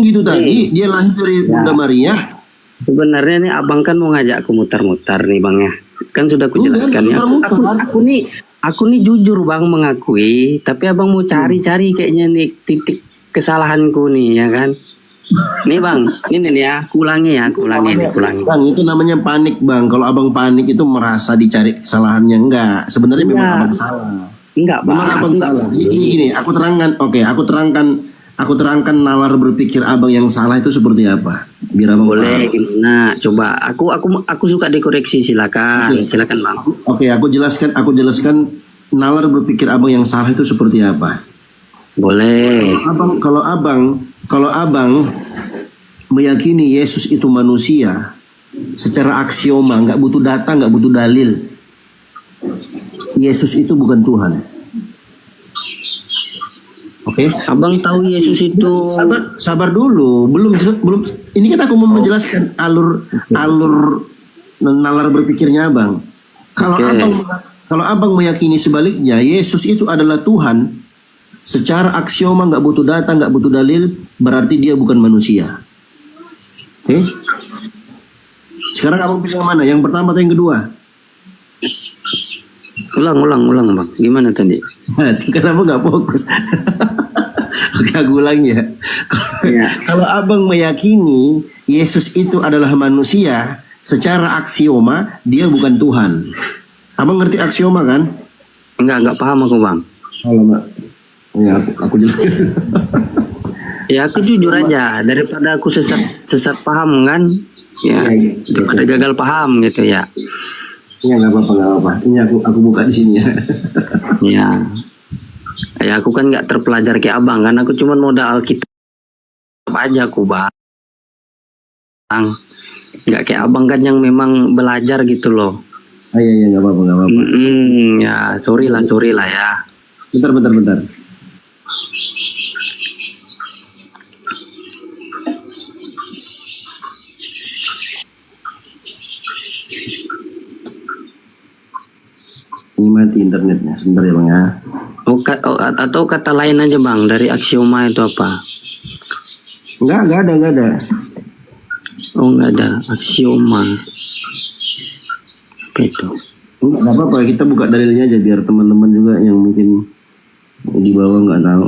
gitu tadi, dia lahir dari Bunda Maria. Sebenarnya nih abang kan mau ngajak aku mutar-mutar nih bang ya. Kan sudah aku jelaskan ya. Aku nih jujur bang mengakui. Tapi abang mau cari-cari kayaknya nih titik kesalahanku nih ya kan. Nih bang, ini nih ya, kulangi. Bang, itu namanya panik bang. Kalau abang panik itu merasa dicari kesalahannya, enggak. Sebenarnya memang abang salah. Enggak bang. Memang abang salah. Gini, aku terangkan. Oke, aku terangkan nalar berpikir abang yang salah itu seperti apa. Biar abang boleh gimana? Coba aku suka dikoreksi, silakan. Silakan bang. Oke, aku jelaskan nalar berpikir abang yang salah itu seperti apa. Boleh. Kalau abang meyakini Yesus itu manusia secara aksioma, nggak butuh data, nggak butuh dalil. Yesus itu bukan Tuhan. Oke? Abang tahu Yesus itu. Sabar dulu, belum. Ini kan aku mau menjelaskan alur nalar berpikirnya abang. Kalau abang meyakini sebaliknya, Yesus itu adalah Tuhan. Secara aksioma, nggak butuh data, nggak butuh dalil, berarti dia bukan manusia. Oke? Sekarang abang pilih yang mana? Yang pertama atau yang kedua? Ulang bang. Gimana tadi? Kenapa nggak fokus? Oke, aku ulang ya. Kalau abang meyakini Yesus itu adalah manusia, secara aksioma dia bukan Tuhan. Abang ngerti aksioma kan? Enggak paham aku bang. Halo mbak. Ya, aku jelaskan. Ya aku jujur aja, daripada aku sesat paham kan, ya, daripada gagal paham gitu ya. Ya nggak apa-apa. Ini aku buka di sini ya. Ya aku kan nggak terpelajar kayak abang kan, aku cuma modal Alkitab aja aku bang. Nggak kayak abang kan yang memang belajar gitu loh. Iya nggak apa-apa. Ya sorry lah ya. Bentar. Ini mati internetnya, sebentar ya bang ya. Atau kata lain aja bang, dari aksioma itu apa? Nggak ada. Oh nggak ada, aksioma. Apa itu? Nggak apa-apa, kita buka dalilnya aja biar teman-teman juga yang mungkin di bawah nggak tahu.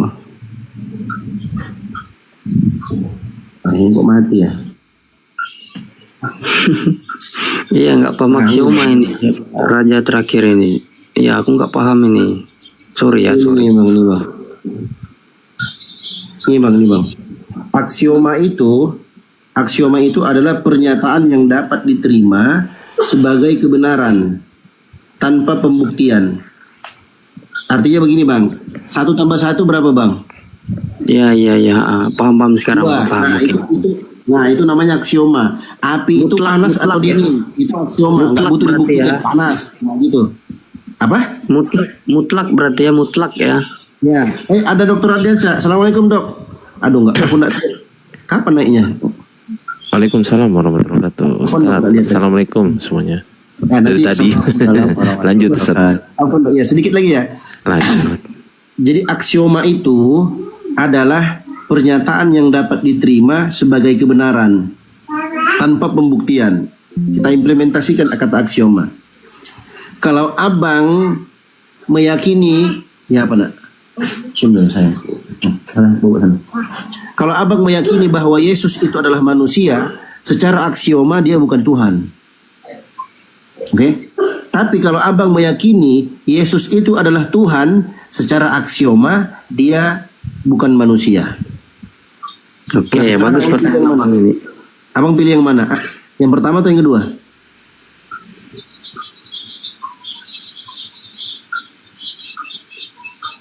Ini kok mati ya? Iya nggak paham aksioma ini, raja terakhir ini. Iya aku nggak paham ini. Sorry. Ini bang. Aksioma itu adalah pernyataan yang dapat diterima sebagai kebenaran tanpa pembuktian. Artinya begini bang, 1 tambah 1 berapa bang? Iya. Paham sekarang. Paham. Nah itu namanya aksioma. Api itu panas atau dingin, itu aksioma. Nggak butuh dibuktikan panas. Nah gitu. Apa? Mutlak berarti ya, mutlak ya. Ya. Ada Dokter Ardiansyah. Assalamualaikum dok. Aduh aku nggak. Kapan naiknya? Waalaikumsalam warahmatullahi wabarakatuh. Ustaz, assalamualaikum semuanya. Dari tadi. Lanjut Ustaz. Ya sedikit lagi ya. Lanjut. Jadi aksioma itu adalah pernyataan yang dapat diterima sebagai kebenaran tanpa pembuktian. Kita implementasikan kata aksioma. Kalau abang meyakini, ya apa nak? Saya. Kalau abang meyakini bahwa Yesus itu adalah manusia, secara aksioma dia bukan Tuhan. Oke? Tapi kalau abang meyakini Yesus itu adalah Tuhan, secara aksioma dia bukan manusia. Oke, bagus pertanyaan ini. Abang pilih yang mana? Yang pertama atau yang kedua?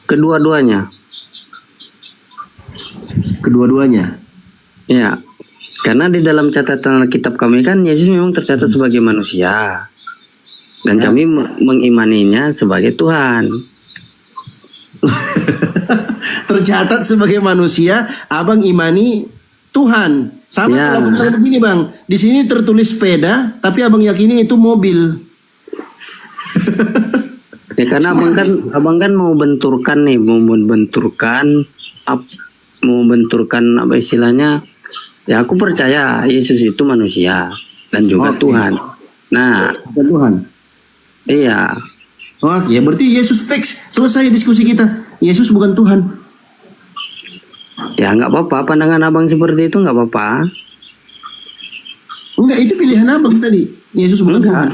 Kedua-duanya. Ya, karena di dalam catatan Alkitab kami kan Yesus memang tercatat sebagai manusia, dan kami mengimaninya sebagai Tuhan. Tercatat sebagai manusia, abang imani Tuhan. Sama kalau aku bilang begini bang, di sini tertulis sepeda, tapi abang yakini itu mobil. Ya karena abang kan mau benturkan apa istilahnya, Ya aku percaya Yesus itu manusia dan juga Oke. Tuhan. Nah, Dan Tuhan. iya. Oke, ya berarti Yesus fix. Selesai diskusi kita. Yesus bukan Tuhan. Ya nggak apa-apa, pandangan abang seperti itu nggak apa-apa. Enggak, itu pilihan abang tadi. Yesus bukan Tuhan.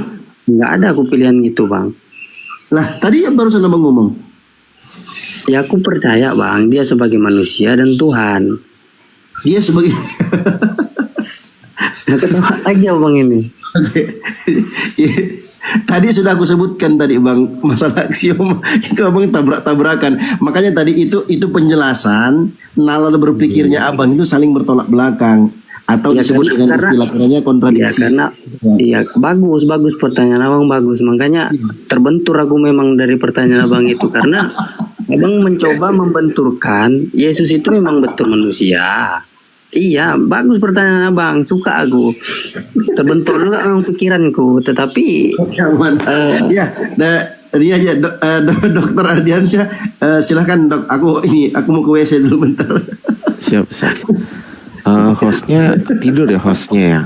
Nggak ada aku pilihan gitu bang. Lah, tadi barusan abang ngomong. Ya aku percaya bang, dia sebagai manusia dan Tuhan. Dia sebagai... Nah, ketawa aja bang ini. Oke. Tadi sudah aku sebutkan tadi bang, masalah aksioma itu abang tabrak-tabrakan. Makanya tadi itu penjelasan nalar berpikirnya abang itu saling bertolak belakang atau Ya, disebut dengan istilah kerennya Ya kontradiksi. karena iya bagus pertanyaan abang bagus. Makanya terbentur aku memang dari pertanyaan abang itu karena abang mencoba membenturkan Yesus itu memang betul manusia. Iya, bagus pertanyaan abang, suka aku. Terbentur juga memang pikiranku, tetapi Aman. Ya, dia aja Dokter Ardiansyah, silahkan dok. Aku mau ke WC dulu bentar. Siap. Hostnya tidur ya hostnya ya.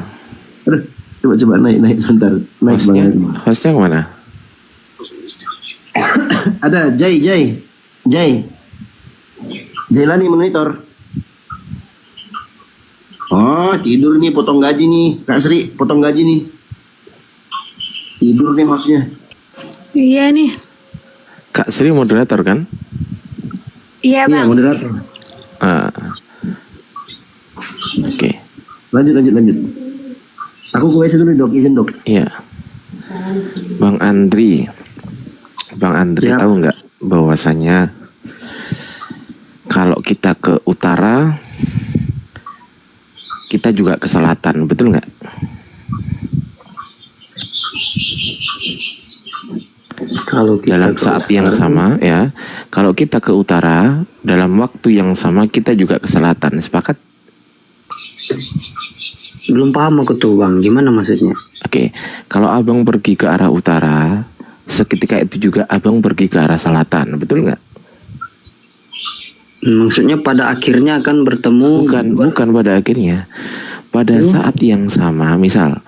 Aduh, coba naik sebentar. Naik banget. Hostnya kemana? Ada Jailani monitor. Oh, tidur nih, potong gaji nih. Kak Sri, potong gaji nih. Tidur nih hostnya. Iya nih. Kak Sri moderator kan? Iya Iya, bang. moderator. Oke. Lanjut. Aku ke WC dulu dok, izin dok. Iya. Bang Andri Ya. tahu nggak bahwasanya kalau kita ke utara kita juga ke selatan, betul nggak? kalau kita Dalam saat yang sama ya, kalau kita ke utara dalam waktu yang sama kita juga ke selatan, sepakat? belum paham aku tuh bang, gimana maksudnya? Oke, kalau abang pergi ke arah utara, seketika itu juga abang pergi ke arah selatan, betul nggak? Maksudnya pada akhirnya akan bertemu. Bukan pada akhirnya. Pada saat yang sama, misal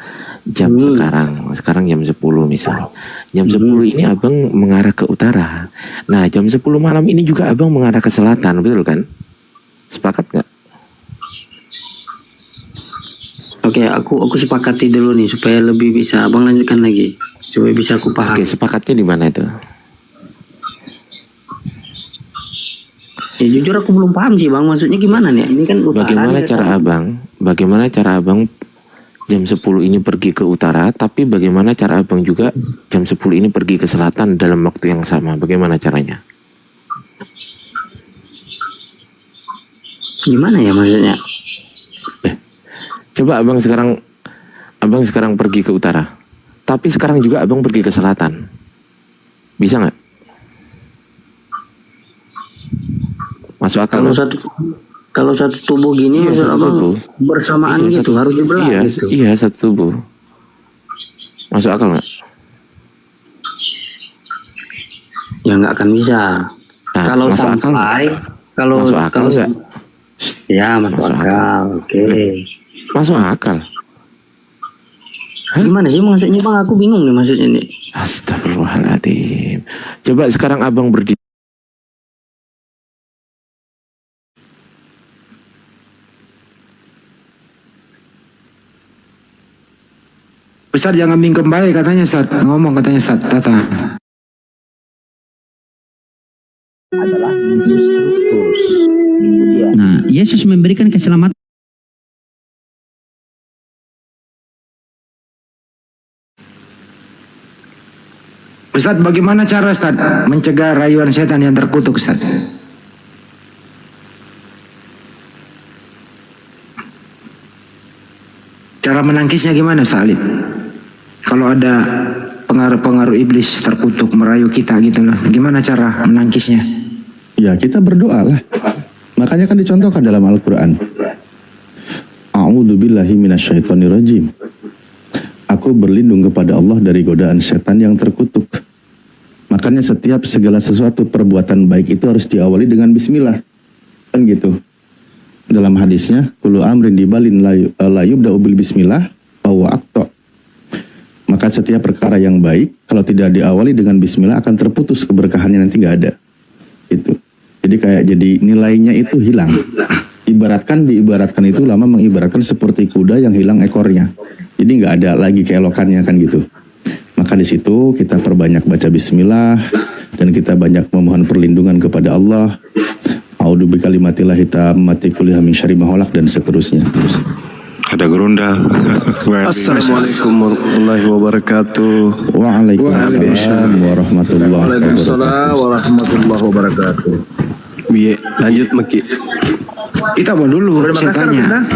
jam sekarang jam 10 misal. Jam 10 ini abang mengarah ke utara. Nah, jam 10 malam ini juga abang mengarah ke selatan, betul kan? Sepakat nggak? Oke, aku sepakati dulu nih supaya lebih bisa abang lanjutkan lagi supaya bisa aku paham. Oke, sepakatnya di mana itu? Ya jujur aku belum paham sih bang, maksudnya gimana nih? Ini kan utara. Bagaimana cara abang jam 10 ini pergi ke utara, tapi bagaimana cara abang juga jam 10 ini pergi ke selatan dalam waktu yang sama? Bagaimana caranya? Gimana ya maksudnya? Coba abang sekarang pergi ke utara, tapi sekarang juga abang pergi ke selatan. Bisa nggak? Masuk akal? Kalau satu tubuh gini, Iya, maksud satu abang tubuh. bersamaan Iya, gitu, harus dibelah gitu. Iya, satu tubuh. Masuk akal nggak? Ya nggak akan bisa. Nah, Kalau masuk akal nggak? sampai, kalau Masuk akal nggak? Ya masuk Masuk akal. Oke. Masuk akal. Gimana sih maksudnya bang? Aku bingung nih maksudnya nih. Astagfirullahaladzim. Coba sekarang abang berdiri. Ustaz jangan bingkem baik katanya Ustaz. Ngomong katanya Ustaz. Tata. Adalah Yesus Kristus. Itu dia. Nah, Yesus memberikan keselamatan. Ustaz bagaimana cara Ustaz mencegah rayuan setan yang terkutuk Ustaz? Cara menangkisnya gimana Ustaz Alim? Kalau ada pengaruh-pengaruh iblis terkutuk merayu kita gitu loh. Gimana cara menangkisnya? Ya kita berdoa lah. Makanya kan dicontohkan dalam Al-Quran. A'udzubillahi minasyaitonirrajim. Aku berlindung kepada Allah dari godaan setan yang terkutuk. Makanya setiap segala sesuatu perbuatan baik itu harus diawali dengan bismillah. Kan gitu. dalam hadisnya kullu amrin dibalin la yubda'u bil bismillah wa aqta. Maka setiap perkara yang baik kalau tidak diawali dengan bismillah akan terputus keberkahannya, nanti nggak ada. Itu. Jadi kayak jadi nilainya itu hilang. Diibaratkan itu lama mengibaratkan seperti kuda yang hilang ekornya. Jadi nggak ada lagi keelokannya kan gitu. Maka di situ kita perbanyak baca bismillah dan kita banyak memohon perlindungan kepada Allah. A'udzu bikalimatillahi tammati kulli min syarri ma khalaq dan seterusnya. Ada gerunda. Assalamualaikum warahmatullahi wabarakatuh. Waalaikumsalam warahmatullahi wabarakatuh. Biye, lanjut Maki. Kita mau dulu ceritanya.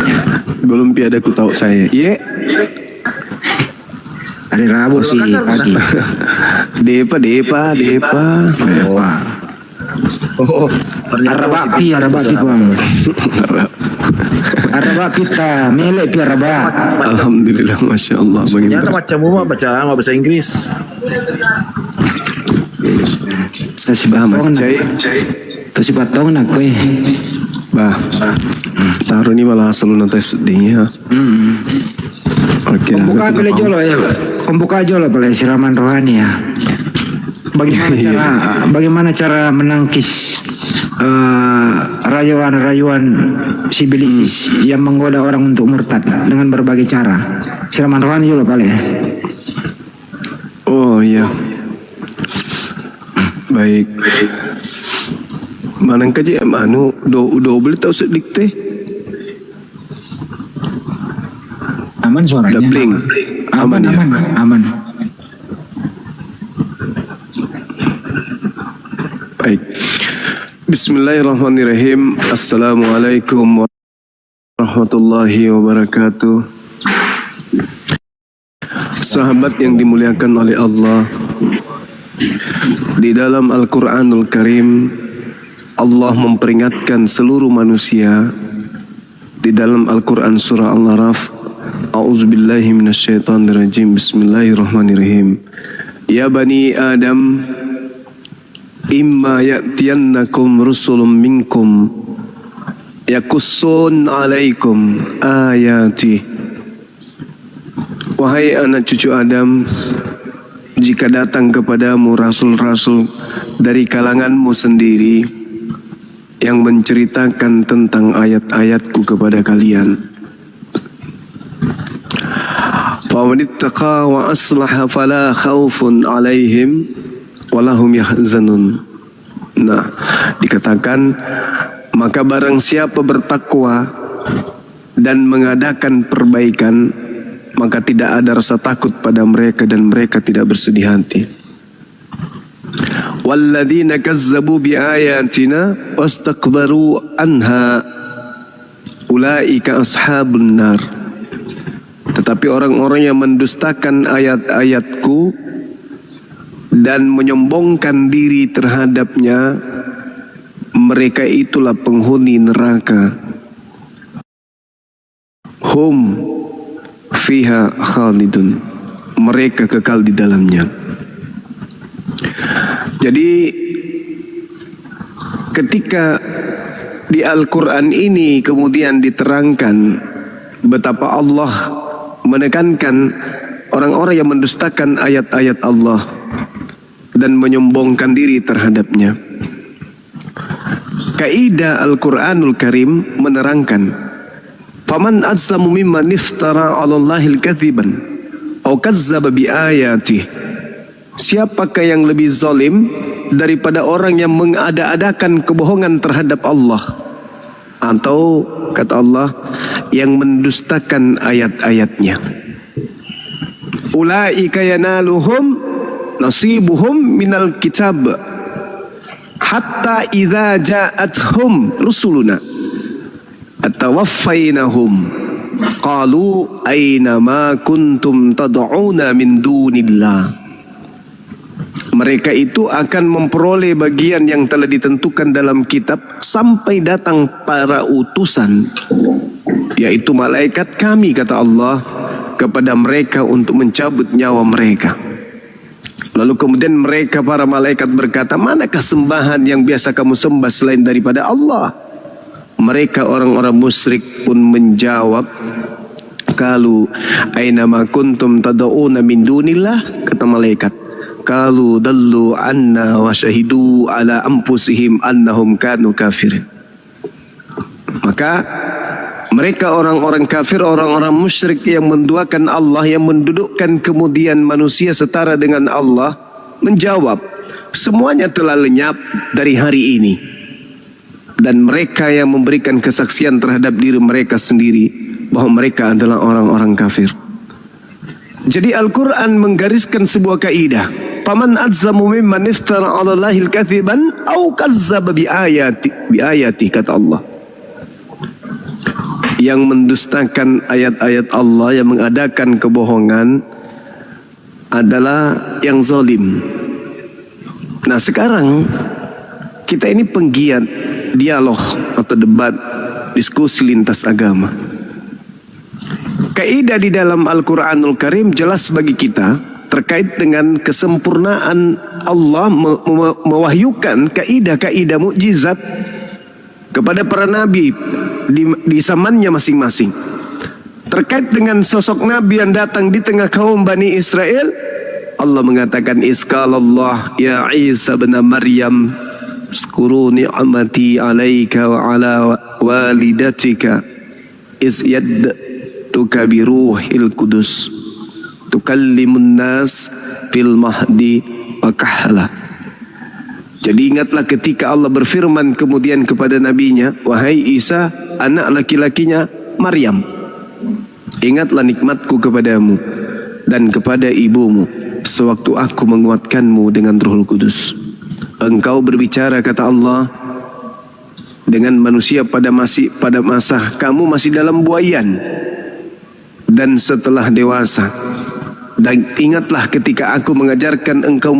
Belum piada ku tahu saya. Ye. Hari Rabu sih pagi. Depa. Arabaki Bang. Araba kita, melek pi araba. Alhamdulillah, masya Allah. Ternyata macam umum baca bahasa Inggris. Tasih paham, cai. Tasih patong nak kue. Bah, taruh ni malah selalu nanti sedihnya. Oke, Pembuka pula jolo ya, pembuka jolo pula siraman rohani ya. Bagaimana cara menangkis rayuan-rayuan sibilisis yang menggoda orang untuk murtad dengan berbagai cara. Siraman rohani jolo pala ya. Oh iya. Baik. Manang kaji manu do boleh tahu sedik teh. Aman suaranya. Dabling. Aman. Baik. Bismillahirrahmanirrahim. Assalamualaikum warahmatullahi wabarakatuh. Sahabat yang dimuliakan oleh Allah, di dalam Al-Quranul Karim Allah memperingatkan seluruh manusia di dalam Al-Quran surah Al-Araf. A'udzubillahi minasyaitonirrajim. Bismillahirrahmanirrahim. Ya bani Adam, imma ya'tiyannakum rusulun minkum yakussun alaikum ayati. Wahai anak cucu Adam, jika datang kepadamu rasul-rasul dari kalanganmu sendiri yang menceritakan tentang ayat-ayatku kepada kalian, fa'amanittaqa wa aslaha fala khawfun alaihim walahum yahzanun. Nah, dikatakan maka barang siapa bertakwa dan mengadakan perbaikan, maka tidak ada rasa takut pada mereka dan mereka tidak bersedih hati. Walladzina kazzabu biayatina wastakbaru anha ulaika ashabun nar. Tetapi orang-orang yang mendustakan ayat-ayatku dan menyombongkan diri terhadapnya, mereka itulah penghuni neraka. Hum fiha khalidun, mereka kekal di dalamnya. Jadi ketika di Al-Quran ini kemudian diterangkan betapa Allah menekankan orang-orang yang mendustakan ayat-ayat Allah dan menyombongkan diri terhadapnya, kaidah Al-Quranul Karim menerangkan, faman azlamu mimman iftara 'alallahi al-kadziban aw kazzaba bi ayatihi. Siapakah yang lebih zalim daripada orang yang mengada-adakan kebohongan terhadap Allah, atau kata Allah yang mendustakan ayat-ayatnya. Ulaika yanaluhum nasibuhum minal kitab hatta idza ja'atuhum rusuluna atawaffainahum qalu aina ma kuntum tad'una min dunillah. Mereka itu akan memperoleh bagian yang telah ditentukan dalam kitab sampai datang para utusan, yaitu malaikat kami, kata Allah, kepada mereka untuk mencabut nyawa mereka. Lalu kemudian mereka, para malaikat berkata, manakah sembahan yang biasa kamu sembah selain daripada Allah? Mereka orang-orang musyrik pun menjawab, "Qalu aina ma kuntum tad'una min dunillah," kata malaikat. "Qalu dallu anna wa syahidu ala anfusihim annahum kanu kafirin." Maka mereka orang-orang kafir, orang-orang musyrik yang menduakan Allah, yang mendudukkan kemudian manusia setara dengan Allah, menjawab, semuanya telah lenyap dari hari ini. Dan mereka yang memberikan kesaksian terhadap diri mereka sendiri bahwa mereka adalah orang-orang kafir. Jadi Al-Quran menggariskan sebuah kaidah. Faman adzlamu mimman iftara 'ala Allahil kadziban aw kazzaba bi ayati, kata Allah. Yang mendustakan ayat-ayat Allah, yang mengadakan kebohongan adalah yang zalim. Nah sekarang kita ini penggiat dialog atau debat, diskusi lintas agama. Kaidah di dalam Al-Quranul Karim jelas bagi kita terkait dengan kesempurnaan Allah mewahyukan kaidah-kaidah mukjizat kepada para nabi di zamannya masing-masing. Terkait dengan sosok nabi yang datang di tengah kaum Bani Israel, Allah mengatakan, "Isqalallah ya Isa bin Maryam, Skuru ni'mati alaika wa ala walidatika iz yaddtuka biruhil kudus tukallimun nas fil mahdi wa kahla." Jadi ingatlah ketika Allah berfirman kemudian kepada nabinya, "Wahai Isa, anak laki-lakinya Maryam, ingatlah nikmatku kepadamu dan kepada ibumu sewaktu aku menguatkanmu dengan Ruhul Kudus. Engkau berbicara," kata Allah, "dengan manusia pada masa kamu masih dalam buayan dan setelah dewasa. Dan ingatlah ketika aku mengajarkan engkau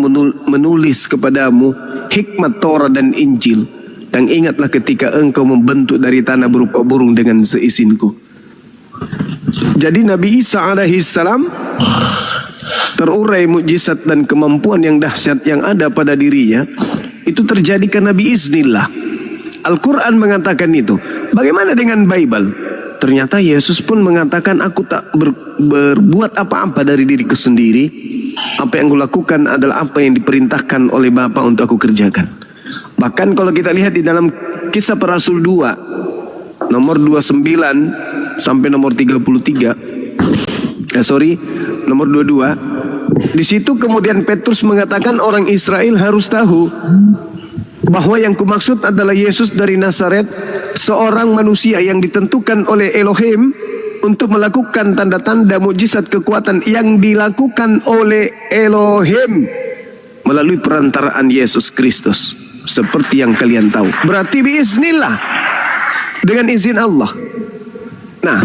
menulis kepadamu hikmat Taurat dan Injil. Dan ingatlah ketika engkau membentuk dari tanah berupa burung dengan seizinku." Jadi Nabi Isa alaihissalam terurai mukjizat dan kemampuan yang dahsyat yang ada pada dirinya itu terjadi karena biiznillah. Al-Quran mengatakan itu. Bagaimana dengan Bible? Ternyata Yesus pun mengatakan, "Aku tak berbuat apa-apa dari diriku sendiri. Apa yang kulakukan adalah apa yang diperintahkan oleh Bapa untuk aku kerjakan." Bahkan kalau kita lihat di dalam Kisah Para Rasul 2 nomor 29 sampai nomor 33, nomor 22, di situ kemudian Petrus mengatakan orang Israel harus tahu bahwa yang kumaksud adalah Yesus dari Nazaret, seorang manusia yang ditentukan oleh Elohim untuk melakukan tanda-tanda mukjizat kekuatan yang dilakukan oleh Elohim melalui perantaraan Yesus Kristus, seperti yang kalian tahu. Berarti biiznillah, dengan izin Allah. Nah,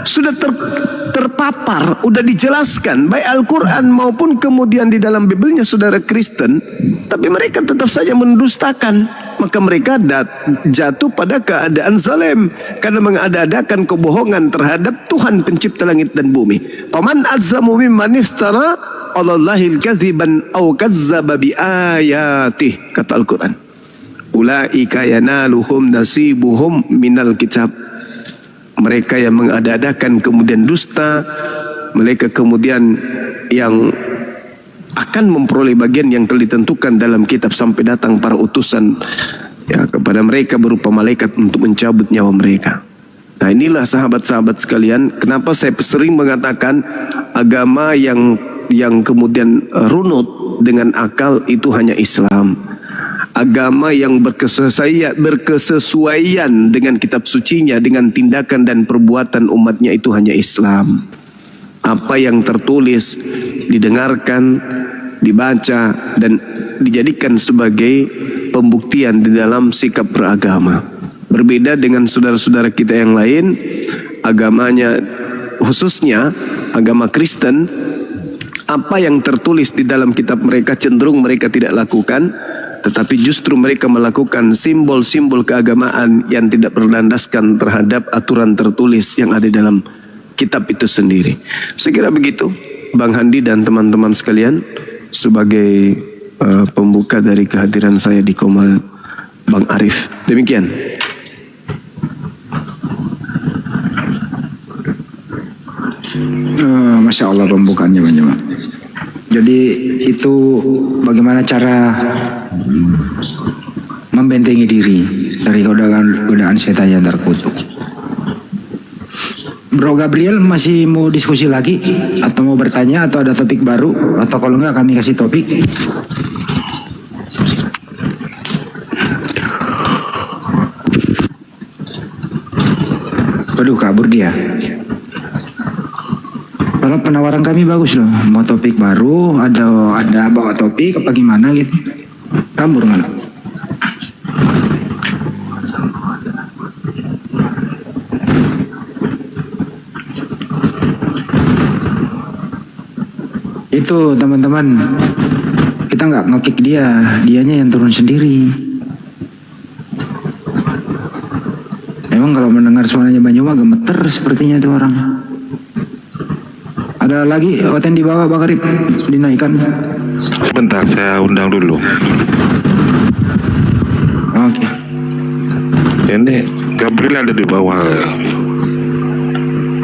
sudah terpapar, udah dijelaskan baik Al-Quran maupun kemudian di dalam Bibelnya saudara Kristen, tapi mereka tetap saja mendustakan. Maka mereka jatuh pada keadaan zalim karena mengada-adakan kebohongan terhadap Tuhan pencipta langit dan bumi. Faman azzamu mimman iftara 'ala Allahil kadziban aw kazzaba bi ayatih, kata Al-Quran. Ulaika yanaluhum nasibuhum minal kitab. Mereka yang mengada-adakan kemudian dusta, mereka kemudian yang akan memperoleh bagian yang telah ditentukan dalam kitab sampai datang para utusan ya kepada mereka berupa malaikat untuk mencabut nyawa mereka. Nah inilah sahabat-sahabat sekalian, kenapa saya sering mengatakan agama yang kemudian runut dengan akal itu hanya Islam. Agama yang berkesesuaian dengan kitab sucinya, dengan tindakan dan perbuatan umatnya itu hanya Islam. Apa yang tertulis, didengarkan, dibaca, dan dijadikan sebagai pembuktian di dalam sikap beragama. Berbeda dengan saudara-saudara kita yang lain, agamanya khususnya agama Kristen, apa yang tertulis di dalam kitab mereka cenderung mereka tidak lakukan, tetapi justru mereka melakukan simbol-simbol keagamaan yang tidak berlandaskan terhadap aturan tertulis yang ada dalam kitab itu sendiri. Saya kira begitu, Bang Handi dan teman-teman sekalian, sebagai pembuka dari kehadiran saya di Komal Bang Arif. Demikian. Masya Allah pembukaannya Bang. Jadi itu bagaimana cara membentengi diri dari godaan setan yang terkutuk. Bro Gabriel masih mau diskusi lagi atau mau bertanya atau ada topik baru, atau kalau enggak kami kasih topik. Waduh, kabur dia. Kalau penawaran kami bagus loh, mau topik baru, ada bawa topik apa gimana gitu. Kabur malah. Itu teman-teman, kita nggak nge-kick dianya yang turun sendiri. Memang kalau mendengar suaranya Banyuma gemeter sepertinya itu orang. Ada lagi Oten di bawah Bang Arif, dinaikkan. Sebentar, saya undang dulu. Oke. Ini Gabriel ada di bawah.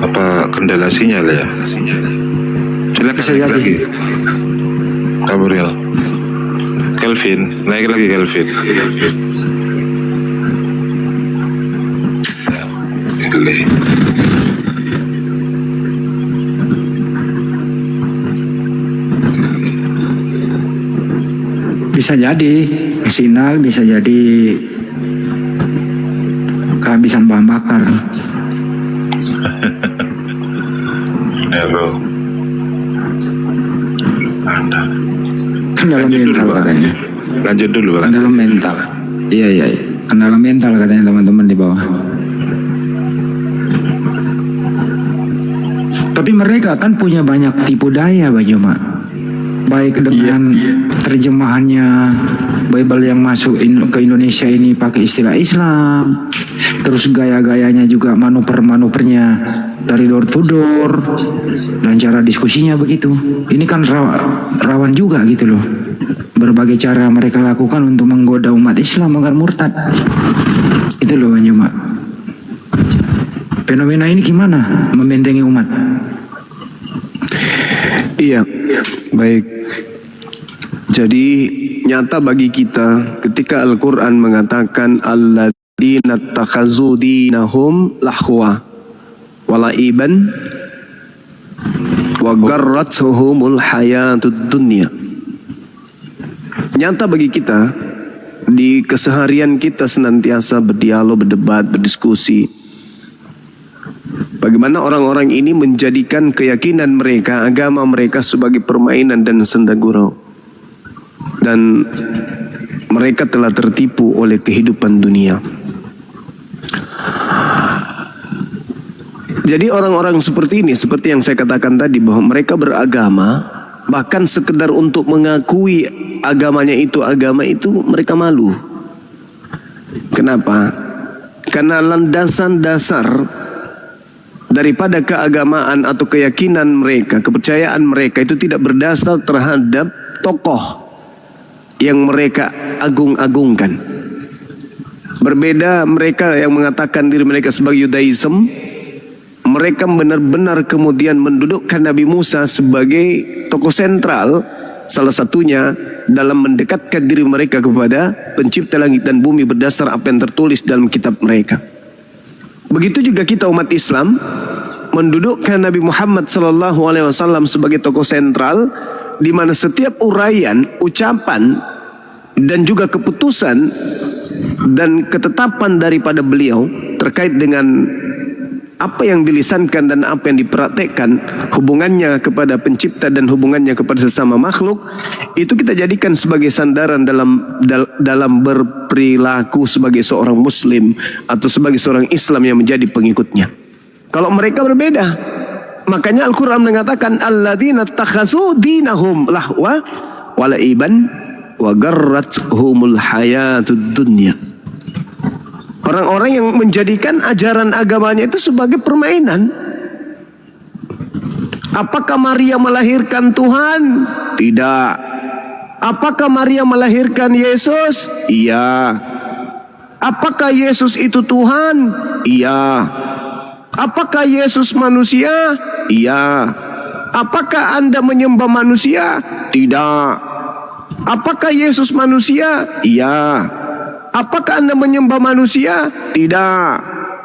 Apa kendala sinyal ya? Silakan naik lagi. Gabriel. Kelvin, naik lagi Kelvin. Bisa jadi sinyal, bisa jadi kehabisan bahan bakar. Kendala mental katanya. Lanjut dulu Bang. Kendala mental. Iya. Kendala mental katanya teman-teman di bawah. Tapi mereka kan punya banyak tipu daya Banyuma. Baik dengan terjemahannya Bible yang masuk ke Indonesia ini pakai istilah Islam, terus gaya-gayanya juga manuver-manuvernya dari door to door, dan cara diskusinya begitu. Ini kan rawan juga gitu loh. Berbagai cara mereka lakukan untuk menggoda umat Islam agar murtad. Itu loh Banyuma. Fenomena ini gimana membentengi umat? Iya, baik. Jadi nyata bagi kita ketika Al-Quran mengatakan alladzina takhazu dinahum lahwa walaiban wa garratuhumul hayatud dunya. Nyata bagi kita di keseharian kita senantiasa berdialog, berdebat, berdiskusi. Bagaimana orang-orang ini menjadikan keyakinan mereka, agama mereka sebagai permainan dan senda gurau. Dan mereka telah tertipu oleh kehidupan dunia. Jadi orang-orang seperti ini, seperti yang saya katakan tadi, bahwa mereka beragama, bahkan sekedar untuk mengakui agamanya itu, agama itu mereka malu. Kenapa? Karena landasan dasar daripada keagamaan atau keyakinan mereka, kepercayaan mereka itu tidak berdasar terhadap tokoh yang mereka agung-agungkan. Berbeda mereka yang mengatakan diri mereka sebagai Yudaism, mereka benar-benar kemudian mendudukkan Nabi Musa sebagai tokoh sentral, salah satunya dalam mendekatkan diri mereka kepada pencipta langit dan bumi berdasar apa yang tertulis dalam kitab mereka. Begitu juga kita umat Islam mendudukkan Nabi Muhammad SAW sebagai tokoh sentral, di mana setiap uraian, ucapan, dan juga keputusan dan ketetapan daripada beliau terkait dengan apa yang dilisankan dan apa yang dipraktekkan, hubungannya kepada pencipta dan hubungannya kepada sesama makhluk, itu kita jadikan sebagai sandaran dalam berperilaku sebagai seorang muslim atau sebagai seorang Islam yang menjadi pengikutnya. Kalau mereka berbeda, makanya Al-Quran mengatakan alladzina takhazu dinahum lahwa walaiban wa garrathumul hayatud dunya. Orang-orang yang menjadikan ajaran agamanya itu sebagai permainan. Apakah Maria melahirkan Tuhan? Tidak. Apakah Maria melahirkan Yesus? Iya. Apakah Yesus itu Tuhan? Iya. Apakah Yesus manusia? Iya. Apakah Anda menyembah manusia? Tidak. Apakah Yesus manusia? Iya. Apakah Anda menyembah manusia? Tidak.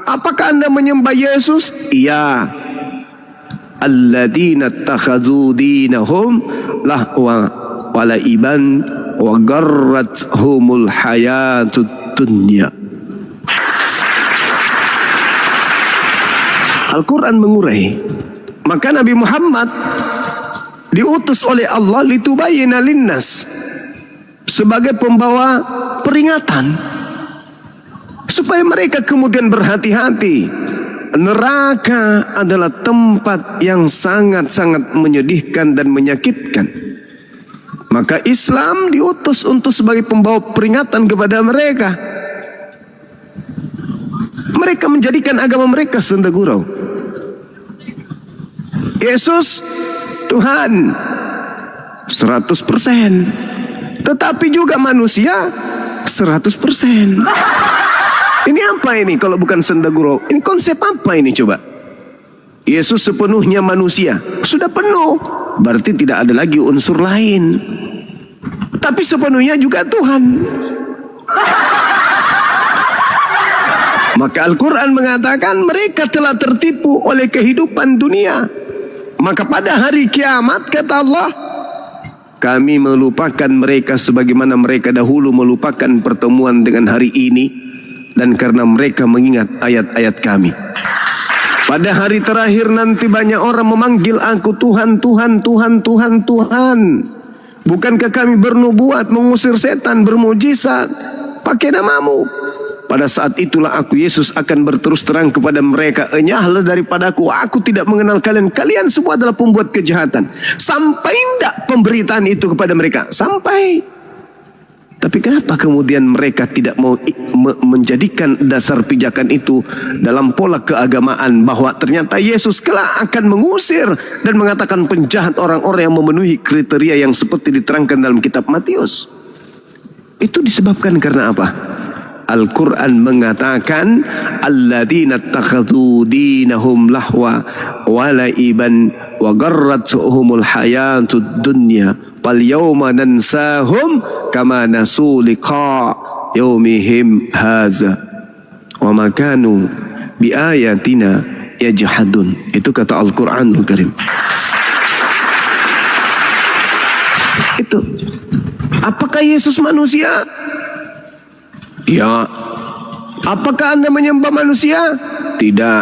Apakah Anda menyembah Yesus? Iya. Alladzina takhadzu dinahum lahwa wa laiban wa garrathumul hayatud dunya. Al-Quran mengurai, maka Nabi Muhammad diutus oleh Allah litubayyina linnas, sebagai pembawa peringatan supaya mereka kemudian berhati-hati. Neraka adalah tempat yang sangat-sangat menyedihkan dan menyakitkan. Maka Islam diutus untuk sebagai pembawa peringatan kepada mereka. Mereka menjadikan agama mereka senda gurau. Yesus Tuhan 100%, tetapi juga manusia 100%. Ini apa ini kalau bukan senda gurau? Ini konsep apa ini coba? Yesus sepenuhnya manusia, sudah penuh, berarti tidak ada lagi unsur lain. Tapi sepenuhnya juga Tuhan. Maka Al-Quran mengatakan mereka telah tertipu oleh kehidupan dunia. Maka pada hari kiamat, kata Allah, kami melupakan mereka sebagaimana mereka dahulu melupakan pertemuan dengan hari ini. Dan karena mereka mengingat ayat-ayat kami. Pada hari terakhir nanti banyak orang memanggil aku Tuhan, Tuhan, Tuhan, Tuhan, Tuhan. Bukankah kami bernubuat, mengusir setan, bermujizat pakai namamu? Pada saat itulah aku Yesus akan berterus terang kepada mereka, enyahlah daripadaku, aku tidak mengenal kalian. Kalian semua adalah pembuat kejahatan. Sampai tidak pemberitaan itu kepada mereka? Sampai. Tapi kenapa kemudian mereka tidak mau menjadikan dasar pijakan itu dalam pola keagamaan, bahwa ternyata Yesus kelak akan mengusir dan mengatakan penjahat orang-orang yang memenuhi kriteria yang seperti diterangkan dalam kitab Matius? Itu disebabkan karena apa? Al-Quran mengatakan alladzina takhadzu dinahum lahwa wa laiban wa garratuhumul hayatud dunya fal yawma nansahum kama nasu liqa yaumihim haza wa ma kanu bi ayatina yajhadun. Itu kata Al-Qur'anul Karim. Itu. Apakah Yesus manusia? Ya. Apakah Anda menyembah manusia? Tidak.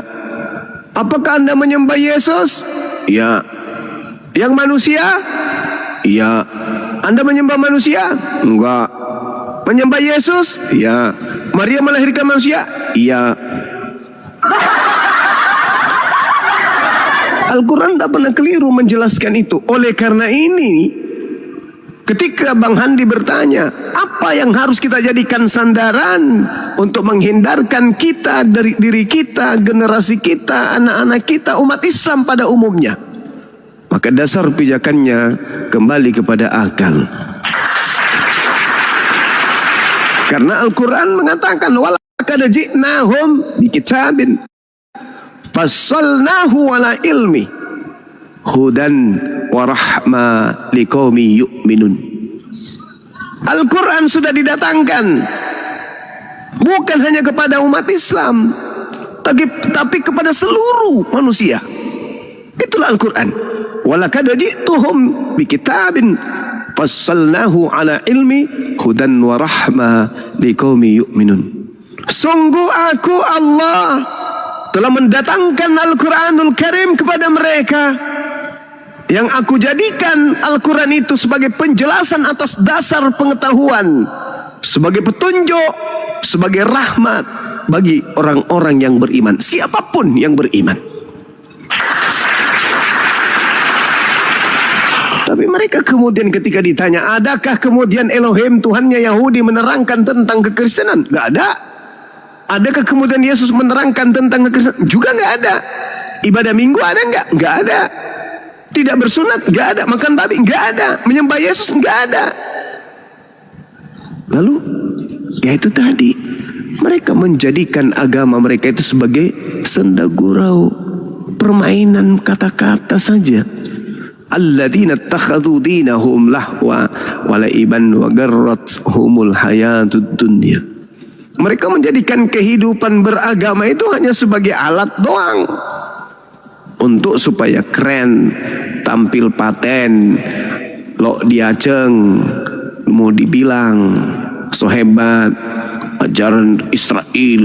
Apakah Anda menyembah Yesus? Ya. Yang manusia? Ya. Anda menyembah manusia? Enggak. Menyembah Yesus? Ya. Maria melahirkan manusia? Iya. Al-Quran tak pernah keliru menjelaskan itu. Oleh karena ini, ketika Bang Handi bertanya, apa yang harus kita jadikan sandaran untuk menghindarkan kita dari diri kita, generasi kita, anak-anak kita, umat Islam pada umumnya? Maka dasar pijakannya kembali kepada akal. Karena Al-Quran mengatakan, walaqad ji'nahum bikitabin fassalnahu ala ilmi hudan wa rahma liqaumi yu'minun. Al-Quran sudah didatangkan bukan hanya kepada umat Islam, tapi kepada seluruh manusia. Itulah Al-Quran. Walaqad ji'tuhum bikitabin fassalnahu ala ilmi hudan wa rahma liqaumi yu'minun. Sungguh aku Allah telah mendatangkan Al-Quranul Karim kepada mereka, yang aku jadikan Al-Quran itu sebagai penjelasan atas dasar pengetahuan, sebagai petunjuk, sebagai rahmat bagi orang-orang yang beriman, siapapun yang beriman. Tapi mereka kemudian ketika ditanya, adakah kemudian Elohim Tuhannya Yahudi menerangkan tentang kekristenan? Gak ada. Adakah kemudian Yesus menerangkan tentang kekristenan? Juga gak ada. Ibadah minggu ada gak? Gak ada. Tidak bersunat? Gak ada. Makan babi? Gak ada. Menyembah Yesus? Gak ada. Lalu, ya itu tadi, Mereka menjadikan agama mereka itu sebagai senda gurau, permainan kata-kata saja. Alladzina takhadhu dinahum lahwa wa la'iban wa garrathumul hayatud dunya. Mereka menjadikan kehidupan beragama itu hanya sebagai alat doang untuk supaya keren, tampil paten, lo diaceng, mau dibilang so hebat, ajaran Israel,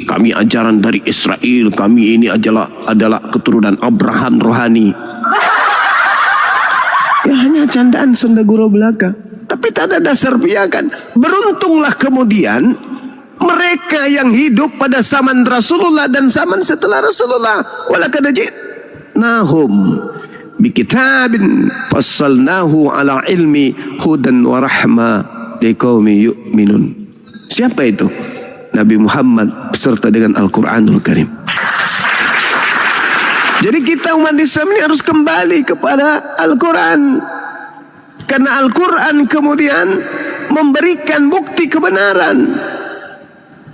kami ajaran dari Israel, kami ini adalah keturunan Abraham rohani. Ya hanya candaan senda gurau belaka, tapi tak ada dasar piakan. Beruntunglah kemudian mereka yang hidup pada zaman Rasulullah dan zaman setelah Rasulullah. Walaqad ji'nahum bikitabin fassalnahu ala ilmi hudan wa rahma liqaumi yu'minun. Siapa itu? Nabi Muhammad beserta dengan Al-Quranul Karim. Jadi kita umat Islam ini harus kembali kepada Al-Quran. Karena Al-Quran kemudian memberikan bukti kebenaran.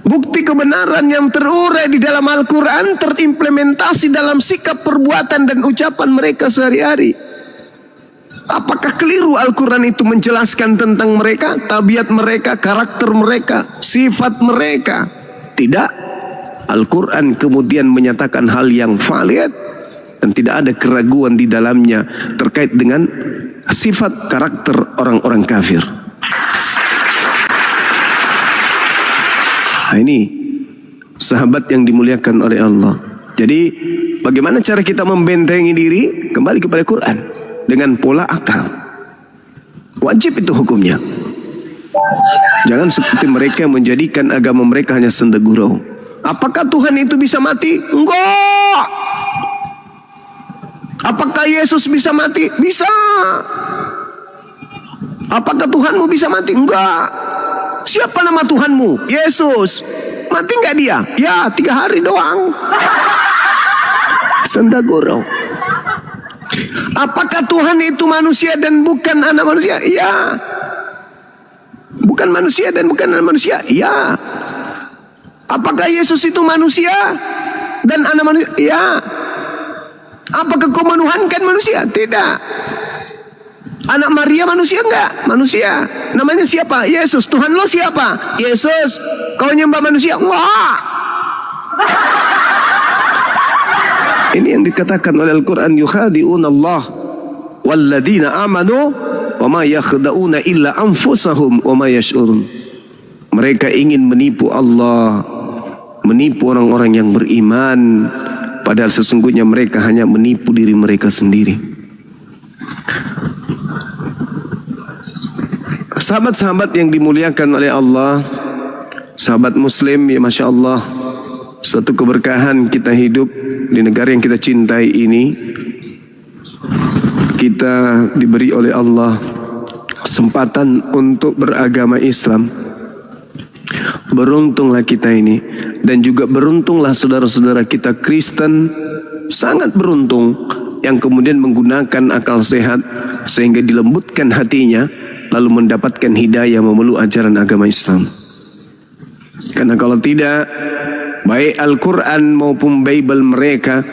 Bukti kebenaran yang terurai di dalam Al-Quran terimplementasi dalam sikap, perbuatan, dan ucapan mereka sehari-hari. Apakah keliru Al-Quran itu menjelaskan tentang mereka, tabiat mereka, karakter mereka, sifat mereka? Tidak. Al-Quran kemudian menyatakan hal yang valid dan tidak ada keraguan di dalamnya terkait dengan sifat karakter orang-orang kafir. Nah, ini sahabat yang dimuliakan oleh Allah. Jadi bagaimana cara kita membentengi diri? Kembali kepada Quran dengan pola akal. Wajib itu hukumnya. Jangan seperti mereka menjadikan agama mereka hanya senda gurau. Apakah Tuhan itu bisa mati? Enggak. Apakah Yesus bisa mati? Bisa. Apakah Tuhanmu bisa mati? Enggak. Siapa nama Tuhanmu? Yesus. Mati enggak dia? Ya, 3 hari doang. Senda gurau. Apakah Tuhan itu manusia dan bukan anak manusia? Iya. Bukan manusia dan bukan anak manusia? Iya. Apakah Yesus itu manusia dan anak manusia? Iya. Apakah kau menuhankan manusia? Tidak. Anak Maria manusia enggak? Manusia. Namanya siapa? Yesus. Tuhan lo siapa? Yesus. Kau nyembah manusia? Enggak. Ini yang dikatakan oleh Al-Quran, yukhadi'una Allah walladzina amanu wa ma yakhda'una illa anfusahum wa ma yash'urun. Mereka ingin menipu Allah, menipu orang-orang yang beriman, padahal sesungguhnya mereka hanya menipu diri mereka sendiri. Sahabat-sahabat yang dimuliakan oleh Allah, sahabat muslim, ya Masya Allah, suatu keberkahan kita hidup di negara yang kita cintai ini. Kita diberi oleh Allah kesempatan untuk beragama Islam. Beruntunglah kita ini, dan juga beruntunglah saudara-saudara kita Kristen, sangat beruntung yang kemudian menggunakan akal sehat sehingga dilembutkan hatinya lalu mendapatkan hidayah memeluk ajaran agama Islam. Karena kalau tidak, baik Al-Quran maupun Bible mereka,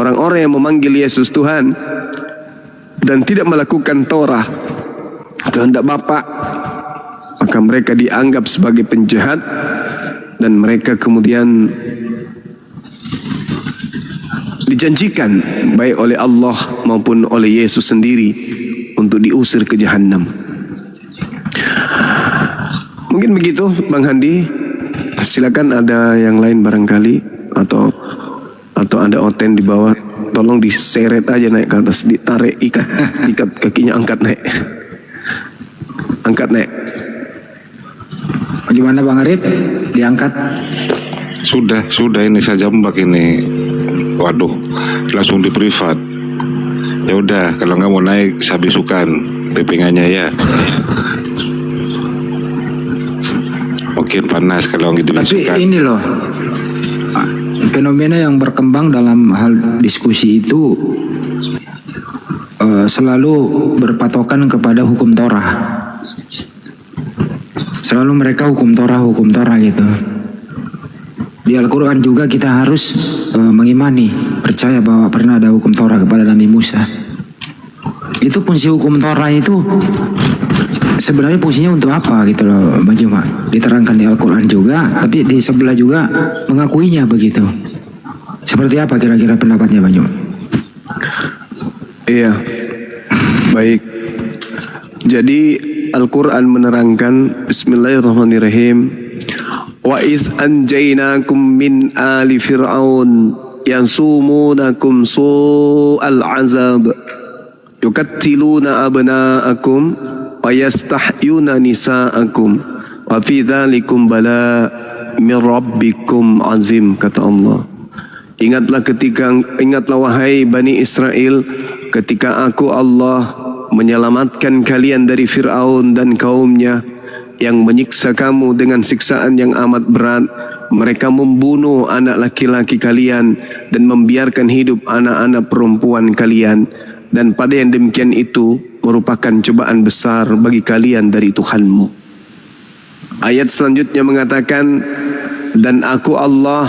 orang-orang yang memanggil Yesus Tuhan dan tidak melakukan Torah kehendak Bapa, maka mereka dianggap sebagai penjahat dan mereka kemudian dijanjikan baik oleh Allah maupun oleh Yesus sendiri untuk diusir ke Jahannam. Mungkin begitu Bang Handi. Silakan ada yang lain barangkali, atau ada oten di bawah, tolong diseret aja naik ke atas, ditarik, ikat kakinya, angkat naik. Angkat naik. Bagaimana Bang Arif? Diangkat? Sudah ini saya jambak ini. Waduh, langsung di privat. Ya udah, kalau nggak mau naik saya bisukan pepingannya ya. Mungkin panas kalau gitu bisukan. Tapi ini loh, fenomena yang berkembang dalam hal diskusi itu selalu berpatokan kepada hukum Torah. Selalu mereka hukum Torah gitu. Di Al-Quran juga kita harus mengimani, percaya bahwa pernah ada hukum Torah kepada Nabi Musa. Itu fungsi hukum Torah itu sebenarnya fungsinya untuk apa gitu loh, Bang Juma? Diterangkan di Al-Quran juga, tapi di sebelah juga mengakuinya begitu. Seperti apa kira-kira pendapatnya, Bang Juma? Iya, baik. Jadi Al-Quran menerangkan, Bismillahirrahmanirrahim, wa iz anjainakum min ali fir'aun yansumunakum su'al azab yukattiluna abna'akum wa yastahyuna nisa'akum wa fi dhalikum bala min rabbikum azim, kata Allah. Ingatlah wahai Bani Israel, ketika aku Allah menyelamatkan kalian dari Fir'aun dan kaumnya yang menyiksa kamu dengan siksaan yang amat berat. Mereka membunuh anak laki-laki kalian dan membiarkan hidup anak-anak perempuan kalian. Dan pada yang demikian itu merupakan cobaan besar bagi kalian dari Tuhanmu. Ayat selanjutnya mengatakan, dan aku Allah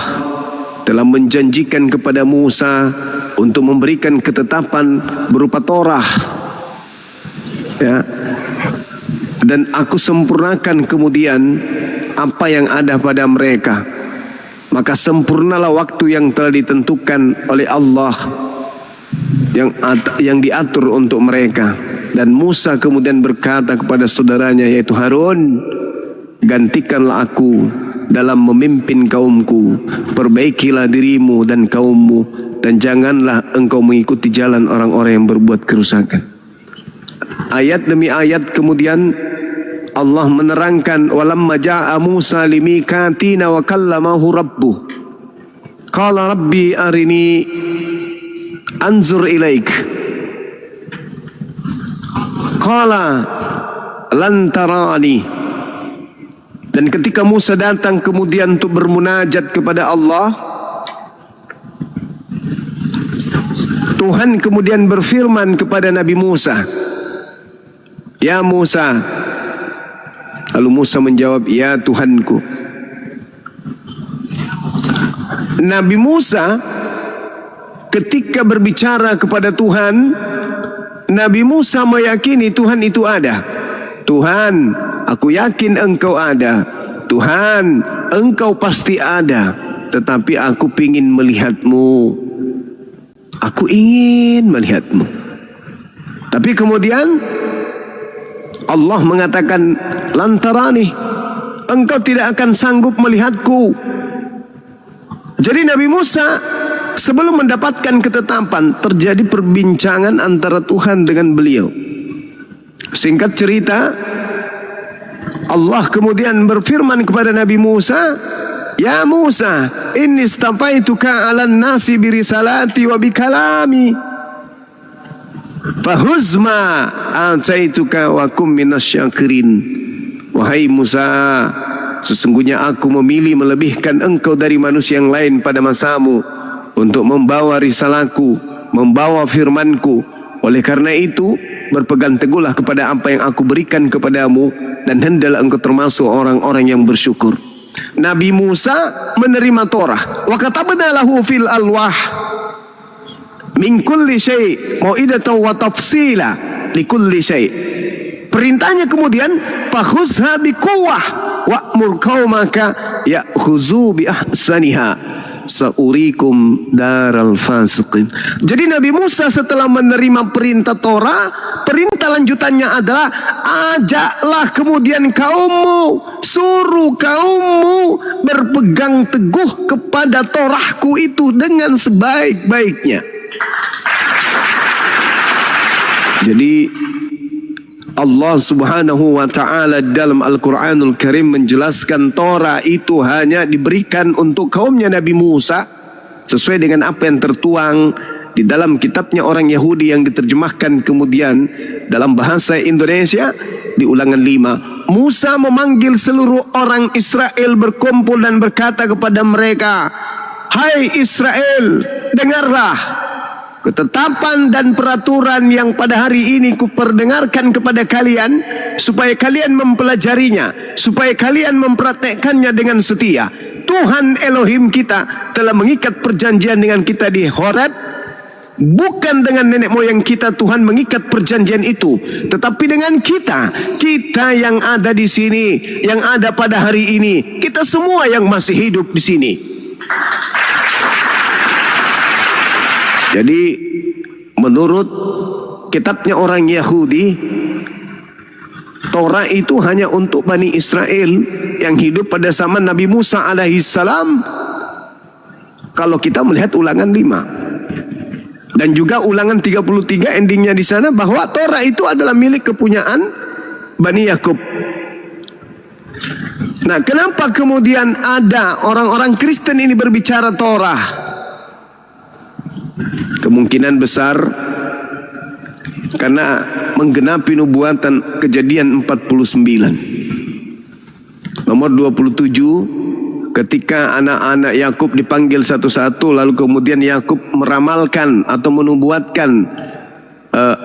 telah menjanjikan kepada Musa untuk memberikan ketetapan berupa Torah, ya, dan aku sempurnakan kemudian apa yang ada pada mereka. Maka sempurnalah waktu yang telah ditentukan oleh Allah yang diatur untuk mereka. Dan Musa kemudian berkata kepada saudaranya yaitu Harun, gantikanlah aku dalam memimpin kaumku, perbaikilah dirimu dan kaummu, dan janganlah engkau mengikuti jalan orang-orang yang berbuat kerusakan. Ayat demi ayat kemudian Allah menerangkan, walamma ja'a Musa limikatina wa kallamahu rabbuh qala rabbi arini anzur ilaik qala lan tarani. Dan ketika Musa datang kemudian untuk bermunajat kepada Allah, Tuhan kemudian berfirman kepada Nabi Musa, ya Musa. Lalu Musa menjawab, ya Tuhanku. Nabi Musa ketika berbicara kepada Tuhan, Nabi Musa meyakini Tuhan itu ada. Tuhan, aku yakin engkau ada. Tuhan, engkau pasti ada. Tetapi aku ingin melihatmu. Aku ingin melihatmu. Tapi kemudian Allah mengatakan, lantarani, engkau tidak akan sanggup melihatku. Jadi Nabi Musa sebelum mendapatkan ketetapan, terjadi perbincangan antara Tuhan dengan beliau. Singkat cerita, Allah kemudian berfirman kepada Nabi Musa, ya Musa, inni istafaituka 'alan nasi birisalati wa bikalami fahuzma ataituka wa kum minasyakirin. Wahai Musa, sesungguhnya aku memilih melebihkan engkau dari manusia yang lain pada masamu untuk membawa risalahku, membawa firmanku. Oleh karena itu, berpegang teguhlah kepada apa yang aku berikan kepadamu, dan hendaklah engkau termasuk orang-orang yang bersyukur. Nabi Musa menerima Torah. Wa katabna lahu fil alwah min kulli syai' mau'idatan wa tafsila li kulli syai'. Perintahnya kemudian fakhuzha biquwwah wa'mur qaumaka ya'khuzu bi ahsaniha saurikum daral fasiqin. Jadi Nabi Musa setelah menerima perintah Torah, perintah lanjutannya adalah ajaklah kemudian kaummu, suruh kaummu berpegang teguh kepada Torahku itu dengan sebaik-baiknya. Jadi Allah subhanahu wa ta'ala dalam Al-Quranul Karim menjelaskan Torah itu hanya diberikan untuk kaumnya Nabi Musa sesuai dengan apa yang tertuang di dalam kitabnya orang Yahudi yang diterjemahkan kemudian dalam bahasa Indonesia di Ulangan 5. Musa memanggil seluruh orang Israel berkumpul dan berkata kepada mereka, hai Israel, dengarlah ketetapan dan peraturan yang pada hari ini kuperdengarkan kepada kalian, supaya kalian mempelajarinya, supaya kalian mempraktekkannya dengan setia. Tuhan Elohim kita telah mengikat perjanjian dengan kita di Horeb, bukan dengan nenek moyang kita Tuhan mengikat perjanjian itu, tetapi dengan kita yang ada di sini, yang ada pada hari ini, kita semua yang masih hidup di sini. Jadi menurut kitabnya orang Yahudi, Torah itu hanya untuk Bani Israel yang hidup pada zaman Nabi Musa alaihissalam. Kalau kita melihat Ulangan 5 dan juga Ulangan 33, endingnya di sana bahwa Torah itu adalah milik kepunyaan Bani Yakub. Nah, kenapa kemudian ada orang-orang Kristen ini berbicara Torah? Kemungkinan besar karena menggenapi nubuatan Kejadian 49. Nomor 27, ketika anak-anak Yakub dipanggil satu-satu, lalu kemudian Yakub meramalkan atau menubuatkan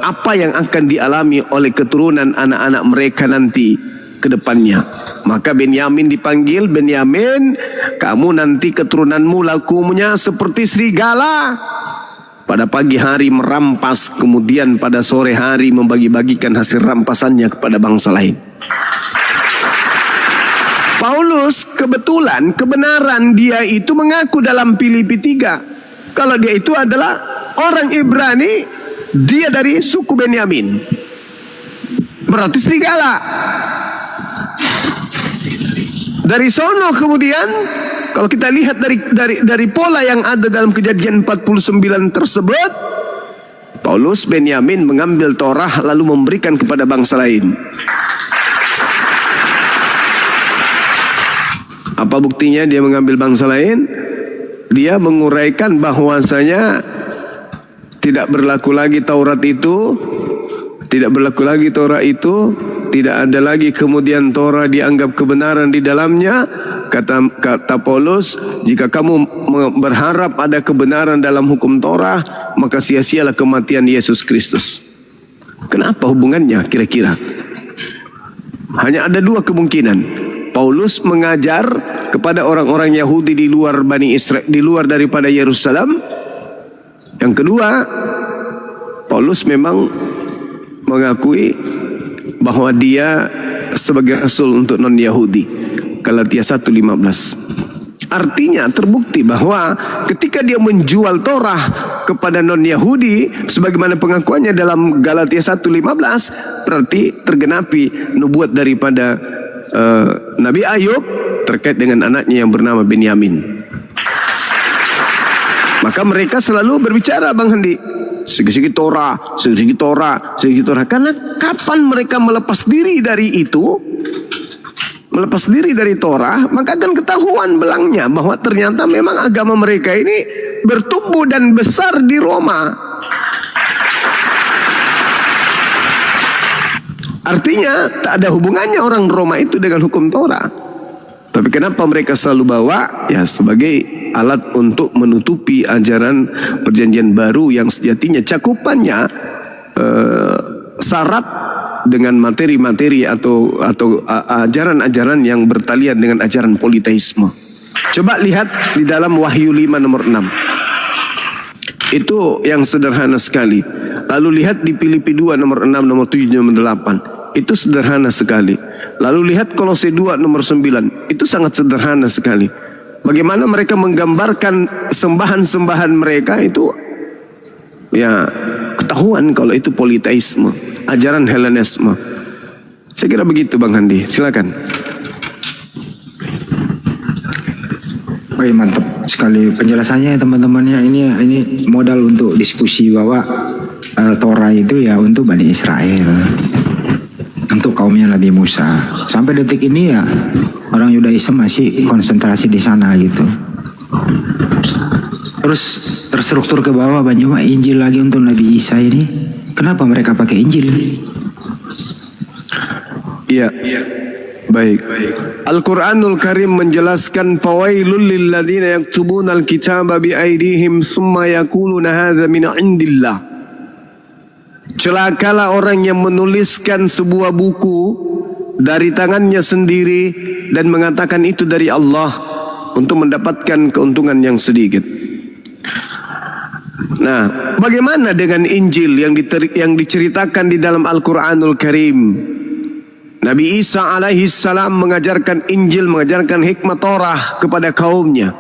apa yang akan dialami oleh keturunan anak-anak mereka nanti ke depannya. Maka Benyamin dipanggil, Benyamin, kamu nanti keturunanmu lakunya seperti serigala. Pada pagi hari merampas, kemudian pada sore hari membagi-bagikan hasil rampasannya kepada bangsa lain. Paulus kebetulan kebenaran dia itu mengaku dalam Filipi 3 kalau dia itu adalah orang Ibrani, dia dari suku Benyamin, berarti serigala. Dari sono kemudian kalau kita lihat dari pola yang ada dalam Kejadian 49 tersebut, Paulus Benyamin mengambil Torah lalu memberikan kepada bangsa lain. Apa buktinya dia mengambil bangsa lain? Dia menguraikan bahwasanya tidak berlaku lagi Taurat itu, tidak ada lagi kemudian Torah dianggap kebenaran di dalamnya. Kata Paulus, jika kamu berharap ada kebenaran dalam hukum Torah, maka sia-sialah kematian Yesus Kristus. Kenapa hubungannya kira-kira? Hanya ada dua kemungkinan. Paulus mengajar kepada orang-orang Yahudi di luar Bani Israel, di luar daripada Yerusalem. Yang kedua, Paulus memang mengakui bahwa dia sebagai rasul untuk non-Yahudi. Galatia 1:15. Artinya terbukti bahwa ketika dia menjual Torah kepada non-Yahudi sebagaimana pengakuannya dalam Galatia 1:15, berarti tergenapi nubuat daripada Nabi Ayub terkait dengan anaknya yang bernama Benyamin. Maka mereka selalu berbicara, Bang Handi, segi-segi Torah. Karena kapan mereka melepas diri dari itu, melepas diri dari Torah, maka akan ketahuan belangnya bahwa ternyata memang agama mereka ini bertumbuh dan besar di Roma. Artinya tak ada hubungannya orang Roma itu dengan hukum Torah. Tapi kenapa mereka selalu bawa? Ya sebagai alat untuk menutupi ajaran perjanjian baru yang sejatinya cakupannya syarat dengan materi-materi atau ajaran-ajaran yang bertalian dengan ajaran politeisme. Coba lihat di dalam Wahyu 5 nomor 6. Itu yang sederhana sekali. Lalu lihat di Filipi 2 nomor 6, nomor 7, nomor 8. Itu sederhana sekali. Lalu lihat Kolose 2 nomor 9. Itu sangat sederhana sekali. Bagaimana mereka menggambarkan sembahan-sembahan mereka itu, ya ketahuan kalau itu politeisme, ajaran Helenisme. Saya kira begitu Bang Handi, silakan. Baik, mantap sekali penjelasannya teman-temannya. Ini modal untuk diskusi bahwa Torah itu ya untuk Bani Israel, untuk kaumnya Nabi Musa. Sampai detik ini ya orang Yudaisme masih konsentrasi di sana gitu. Terus terstruktur ke bawah banyak Injil lagi untuk Nabi Isa ini. Kenapa mereka pakai Injil? Iya. Baik. Al-Quranul Karim menjelaskan fawailul lilladzina yaktubuna al-kitaba biaidihim summa yaquluna hadza min indillah. Celakalah orang yang menuliskan sebuah buku dari tangannya sendiri dan mengatakan itu dari Allah. untuk mendapatkan keuntungan yang sedikit. Nah, bagaimana dengan Injil yang diceritakan di dalam Al-Quranul Karim? Nabi Isa alaihi salam mengajarkan Injil, mengajarkan hikmah Torah kepada kaumnya.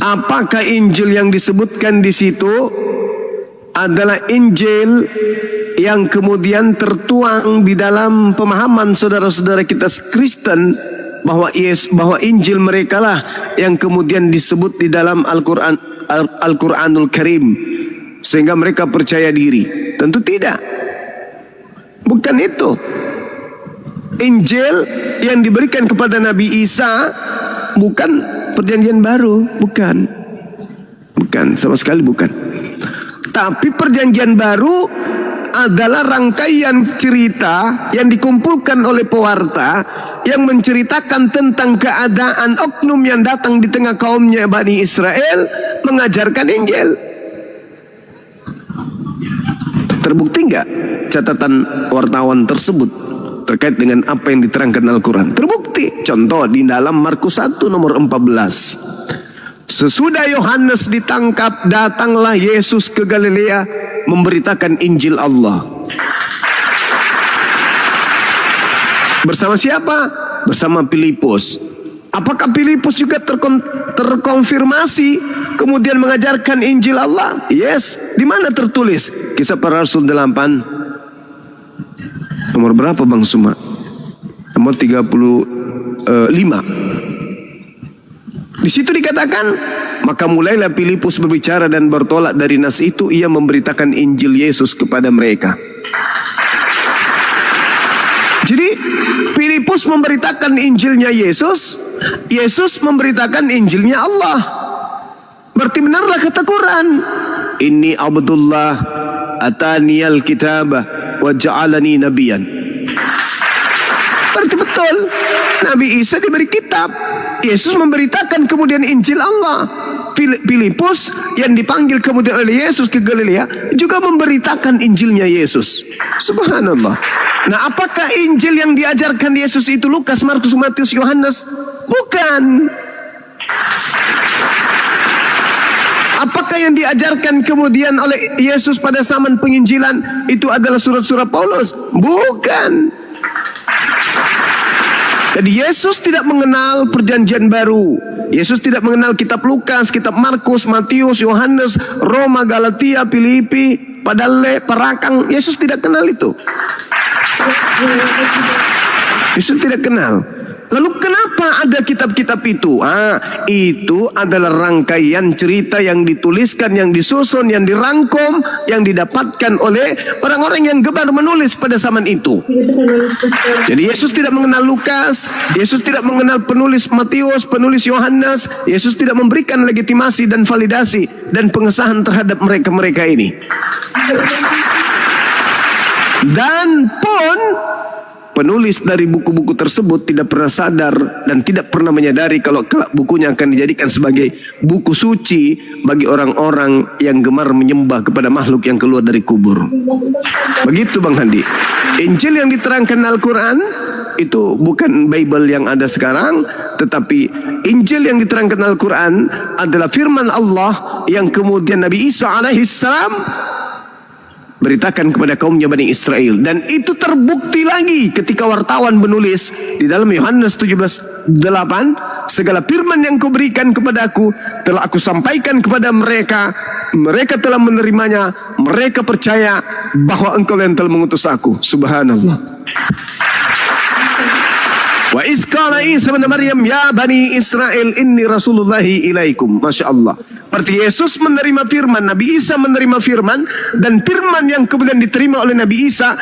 Apakah Injil yang disebutkan di situ adalah Injil yang kemudian tertuang di dalam pemahaman saudara-saudara kita Kristen bahwa Injil mereka lah yang kemudian disebut di dalam Al-Quranul Karim sehingga mereka percaya diri? Tentu tidak. Bukan itu. Injil yang diberikan kepada Nabi Isa bukan perjanjian baru, bukan. Bukan, sama sekali bukan. Tapi perjanjian baru adalah rangkaian cerita yang dikumpulkan oleh pewarta yang menceritakan tentang keadaan oknum yang datang di tengah kaumnya Bani Israel mengajarkan Injil. Terbukti enggak catatan wartawan tersebut terkait dengan apa yang diterangkan Al-Quran? Terbukti. Contoh di dalam Markus 1 nomor 14. Sesudah Yohanes ditangkap, datanglah Yesus ke Galilea memberitakan Injil Allah. Bersama siapa? Bersama Filipus. Apakah Filipus juga terkonfirmasi kemudian mengajarkan Injil Allah? Yes. Di mana tertulis? Kisah Para Rasul 8. Nomor berapa Bang Suma? Nomor 35. Di situ dikatakan, maka mulailah Filipus berbicara dan bertolak dari nas itu, ia memberitakan Injil Yesus kepada mereka. Jadi Filipus memberitakan Injilnya Yesus, Yesus memberitakan Injilnya Allah. Berarti benarlah kata Quran, Inni Abdullah ataniyal kitabah wa ja'alani nabiyan. Berarti betul, Nabi Isa diberi kitab, Yesus memberitakan kemudian Injil Allah. Filipus yang dipanggil kemudian oleh Yesus ke Galilea juga memberitakan Injilnya Yesus. Subhanallah. Nah, apakah Injil yang diajarkan Yesus itu Lukas, Markus, Matius, Yohanes? Bukan. Apakah yang diajarkan kemudian oleh Yesus pada zaman penginjilan itu adalah surat-surat Paulus? Bukan. Jadi Yesus tidak mengenal perjanjian baru. Yesus tidak mengenal kitab Lukas, kitab Markus, Matius, Yohanes, Roma, Galatia, Filipi, Padale, Parakang. Yesus tidak kenal itu. Yesus tidak kenal. Lalu kenapa ada kitab-kitab itu? Itu adalah rangkaian cerita yang dituliskan, yang disusun, yang dirangkum, yang didapatkan oleh orang-orang yang gemar menulis pada zaman itu. Jadi Yesus tidak mengenal Lukas, Yesus tidak mengenal penulis Matius, penulis Yohanes. Yesus tidak memberikan legitimasi dan validasi dan pengesahan terhadap mereka-mereka ini. Dan pun penulis dari buku-buku tersebut tidak pernah sadar dan tidak pernah menyadari kalau bukunya akan dijadikan sebagai buku suci bagi orang-orang yang gemar menyembah kepada makhluk yang keluar dari kubur. Begitu Bang Handi. Injil yang diterangkan Al-Quran itu bukan Bible yang ada sekarang, tetapi Injil yang diterangkan Al-Quran adalah firman Allah yang kemudian Nabi Isa alaihissalam beritakan kepada kaumnya Bani Israel. Dan itu terbukti lagi ketika wartawan menulis di dalam Yohanes 17:8, segala firman yang kau berikan kepadaku telah aku sampaikan kepada mereka, mereka telah menerimanya, mereka percaya bahwa engkau yang telah mengutus aku. Subhanallah. Wa izqala Isa bin Maryam ya Bani Israel inni rasulullahi ilaikum. Masya Allah. Berarti Yesus menerima firman, Nabi Isa menerima firman, dan firman yang kemudian diterima oleh Nabi Isa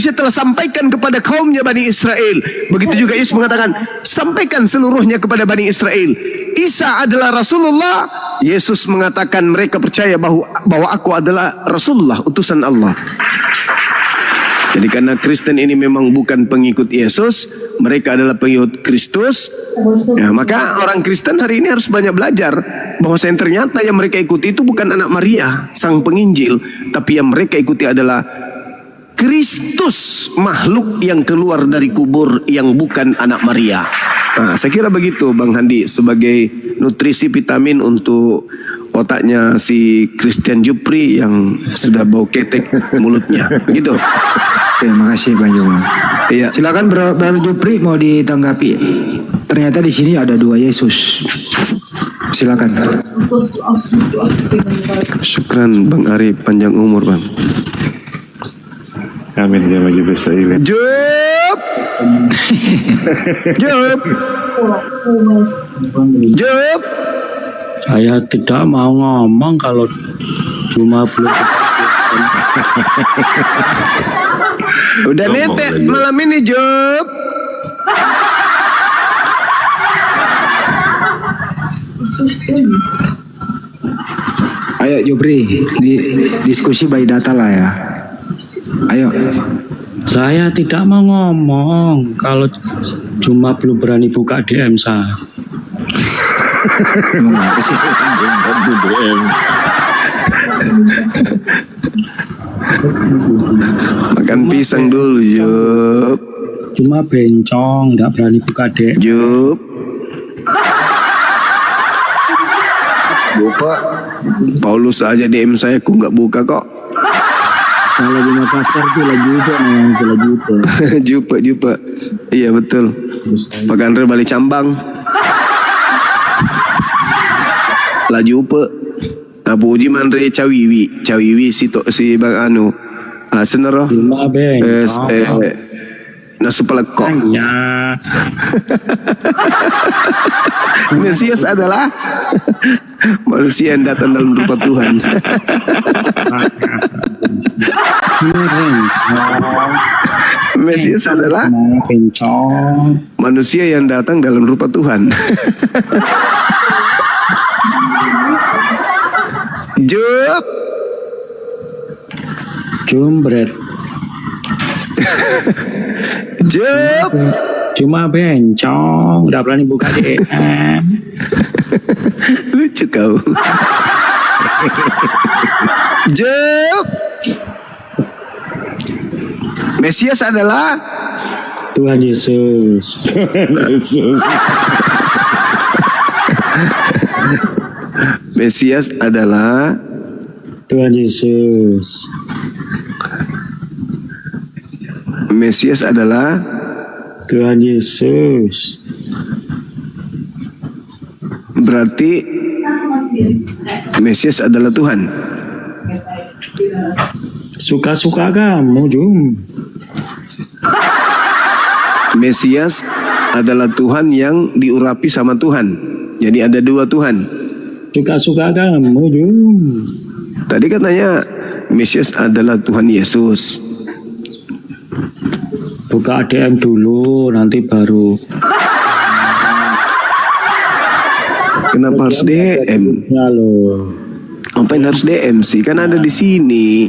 telah sampaikan kepada kaumnya Bani Israel. Begitu juga Yesus mengatakan, sampaikan seluruhnya kepada Bani Israel. Isa adalah Rasulullah. Yesus mengatakan mereka percaya bahwa aku adalah Rasulullah, utusan Allah. Jadi karena Kristen ini memang bukan pengikut Yesus, mereka adalah pengikut Kristus, ya, maka orang Kristen hari ini harus banyak belajar bahwa ternyata yang mereka ikuti itu bukan anak Maria, sang penginjil, tapi yang mereka ikuti adalah Kristus, makhluk yang keluar dari kubur yang bukan anak Maria. Nah, saya kira begitu Bang Handi, sebagai nutrisi vitamin untuk otaknya si Christian Jupri yang sudah bau ketek mulutnya. Begitu. Oke, makasih Bang Juma. Iya. Silakan Bro Jupri mau ditanggapi. Ternyata di sini ada 2 Yesus. Silakan. Syukran Bang Arif, panjang umur Bang. Amin ya maju besar ini. Jup. Jup. Jup. Saya tidak mau ngomong kalau cuma belum. Udah netek malam ini Jup. Ayo Jupri, diskusi by data lah ya. Ayo. Saya tidak mau ngomong kalau cuma belum berani buka DM saya. Emang apa sih? Makan pisang dulu Jup. Cuma bencong, nggak berani buka DM. Jup. Paulus aja DM saya aku nggak buka kok. Kalau di Makassar tuh lagi itu namanya lagi itu. Jupe. Iya betul. Pak Andre balik cambang. Laju upe. Nah puji mandre cawiwi si Bang Anu. Senero. Cuma bencong. Nasi pelekok. Ya. Mesias adalah manusia yang datang dalam rupa Tuhan. Mesias adalah manusia yang datang dalam rupa Tuhan. Jup. Jumbret. Jup. Cuma bencong, nggak berani buka DM. Lucu kau. Jup. Mesias adalah Tuhan Yesus. Mesias adalah Tuhan Yesus. Mesias adalah Tuhan Yesus. berarti Mesias adalah Tuhan. Suka-suka kamu, Jum. Mesias adalah Tuhan yang diurapi sama Tuhan. Jadi ada dua Tuhan. Suka-suka kamu, Jum. Tadi katanya Mesias adalah Tuhan Yesus. Buka ADM dulu, nanti baru. Kenapa harus DM? Ya loh. Ngapain harus DM sih? Kan ada di sini.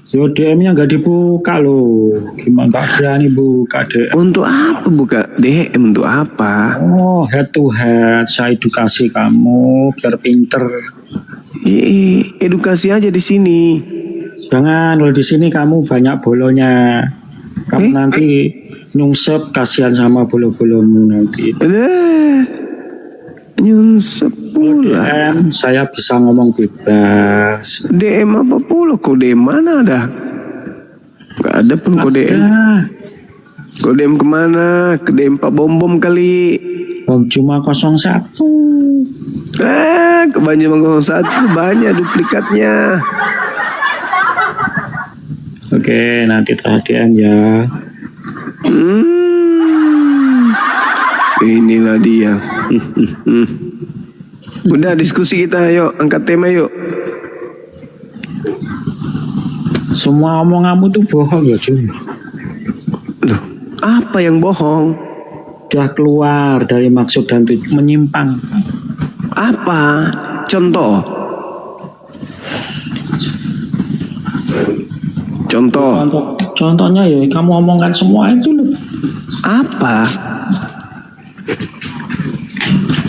Yo DM-nya nggak dibuka loh. Gimana nggak berani buka DM? Untuk apa buka DM? Untuk apa? Oh, head to head. Saya edukasi kamu biar pinter. Edukasi aja di sini. Jangan, kalau di sini kamu banyak bolonya. Kamu nanti nyungsep, kasihan sama bolo-bolomu nanti. Nyungsep pula. DM, saya bisa ngomong bebas. DM apa pula? Kode mana ada? Gak ada pun kode DM. Kode DM kemana? Ke DM Pak Bom kali. Cuma 01. Kebanyakan 01 banyak duplikatnya. Oke, nanti perhatian ya. Inilah dia. Udah diskusi kita, yuk angkat tema yuk. Semua omonganmu tuh bohong ya, Jum. Loh, apa yang bohong? Sudah keluar dari maksud dan tujuan, menyimpang. Apa? Contoh. Contohnya ya kamu omongkan semua itu loh. Apa?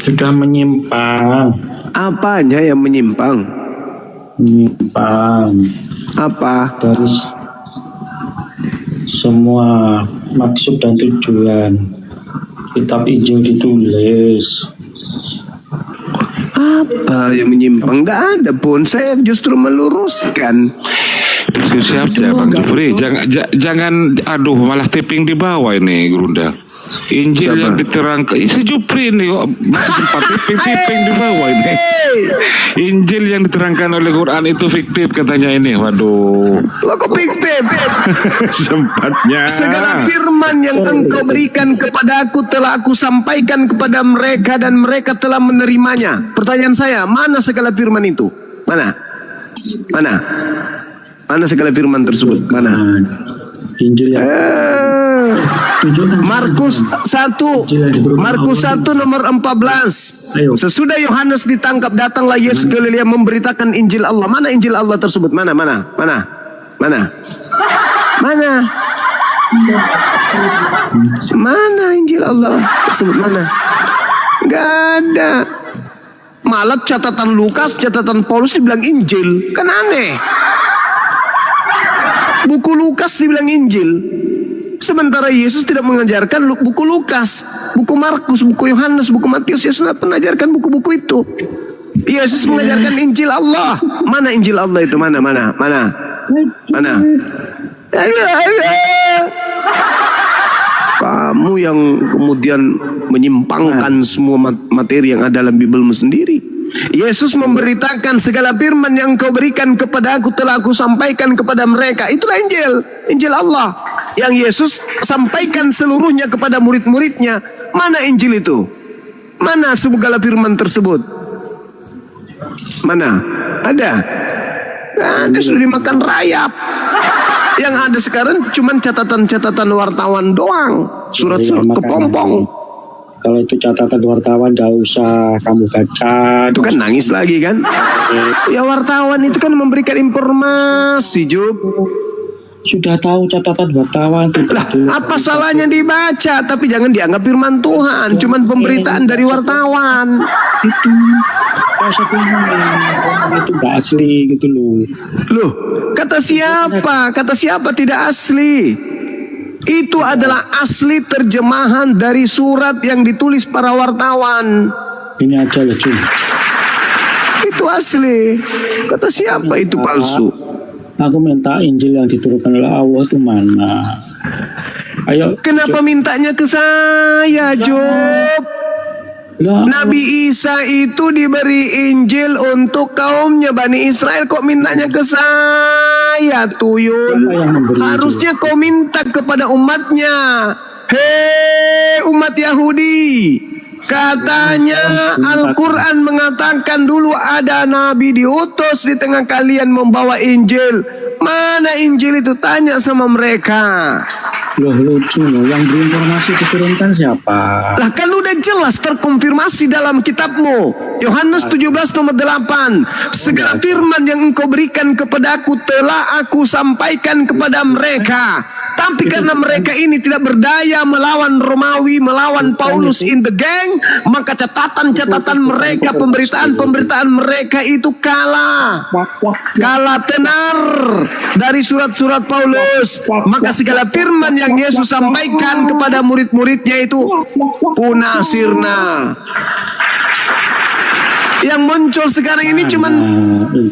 Sudah menyimpang. Apanya yang menyimpang? Menyimpang. Apa? Dari semua maksud dan tujuan. kitab Injil ditulis. Apa yang menyimpang? Nggak ada pun. Saya justru meluruskan. Diskusi aja Bang Jupri. Jangan aduh malah tipping di bawah ini Gerunda. Injil yang diterangkan si Jupri ini kok sempat tipping di bawah ini. Injil yang diterangkan oleh Quran itu fiktif katanya ini. Waduh. Lo kok fiktif? Sempatnya. Segala firman yang engkau berikan kepada aku telah aku sampaikan kepada mereka dan mereka telah menerimanya. Pertanyaan saya, mana segala firman itu? Mana? Mana? Mana segala firman tersebut? Mana? Injil yang Markus 1 nomor 14. Ayo. Sesudah Yohanes ditangkap, datanglah Yesus ke Galilea memberitakan Injil Allah. Mana Injil Allah tersebut? Mana? Mana Injil Allah tersebut? Mana? Gak ada. Malah catatan Lukas, catatan Paulus dibilang Injil. Kan aneh. Buku Lukas dibilang Injil. Sementara Yesus tidak mengajarkan buku Lukas, buku Markus, buku Yohanes, buku Matius. Yesus tidak mengajarkan buku-buku itu. Yesus mengajarkan Injil Allah. Mana Injil Allah itu? Mana? Kamu yang kemudian menyimpangkan semua materi yang ada dalam Bibelmu sendiri. Yesus memberitakan segala firman yang kau berikan kepada aku telah aku sampaikan kepada mereka. Itulah Injil Allah yang Yesus sampaikan seluruhnya kepada murid-muridnya. Mana Injil itu? Mana segala firman tersebut? Mana? Ada? Ada, sudah dimakan rayap. Yang ada sekarang cuma catatan-catatan wartawan doang, surat-surat kepompong. Kalau itu catatan wartawan, gak usah kamu baca. Itu kan nangis lagi kan? Ya wartawan itu kan memberikan informasi, Jub. Sudah tahu catatan wartawan. Lah, apa salahnya dibaca? Tapi jangan dianggap firman Tuhan, cuman pemberitaan dari wartawan. Itu itu gak asli gitu loh. Loh, kata siapa? Kata siapa tidak asli? Itu adalah asli terjemahan dari surat yang ditulis para wartawan. Ini aja loh cuy. Itu asli. Kata siapa itu palsu? Aku minta Injil yang diturunkan oleh Allah itu mana? Ayo. Kenapa mintanya ke saya, Job? Nabi Isa itu diberi Injil untuk kaumnya Bani Israel. Kok mintanya ke saya, tuyul? Harusnya kau minta kepada umatnya. Hei umat Yahudi, katanya Al-Quran mengatakan dulu ada Nabi diutus di tengah kalian membawa Injil. Mana Injil itu? Tanya sama mereka. Loh lucu loh, yang berinformasi diturunkan siapa? Lah kan udah jelas terkonfirmasi dalam kitabmu. Yohanes 17 nomor 8. Segala firman yang engkau berikan kepada aku telah aku sampaikan kepada mereka. Tapi karena mereka ini tidak berdaya melawan Romawi, melawan Paulus in the gang, maka catatan-catatan mereka, pemberitaan-pemberitaan mereka itu kalah tenar dari surat-surat Paulus. Maka segala firman yang Yesus sampaikan kepada murid-muridnya itu punah sirna. Yang muncul sekarang ini cuman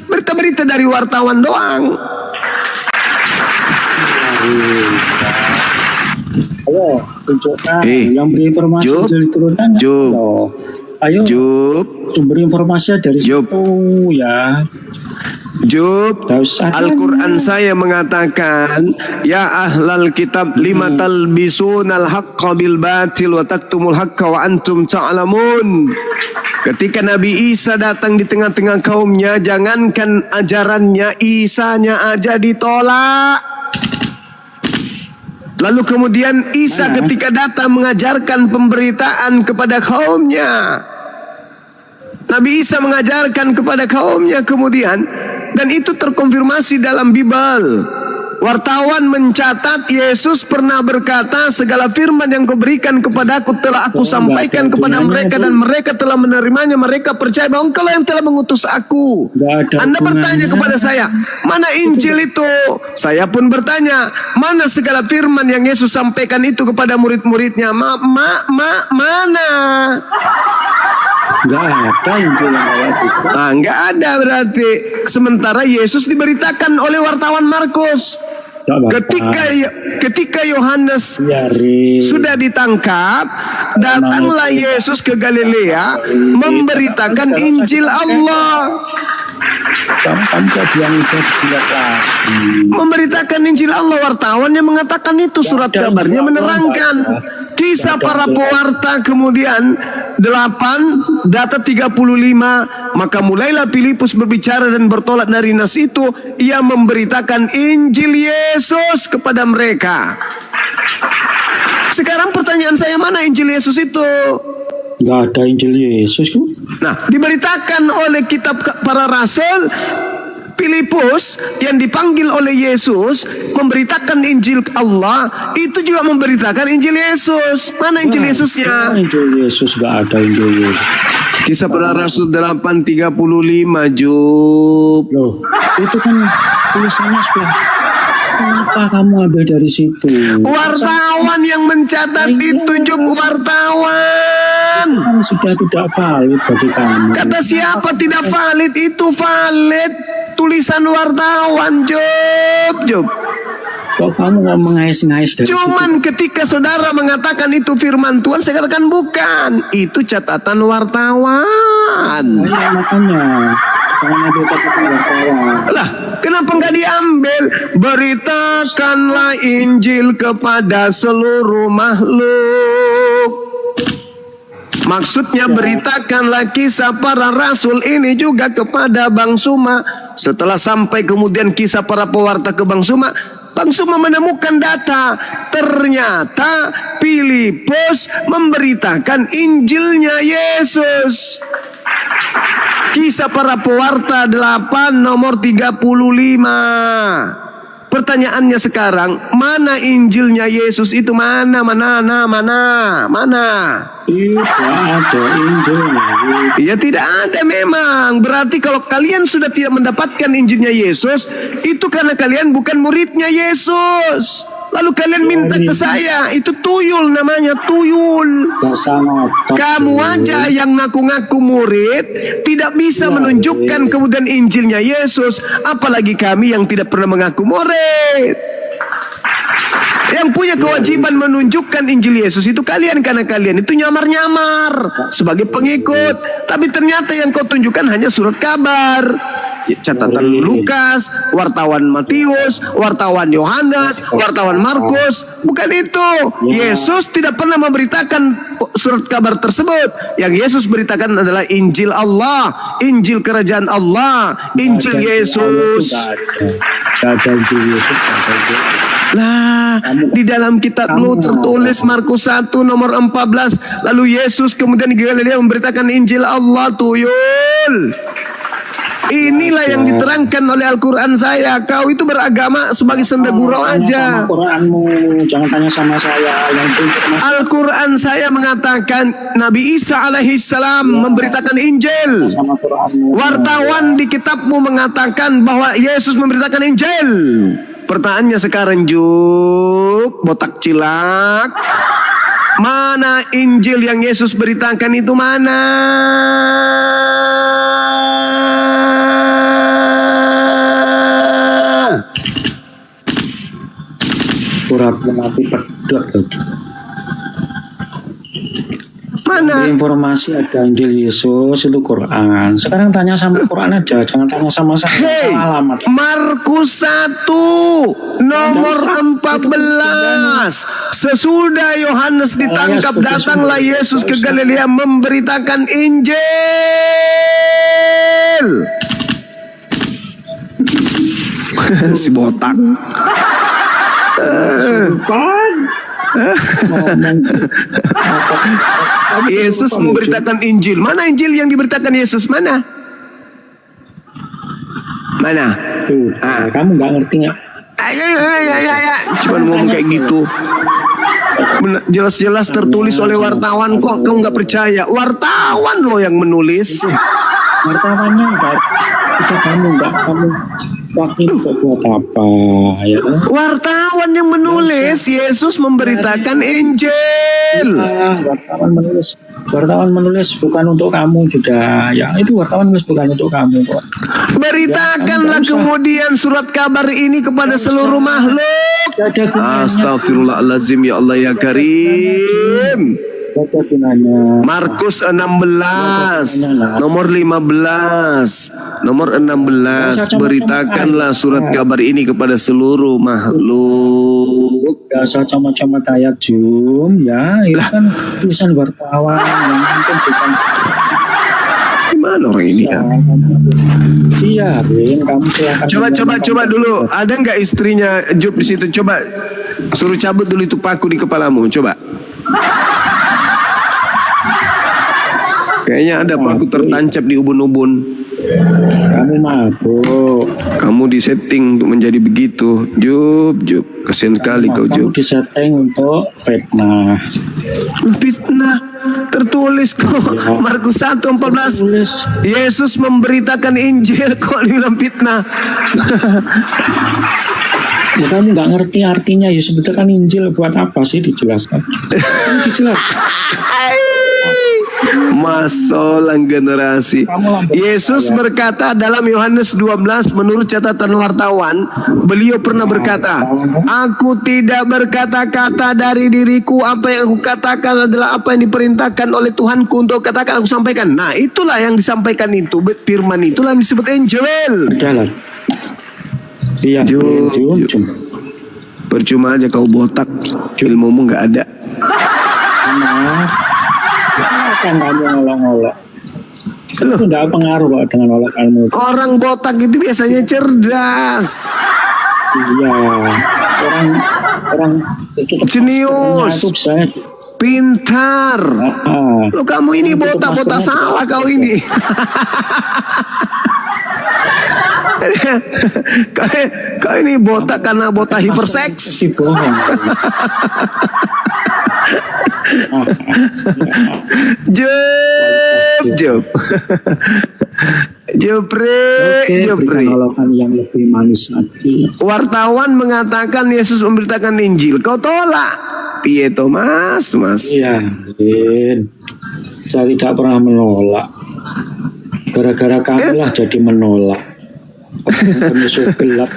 berita-berita dari wartawan doang. Ayo, tunjukkan yang berinformasi diturunkan. Ayo, sumber informasi dari situ ya. Job, Al-Quran saya mengatakan, ya ahlal kitab lima talbisunal haqqa bil batil wa taktumul haqqa wa antum ta'lamun. Ketika Nabi Isa datang di tengah-tengah kaumnya, jangankan ajarannya, Isanya aja ditolak. Lalu kemudian Isa ketika datang mengajarkan pemberitaan kepada kaumnya. Nabi Isa mengajarkan kepada kaumnya kemudian, dan itu terkonfirmasi dalam Bible. wartawan mencatat Yesus pernah berkata, segala firman yang kau berikan kepadaku telah aku sampaikan kepada mereka dan mereka telah menerimanya. Mereka percaya bahwa engkau yang telah mengutus aku. Anda bertanya kepada saya, mana Injil itu? Saya pun bertanya, mana segala firman yang Yesus sampaikan itu kepada murid-muridnya? Mana? Nggak ada Injil yang kayak gitu. Nggak ada berarti. Sementara Yesus diberitakan oleh wartawan Markus. Ketika Yohanes sudah ditangkap, datanglah Yesus ke Galilea memberitakan Injil Allah. Kamu kok bilang itu Memberitakan Injil Allah, wartawannya mengatakan itu, surat kabarnya menerangkan. Kisah para pewarta kemudian 8 data 35, maka mulailah Filipus berbicara dan bertolak dari nas itu, ia memberitakan Injil Yesus kepada mereka. Sekarang pertanyaan saya, mana Injil Yesus itu? nggak ada Injil Yesus kan? Nah, diberitakan oleh kitab para rasul, Filipus yang dipanggil oleh Yesus memberitakan Injil Allah, itu juga memberitakan Injil Yesus. Mana Injil Yesusnya? Injil Yesus nggak ada Injil Yesus. Kisah para rasul 8:35 Job. Loh, itu kan tulisannya sudah. Kenapa kamu ambil dari situ? Wartawan yang mencatat itu, Job, wartawan. Kan sudah tidak valid bagi kamu. Kata siapa tidak valid? Itu valid. Tulisan wartawan, Job. Kok kamu mau mengais-ngais dari Cuman ketika saudara mengatakan itu firman Tuhan, saya katakan bukan. Itu catatan wartawan. Iya, makanya. Jangan ambil catatan wartawan. Lah, kenapa nggak diambil? Beritakanlah Injil kepada seluruh makhluk. Maksudnya beritakanlah kisah para rasul ini juga kepada Bang Suma. Setelah sampai kemudian kisah para pewarta ke Bang Suma menemukan data. Ternyata Filipus memberitakan Injilnya Yesus. Kisah para pewarta 8 nomor 35. Pertanyaannya sekarang, mana Injilnya Yesus itu? Mana? Tidak ada Injilnya. Ya tidak ada memang. Berarti kalau kalian sudah tidak mendapatkan Injilnya Yesus, itu karena kalian bukan muridnya Yesus. Lalu kalian minta ke saya, itu tuyul namanya, tuyul. Kamu aja yang ngaku-ngaku murid tidak bisa menunjukkan kemudian Injilnya Yesus, apalagi kami yang tidak pernah mengaku murid. Yang punya kewajiban menunjukkan Injil Yesus itu kalian, karena kalian itu nyamar-nyamar sebagai pengikut. Tapi ternyata yang kau tunjukkan hanya surat kabar, catatan Lukas, wartawan Matius, wartawan Yohanes, wartawan Markus. Bukan itu. Yesus tidak pernah memberitakan surat kabar tersebut. Yang Yesus beritakan adalah Injil Allah, Injil kerajaan Allah, Injil Yesus. Lah, di dalam kitabmu tertulis Markus 1 nomor 14, lalu Yesus kemudian di Galilea memberitakan Injil Allah, tuyul. Inilah yang diterangkan oleh Al-Quran saya. Kau itu beragama sebagai senda gurau aja. Al-Quranmu, jangan tanya sama saya. Al-Quran saya mengatakan Nabi Isa alaihissalam memberitakan Injil. Wartawan di kitabmu mengatakan bahwa Yesus memberitakan Injil. Pertanyaannya sekarang, Juk, botak cilak, mana Injil yang Yesus beritakan itu, mana? Surat menapi pedot lagi. Mana? Informasi ada Injil Yesus itu Quran. Sekarang tanya sama Quran aja, jangan tanya sama saya. Hey, alamat. Markus 1 nomor 14. Sesudah Yohanes ditangkap, datanglah Yesus ke Galilea memberitakan Injil. Si botak. Yesus memberitakan Injil. Mana Injil yang diberitakan Yesus? Mana? Kamu nggak ngerti nggak? Cuman ngomong kayak gitu. Jelas-jelas tertulis oleh wartawan, kok kamu nggak percaya? Wartawan loh yang menulis. Wartawannya enggak, kita kamu wakil buat apa ya? Wartawan yang menulis, Yesus memberitakan Injil. Wartawan menulis bukan untuk kamu juga. Ya itu wartawan menulis bukan untuk kamu kok. Beritakanlah kemudian surat kabar ini kepada seluruh makhluk. Astagfirullahalazim, ya Allah ya Karim. Markus 16 nomor 15 beritakanlah surat kabar ini kepada seluruh makhluk. Biasa camat-camat ayat Jum ya, itu kan tulisan wartawan yang mungkin bukan. Gimana orang ini ya? Iya, Rin, kamu silakan. Coba dulu. Ada nggak istrinya Job di situ? Coba suruh cabut dulu itu paku di kepalamu. Coba. Kayaknya ada paku tertancap di ubun-ubun. Kamu mabuk. Kamu disetting untuk menjadi begitu, Job. Kasian sekali kau, Job. Kamu disetting untuk fitnah. Fitnah tertulis kok. Markus 1:14. Yesus memberitakan Injil, kok dibilang fitnah. Ya, kamu nggak ngerti artinya. Ya sebetulnya kan Injil buat apa sih dijelaskan? Dijelaskan. Masolang generasi. Yesus berkata dalam Yohanes 12 menurut catatan wartawan, beliau pernah berkata, aku tidak berkata-kata dari diriku, apa yang aku katakan adalah apa yang diperintahkan oleh Tuhanku untuk katakan, aku sampaikan. Nah itulah yang disampaikan itu, firman itulah yang disebut Injil. Jalan. Iya, Jum. Percuma aja kau botak, ilmumu nggak ada. Kan kamu ngolok-ngolok. Itu nggak pengaruh kok dengan ngolok ilmu. Orang botak itu biasanya cerdas. Iya. Orang jenius. Pintar. Lo kamu ini botak-botak salah kau ini. Kau ini botak karena botak hiperseks. Job. Yang lebih manis lagi. Wartawan mengatakan Yesus memberitakan Injil, kau tolak. Piye Thomas, Mas? Iya, saya tidak pernah menolak. Gara-gara kamu lah jadi menolak. Musuh gelap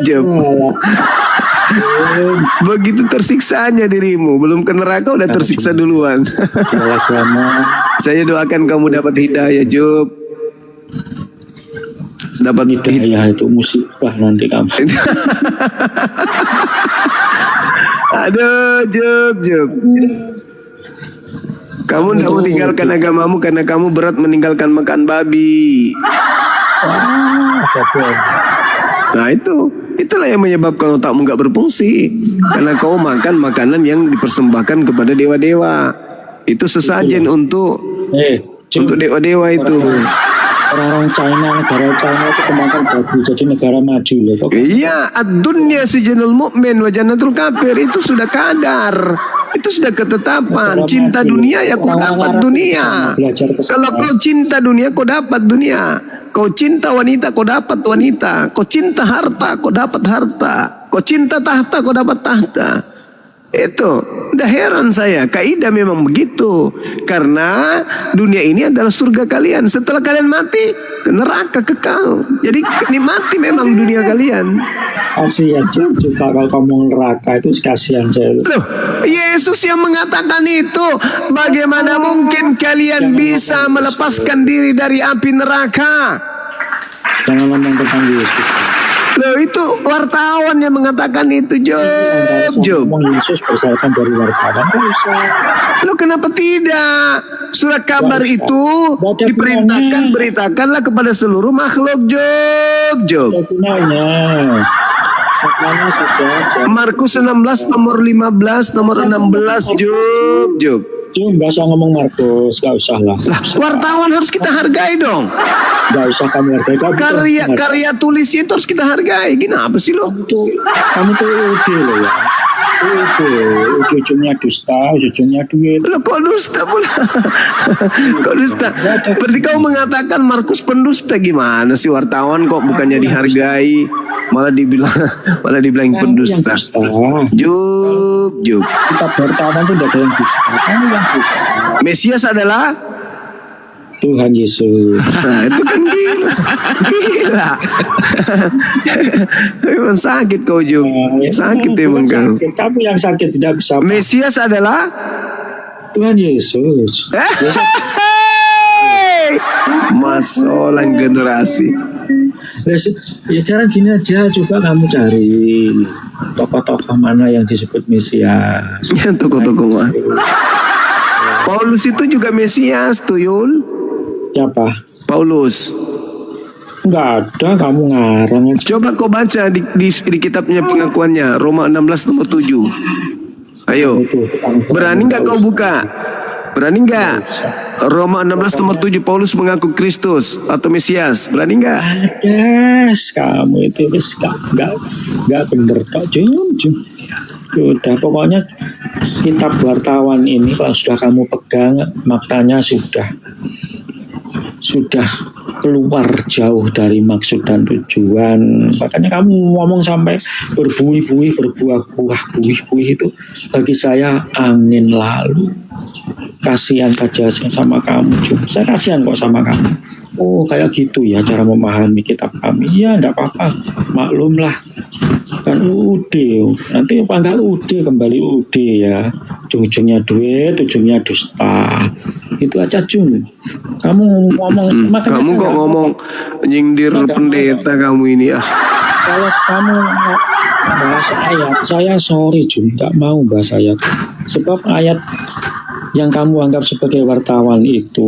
Job. Begitu tersiksanya dirimu, belum ke neraka udah tersiksa duluan. Saya doakan kamu dapat hidayah, Job. Dapat hidayah itu musibah nanti kamu. Aduh, Job. Kamu tidak mau tinggalkan agamamu karena kamu berat meninggalkan makan babi. Nah itulah yang menyebabkan otakmu nggak berfungsi. Karena kau makan makanan yang dipersembahkan kepada dewa-dewa. Itu sesajen untuk dewa-dewa itu. Orang-orang China, negara China itu kemakan babi jadi negara maju loh. Iya, ad-dunya sijnul mu'min wa jannatul kafir, itu sudah kadar. Itu sudah ketetapan. Cinta dunia ya kau dapat dunia. Kalau kau cinta dunia kau dapat dunia. Kau cinta wanita kau dapat wanita. Kau cinta harta kau dapat harta. Kau cinta tahta kau dapat tahta. Itu udah heran saya. Kaidah memang begitu. Karena dunia ini adalah surga kalian. Setelah kalian mati ke neraka kekal. Jadi nikmati memang dunia kalian. Kasihan juga kalau kamu neraka itu kasihan saya. Loh, Yesus yang mengatakan itu. Bagaimana mungkin kalian bisa melepaskan diri dari api neraka? Jangan ngomong tentang Yesus. Loh, itu wartawan yang mengatakan itu, Job. Ngomong Yesus berdasarkan dari wartawan. Loh, kenapa tidak? Surat kabar itu diperintahkan, beritakanlah kepada seluruh makhluk, Job. Markus 16 nomor 15 nomor 16, Job. Cuma nggak usah ngomong Markus, nggak usah lah. Lah, wartawan harus kita hargai dong. Nggak usah kamu hargai. Karya tulisnya itu harus kita hargai. Kenapa sih lo? Kamu tuh udah loh ya. Ujungnya dusta, ujungnya duit. Lo kok dusta pula? Kok dusta? Berarti kau mengatakan Markus pendusta, gimana sih wartawan kok bukannya dihargai, malah dibilang pendusta. Juk. Kita wartawan tuh udah ada yang dusta. Kamu yang dusta. Mesias adalah Tuhan Yesus. Nah, itu kan gila. Memang sakit kau Juk. Sakit emang kau. Kamu yang sakit tidak bisa. Mesias adalah Tuhan Yesus. Masolang generasi. Ya cara gini aja, coba kamu cari tokoh-tokoh mana yang disebut Mesias. Ya, tokoh-tokoh mana? Paulus itu juga Mesias tuh, Yul. Siapa? Paulus. Enggak ada, kamu ngarang. Coba kau baca di kitabnya pengakuannya, Roma 16 nomor 7. Ayo. Berani nggak kau buka? Berani nggak? Roma 16 nomor 7, Paulus mengaku Kristus atau Mesias. Berani nggak? Ada, kamu itu nggak bener kok, Jum. Udah, pokoknya kitab wartawan ini kalau sudah kamu pegang, maknanya sudah keluar jauh dari maksud dan tujuan. Makanya kamu ngomong sampai berbuih-buih, berbuah-buah, buih-buih itu bagi saya angin lalu. Kasihan saja sama kamu, Jum. Saya kasihan kok sama kamu. Oh, kayak gitu ya cara memahami kitab kami. Ya, enggak apa-apa. Maklumlah. Kan UD. Nanti apa enggak UD, kembali UD ya. Ujung-ujungnya duit, ujungnya dusta. Gitu aja, Jum. Kamu ngomong, kamu kok ngomong nyindir pendeta kamu ini ya. Kalau kamu bahas ayat, saya sorry Jum, nggak mau bahas ayat. Sebab ayat yang kamu anggap sebagai wartawan itu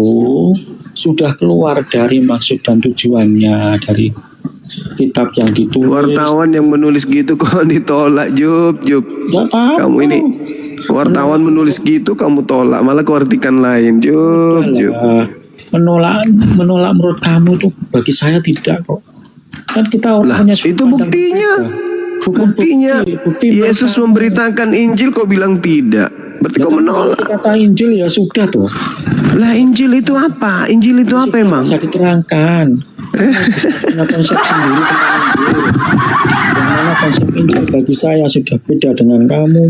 sudah keluar dari maksud dan tujuannya dari kitab yang ditulis. Wartawan yang menulis gitu kok ditolak, Jup. Kamu ini wartawan menulis gitu kamu tolak, malah kau artikan lain, Jup. Menolak menurut kamu tuh bagi saya tidak kok. Kan kita orangnya itu buktinya. Bukti Yesus memberitakan Injil kau bilang tidak. Berarti kau menolak. Kata Injil ya sudah tuh. Lah Injil itu apa? Injil itu apa emang? Bisa diterangkan. Punya konsep sendiri tentang Injil. Yang mana konsep Injil bagi saya sudah beda dengan kamu.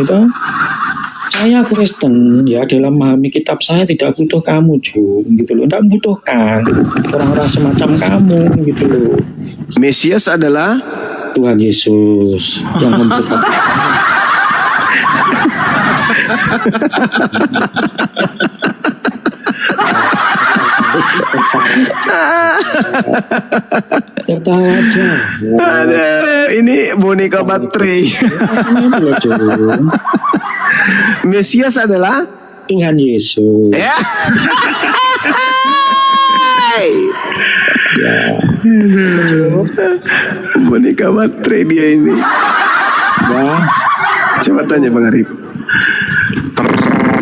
Gitu. Saya Kristen ya, dalam memahami kitab saya tidak butuh kamu Jum, gitu loh. Tidak membutuhkan orang-orang semacam kamu gitu loh. Mesias adalah Tuhan Yesus yang memberkati. Tertawa aja. Ada ini boneka baterai. Mesias adalah Tuhan Yesus. Ya. Boneka baterai dia ini. Ya. Coba tanya Bang Arif.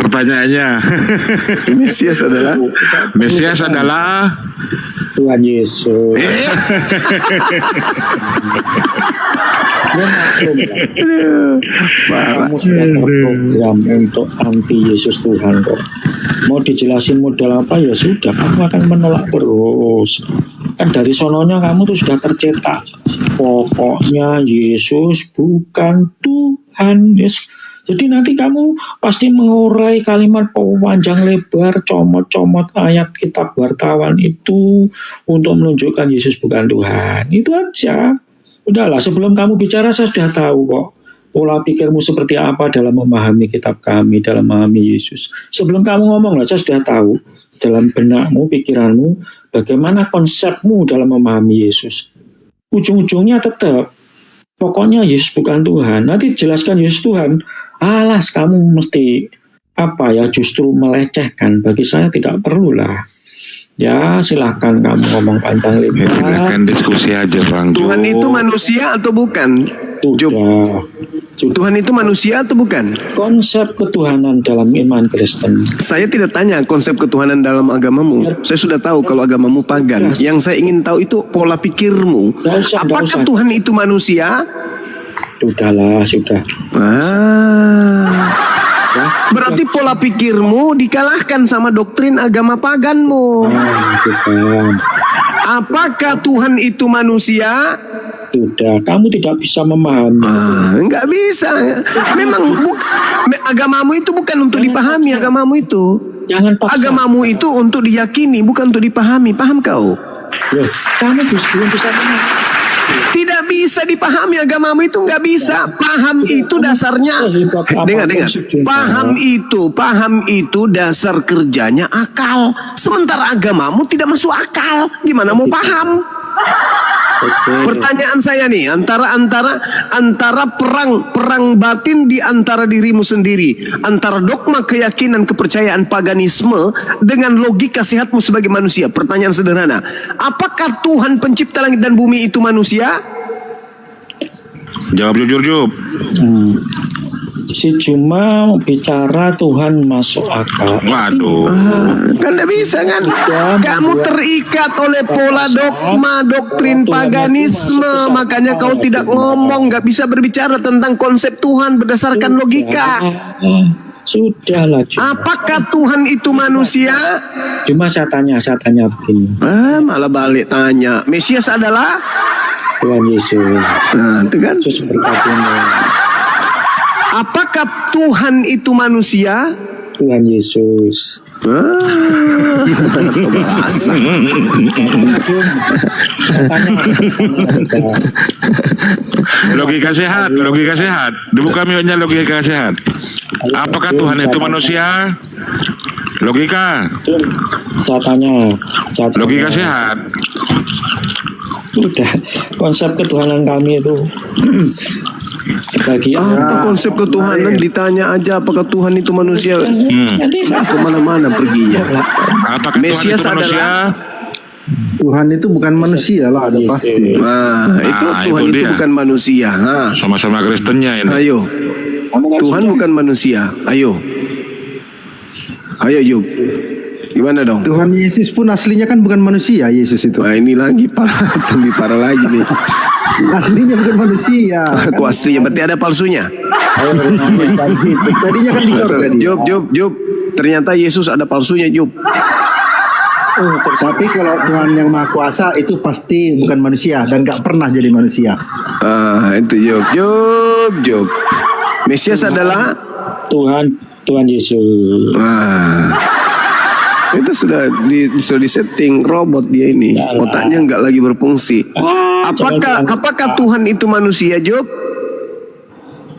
Pertanyaannya. Mesias adalah Tuhan Yesus. Kamu sudah terprogram untuk anti Yesus Tuhan kok. Mau dijelasin modal apa ya sudah, kamu akan menolak terus. Kan dari sononya kamu tuh sudah tercetak. Pokoknya Yesus bukan Tuhan. Yes. Jadi nanti kamu pasti mengurai kalimat panjang lebar, comot-comot ayat kitab wartawan itu untuk menunjukkan Yesus bukan Tuhan. Itu aja. Udahlah, sebelum kamu bicara saya sudah tahu kok pola pikirmu seperti apa dalam memahami kitab kami, dalam memahami Yesus. Sebelum kamu ngomong lah, saya sudah tahu dalam benakmu, pikiranmu, bagaimana konsepmu dalam memahami Yesus. Ujung-ujungnya tetap, pokoknya Yesus bukan Tuhan. Nanti jelaskan Yesus Tuhan, alas kamu mesti justru melecehkan. Bagi saya tidak perlulah. Ya silahkan kamu ngomong panjang lebar. Silahkan diskusi aja Bang. Tuhan itu manusia atau bukan? Sudah. Tuhan itu manusia atau bukan? Konsep ketuhanan dalam iman Kristen. Saya tidak tanya konsep ketuhanan dalam agamamu. Saya sudah tahu kalau agamamu pagan. Yang saya ingin tahu itu pola pikirmu. Apakah Tuhan itu manusia? Sudahlah, sudah. Berarti pola pikirmu dikalahkan sama doktrin agama paganmu. Bukan. Apakah Tuhan itu manusia? Sudah, kamu tidak bisa memahami. Enggak bisa. Memang agamamu itu bukan untuk dipahami. Agamamu itu. Jangan paksa. Agamamu itu untuk diyakini, bukan untuk dipahami. Paham kau? Loh, kamu belum bisa memahami. Tidak bisa dipahami agamamu itu, nggak bisa. Paham itu dasarnya. Dengar. Paham itu dasar kerjanya akal. Sementara agamamu tidak masuk akal. Gimana mau paham? Pertanyaan saya nih, antara perang batin di antara dirimu sendiri, antara dogma keyakinan kepercayaan paganisme dengan logika sehatmu sebagai manusia. Pertanyaan sederhana, apakah Tuhan pencipta langit dan bumi itu manusia? Jawab jujur, Job. Si cuma bicara Tuhan masuk akal. Waduh. Kan tidak bisa kan? Kamu terikat oleh pola dogma doktrin paganisme, makanya kau tidak ngomong, nggak bisa berbicara tentang konsep Tuhan berdasarkan logika. Sudahlah. Apakah Tuhan itu manusia? Cuma saya tanya begini. Malah balik tanya. Mesias adalah Tuhan Yesus. Itu kan? Yesus berkatimu. Apakah Tuhan itu manusia? Tuhan Yesus. Logika sehat. Dibuka miotnya logika sehat. Apakah Tuhan itu manusia? Logika. Saya tanya. Logika sehat. Udah, konsep ketuhanan kami itu konsep ketuhanan ditanya aja apakah Tuhan itu manusia. Kemana-mana perginya. Apakah Mesias Tuhan itu manusia? Tuhan itu bukan manusia lah, ada pasti. Itu Tuhan itu bukan manusia. Sama-sama Kristennya ini. Ayo. Tuhan bukan manusia. Ayo Yub. Gimana dong? Tuhan Yesus pun aslinya kan bukan manusia, Yesus itu. Ini lagi lebih parah lagi nih. Aslinya bukan manusia. Kok aslinya? Berarti ada palsunya. Tadinya kan di surga dia. Job. Ternyata Yesus ada palsunya, Job. Tapi kalau Tuhan yang Maha Kuasa itu pasti bukan manusia dan gak pernah jadi manusia. Itu Job. Mesias adalah Tuhan Yesus. Itu sudah disetting robot dia ini. Otaknya nggak lagi berfungsi. Apakah Tuhan itu manusia, Job?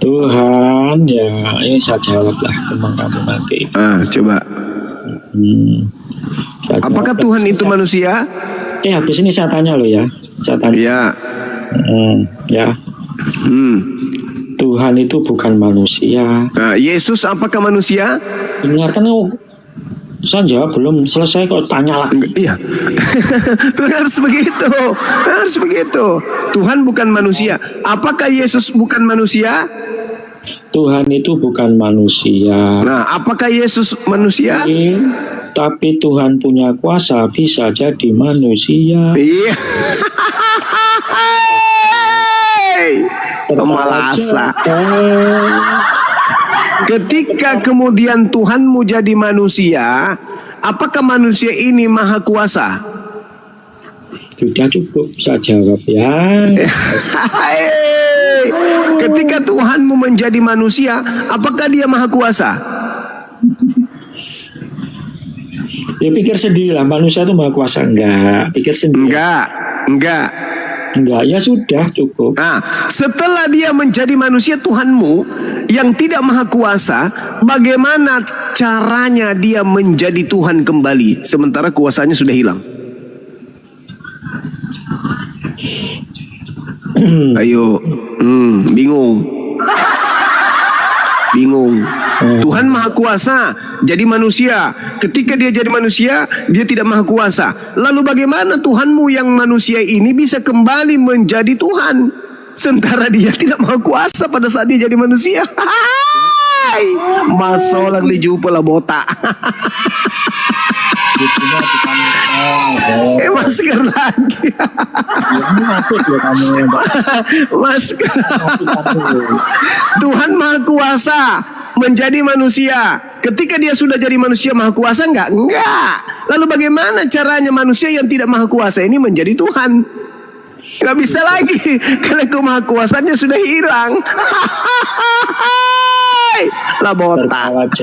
Tuhan ya, ini saya jawab lah teman kamu nanti. Coba. Apakah Tuhan itu manusia? Habis ini saya tanya lo ya. Ya. Tuhan itu bukan manusia. Yesus apakah manusia? Dengarkan saya jawab belum selesai kok tanya lagi. Iya. harus begitu. Tuhan bukan manusia. Apakah Yesus bukan manusia? Tuhan itu bukan manusia. Apakah Yesus manusia? Tapi Tuhan punya kuasa bisa jadi manusia. Iya. Pemalasa. Ketika kemudian Tuhanmu jadi manusia, apakah manusia ini maha kuasa? Sudah cukup saya jawab ya. Ketika Tuhanmu menjadi manusia, apakah dia maha kuasa? Ya pikir sendirilah, manusia itu maha kuasa enggak? Pikir sendiri. Enggak, ya sudah cukup. Setelah dia menjadi manusia Tuhanmu yang tidak maha kuasa, bagaimana caranya dia menjadi Tuhan kembali sementara kuasanya sudah hilang? Ayo, bingung. Tuhan maha kuasa jadi manusia. Ketika dia jadi manusia, dia tidak maha kuasa. Lalu bagaimana Tuhanmu yang manusia ini bisa kembali menjadi Tuhan sementara dia tidak maha kuasa pada saat dia jadi manusia. Hai, masalah dijumpa lah botak. Masker lagi. Masker. Tuhan maha kuasa menjadi manusia. Ketika dia sudah jadi manusia maha kuasa enggak? Enggak. Lalu bagaimana caranya manusia yang tidak maha kuasa ini menjadi Tuhan? Enggak bisa lagi karena kemahakuasaannya sudah hilang. Lah botak.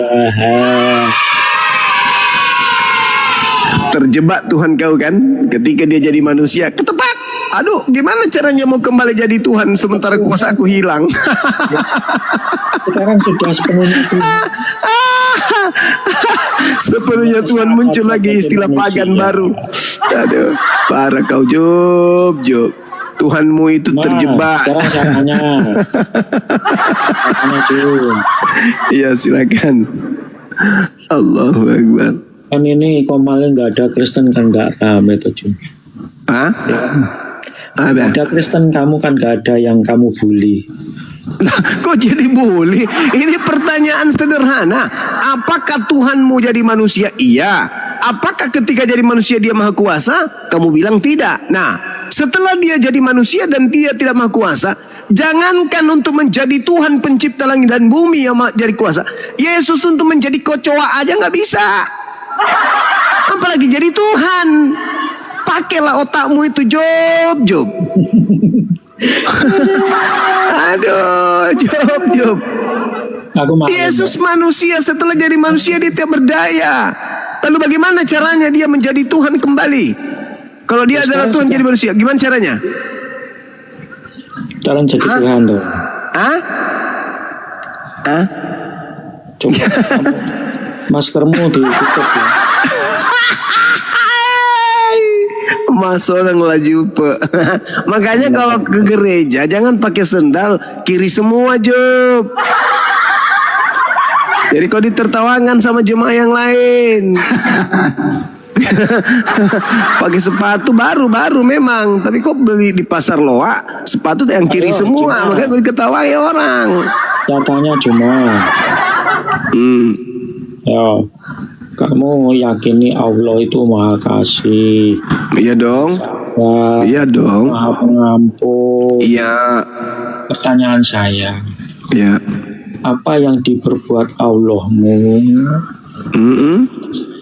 Terjebak Tuhan kau kan ketika dia jadi manusia. Ketepat. Aduh, gimana caranya mau kembali jadi Tuhan sementara kuasa aku hilang? Sekarang sudah sepenuhnya Tuhan. Sepenuhnya Tuhan muncul lagi istilah pagan baru. Aduh, parah kau Job. Tuhanmu itu terjebak. Sekarang saya tanya. Iya silakan. Allahu Akbar. Kan ini Komalnya nggak ada Kristen kan nggak rame tuh Jum. Hah? Nggak ada Kristen kamu kan nggak ada yang kamu bully. Nah, kok jadi bully? Ini pertanyaan sederhana. Apakah Tuhanmu jadi manusia? Iya. Apakah ketika jadi manusia dia maha kuasa? Kamu bilang tidak. Nah, setelah dia jadi manusia dan dia tidak maha kuasa, jangankan untuk menjadi Tuhan pencipta langit dan bumi yang jadi kuasa, Yesus untuk menjadi kecoa aja nggak bisa. Apalagi jadi Tuhan. Pakailah otakmu itu Job. Aduh, Job. Yesus manusia, setelah jadi manusia dia tidak berdaya. Lalu bagaimana caranya dia menjadi Tuhan kembali? Kalau dia adalah Tuhan jadi manusia, gimana caranya? Jalan jadi Tuhan tuh. Coba maskermu ditutup ya. Mas orang laju pe. Makanya kalau ke gereja jangan pakai sendal kiri semua Job. Jadi kau ditertawakan sama jemaah yang lain. Pakai sepatu baru memang, tapi kok beli di pasar loa sepatu yang kiri semua, makanya kau diketawain orang. Katanya cuma. Ya, kamu yakini Allah itu maha kasih. Iya dong. Iya dong. Maha pengampun. Iya. Pertanyaan saya. Iya. Apa yang diperbuat Allahmu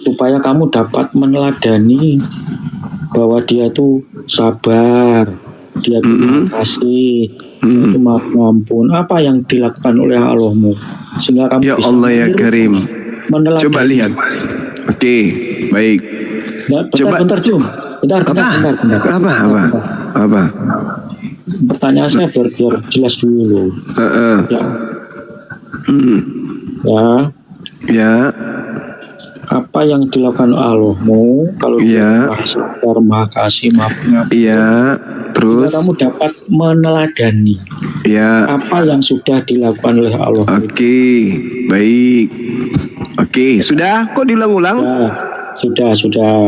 supaya kamu dapat meneladani bahwa dia tuh sabar, dia tuh maha kasih, dia tuh maha pengampun. Apa yang dilakukan oleh Allahmu sehingga kamu ya bisa Allah ya Karim. meneladani. Coba lihat. Oke, baik. Bentar, Jum. Bentar. Apa? Pertanyaan saya biar jelas dulu. Ya. Apa yang dilakukan Allahmu kalau dia maha kasih, maha pengampun? Iya. Terus kamu dapat meneladani. Ya. Apa yang sudah dilakukan oleh Allah? Oke, baik. Oke, sudah? Kok diulang-ulang? Sudah.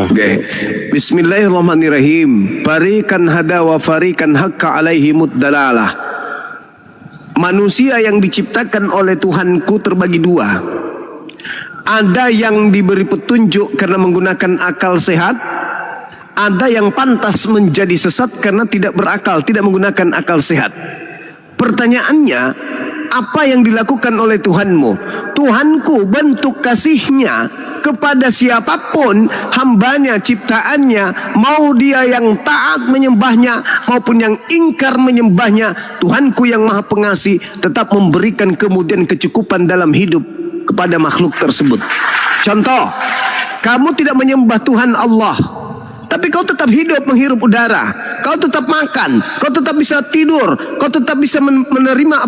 Oke. Bismillahirrahmanirrahim. Farikan hada wa farikan hakka alaihimud dalalah. Manusia yang diciptakan oleh Tuhanku terbagi dua. Ada yang diberi petunjuk karena menggunakan akal sehat. Ada yang pantas menjadi sesat karena tidak berakal, tidak menggunakan akal sehat. Pertanyaannya, apa yang dilakukan oleh Tuhanmu? Tuhanku bentuk kasihnya kepada siapapun hambanya, ciptaannya, mau dia yang taat menyembahnya maupun yang ingkar menyembahnya. Tuhanku yang maha pengasih tetap memberikan kemudian kecukupan dalam hidup kepada makhluk tersebut. Contoh, kamu tidak menyembah Tuhan Allah, tapi kau tetap hidup menghirup udara, kau tetap makan, kau tetap bisa tidur, kau tetap bisa menerima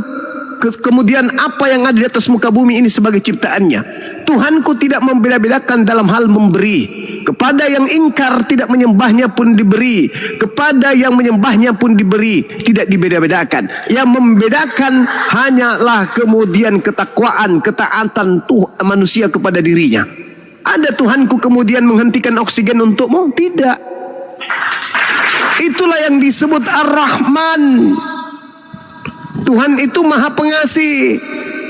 kemudian apa yang ada di atas muka bumi ini sebagai ciptaannya. Tuhanku tidak membeda-bedakan dalam hal memberi. Kepada yang ingkar tidak menyembahnya pun diberi, kepada yang menyembahnya pun diberi, tidak dibeda-bedakan. Yang membedakan hanyalah kemudian ketakwaan, ketaatan manusia kepada dirinya. Ada Tuhanku kemudian menghentikan oksigen untukmu? Tidak. Itulah yang disebut Ar-Rahman. Tuhan itu maha pengasih.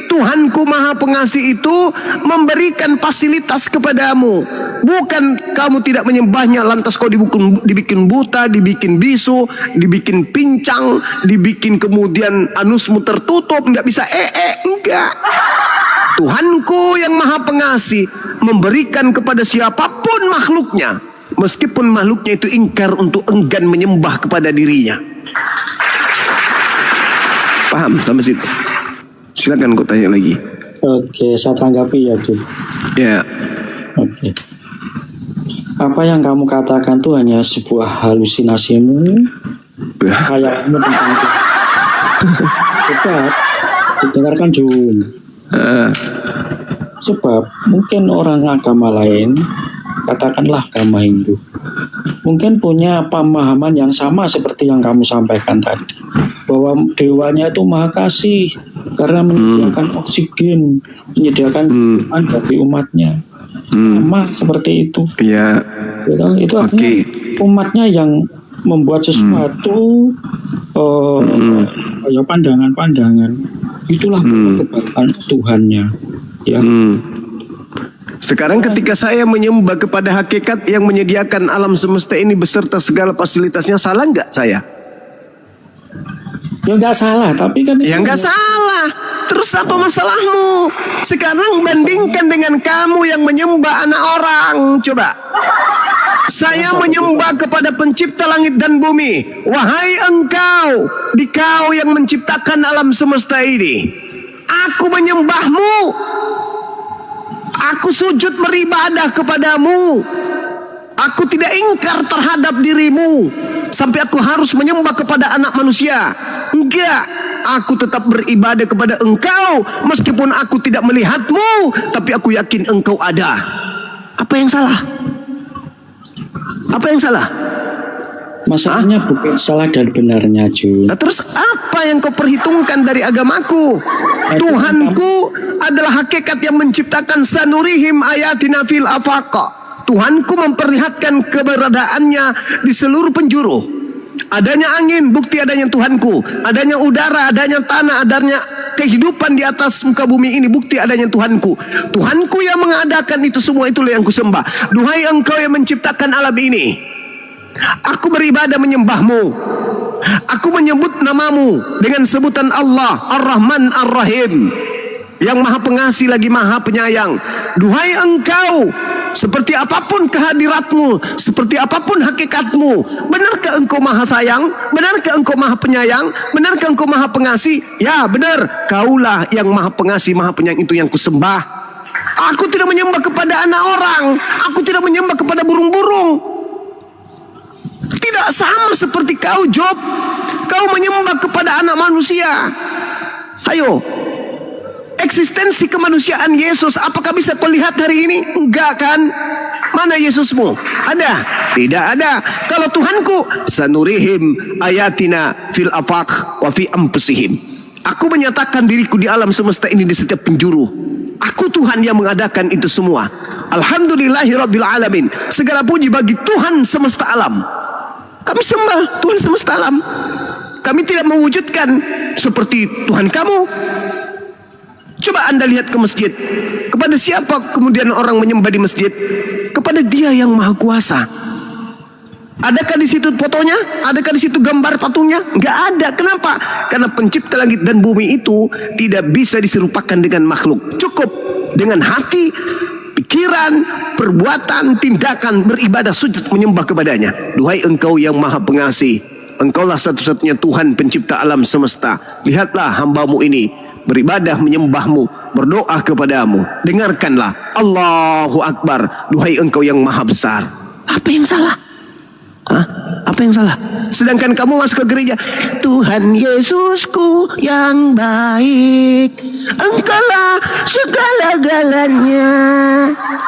Tuhanku maha pengasih itu memberikan fasilitas kepadamu. Bukan kamu tidak menyembahnya lantas kau dibikin buta, dibikin bisu, dibikin pincang, dibikin kemudian anusmu tertutup, nggak bisa enggak. Tuhanku yang maha pengasih memberikan kepada siapapun makhluknya, meskipun makhluknya itu ingkar untuk enggan menyembah kepada dirinya. Paham sampai situ? Silakan kau tanya lagi. Oke, saya tanggapi ya, Jum. Ya. Oke. Apa yang kamu katakan itu hanya sebuah halusinasimu, khayalmu tentang itu. Coba didengarkan, Jum. Sebab mungkin orang agama lain, katakanlah agama Hindu, mungkin punya pemahaman yang sama seperti yang kamu sampaikan tadi, bahwa dewanya itu maha kasih karena menyediakan oksigen, menyediakan kehidupan bagi umatnya. Sama seperti itu. Ya. Itu artinya umatnya yang membuat sesuatu ya pandangan-pandangan. Itulah kebebasan Tuhannya. Ya. Sekarang ketika saya menyembah kepada hakikat yang menyediakan alam semesta ini beserta segala fasilitasnya, salah nggak saya? Ya nggak salah, tapi kan ya nggak salah. Terus apa masalahmu? Sekarang bandingkan dengan kamu yang menyembah anak orang. Coba. Saya menyembah kepada pencipta langit dan bumi. Wahai engkau, dikau yang menciptakan alam semesta ini, aku menyembahmu. Aku sujud beribadah kepadamu. Aku tidak ingkar terhadap dirimu sampai aku harus menyembah kepada anak manusia. Enggak, aku tetap beribadah kepada engkau meskipun aku tidak melihatmu, tapi aku yakin engkau ada. Apa yang salah? Apa yang salah? Masalahnya bukan salah dan benarnya, Jun. Nah, terus apa yang kau perhitungkan dari agamaku? Tuhanku adalah hakikat yang menciptakan sanurihim ayatina fil afaqa. Tuhanku memperlihatkan keberadaannya di seluruh penjuru. Adanya angin, bukti adanya Tuhanku. Adanya udara, adanya tanah, adanya kehidupan di atas muka bumi ini, bukti adanya Tuhanku. Tuhanku yang mengadakan itu semua, itulah yang kusembah. Duhai engkau yang menciptakan alam ini, aku beribadah menyembahmu. Aku menyebut namamu dengan sebutan Allah, Ar-Rahman Ar-Rahim, yang maha pengasih lagi maha penyayang. Duhai engkau, seperti apapun kehadiratmu, seperti apapun hakikatmu, benarkah engkau maha sayang? Benarkah engkau maha penyayang? Benarkah engkau maha pengasih? Ya benar, kaulah yang maha pengasih maha penyayang, itu yang kusembah. Aku tidak menyembah kepada anak orang. Aku tidak menyembah kepada burung-burung. Tidak sama seperti kau, Job. Kau menyembah kepada anak manusia. Ayo, eksistensi kemanusiaan Yesus, apakah bisa kau lihat hari ini? Enggak kan? Mana Yesusmu? Ada? Tidak ada. Kalau Tuhanku, sanurihim ayatina fil afaq wa fi anfusihim. Aku menyatakan diriku di alam semesta ini di setiap penjuru. Aku Tuhan yang mengadakan itu semua. Alhamdulillahirabbil alamin. Segala puji bagi Tuhan semesta alam. Kami sembah Tuhan semesta alam. Kami tidak mewujudkan seperti Tuhan kamu. Coba Anda lihat ke masjid. Kepada siapa kemudian orang menyembah di masjid? Kepada Dia yang Maha Kuasa. Adakah di situ fotonya? Adakah di situ gambar patungnya? Enggak ada. Kenapa? Karena pencipta langit dan bumi itu tidak bisa diserupakan dengan makhluk. Cukup dengan hati, pikiran, perbuatan, tindakan, beribadah, sujud, menyembah kepadanya. Duhai engkau yang maha pengasih, engkaulah satu-satunya Tuhan pencipta alam semesta. Lihatlah hambamu ini beribadah menyembahmu, berdoa kepadamu. Dengarkanlah. Allahu Akbar. Duhai engkau yang maha besar. Apa yang salah? Hah? Apa yang salah? Sedangkan kamu masuk ke gereja, Tuhan Yesusku yang baik, engkaulah segala-galanya.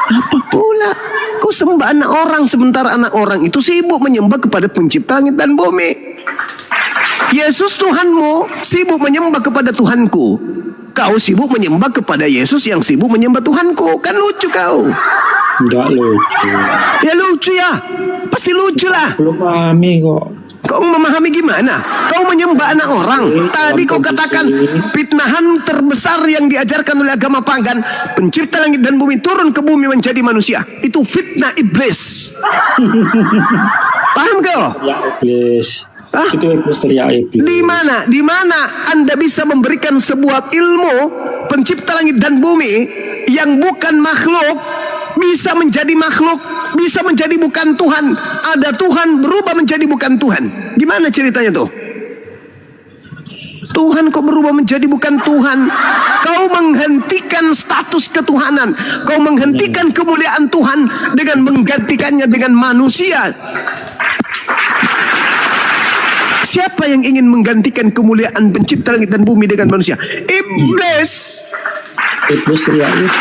Apa pula kau sembah anak orang, sementara anak orang itu sibuk menyembah kepada pencipta langit dan bumi. Yesus Tuhanmu sibuk menyembah kepada Tuhanku. Kau sibuk menyembah kepada Yesus yang sibuk menyembah Tuhanku. Kan lucu kau. Enggak lucu. Ya lucu ya. Pasti lucu lah. Belum pahami kok. Kau memahami gimana? Kau menyembah anak orang. Tadi kau katakan fitnahan terbesar yang diajarkan oleh agama pagan, pencipta langit dan bumi turun ke bumi menjadi manusia. Itu fitnah iblis. Paham kau? Ya iblis. Hah? Itu iblis teriak iblis. Di mana Anda bisa memberikan sebuah ilmu pencipta langit dan bumi yang bukan makhluk bisa menjadi makhluk, bisa menjadi bukan Tuhan. Ada Tuhan berubah menjadi bukan Tuhan. Gimana ceritanya tuh? Tuhan kok berubah menjadi bukan Tuhan? Kau menghentikan status ketuhanan. Kau menghentikan kemuliaan Tuhan dengan menggantikannya dengan manusia. Siapa yang ingin menggantikan kemuliaan pencipta langit dan bumi dengan manusia? Iblis. Iblis teriak iblis.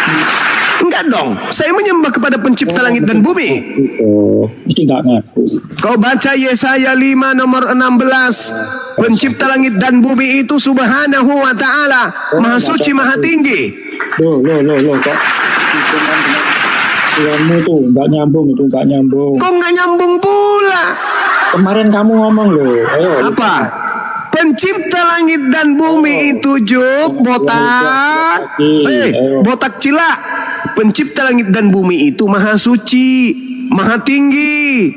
Enggak dong. Saya menyembah kepada pencipta langit dan bumi. Oh, mesti nggak ngaku. Kau baca Yesaya 5 nomor 16. Pencipta langit dan bumi itu subhanahu wa ta'ala, maha suci, maha tinggi. Loh, kok Tuhanmu tuh nggak nyambung. Kok nggak nyambung pula? Kemarin kamu ngomong loh. Ayo. Apa? Pencipta langit dan bumi itu Juk, botak. Botak cilak. Pencipta langit dan bumi itu maha suci, maha tinggi.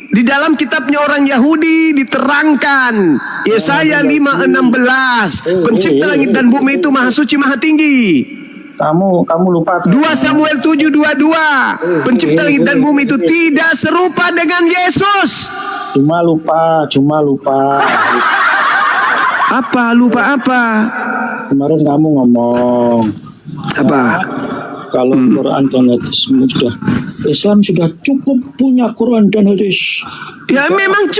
Di dalam kitabnya orang Yahudi diterangkan Yesaya 5:16. Pencipta langit dan bumi itu maha suci, maha tinggi. Kamu lupa. 2 Samuel 7:22. Pencipta langit dan bumi itu tidak serupa dengan Yesus. Cuma lupa. Apa? Lupa apa? Kemarin kamu ngomong Apa? kalau Quran dan hadis sudah, Islam sudah cukup punya Quran dan hadis. Ya memang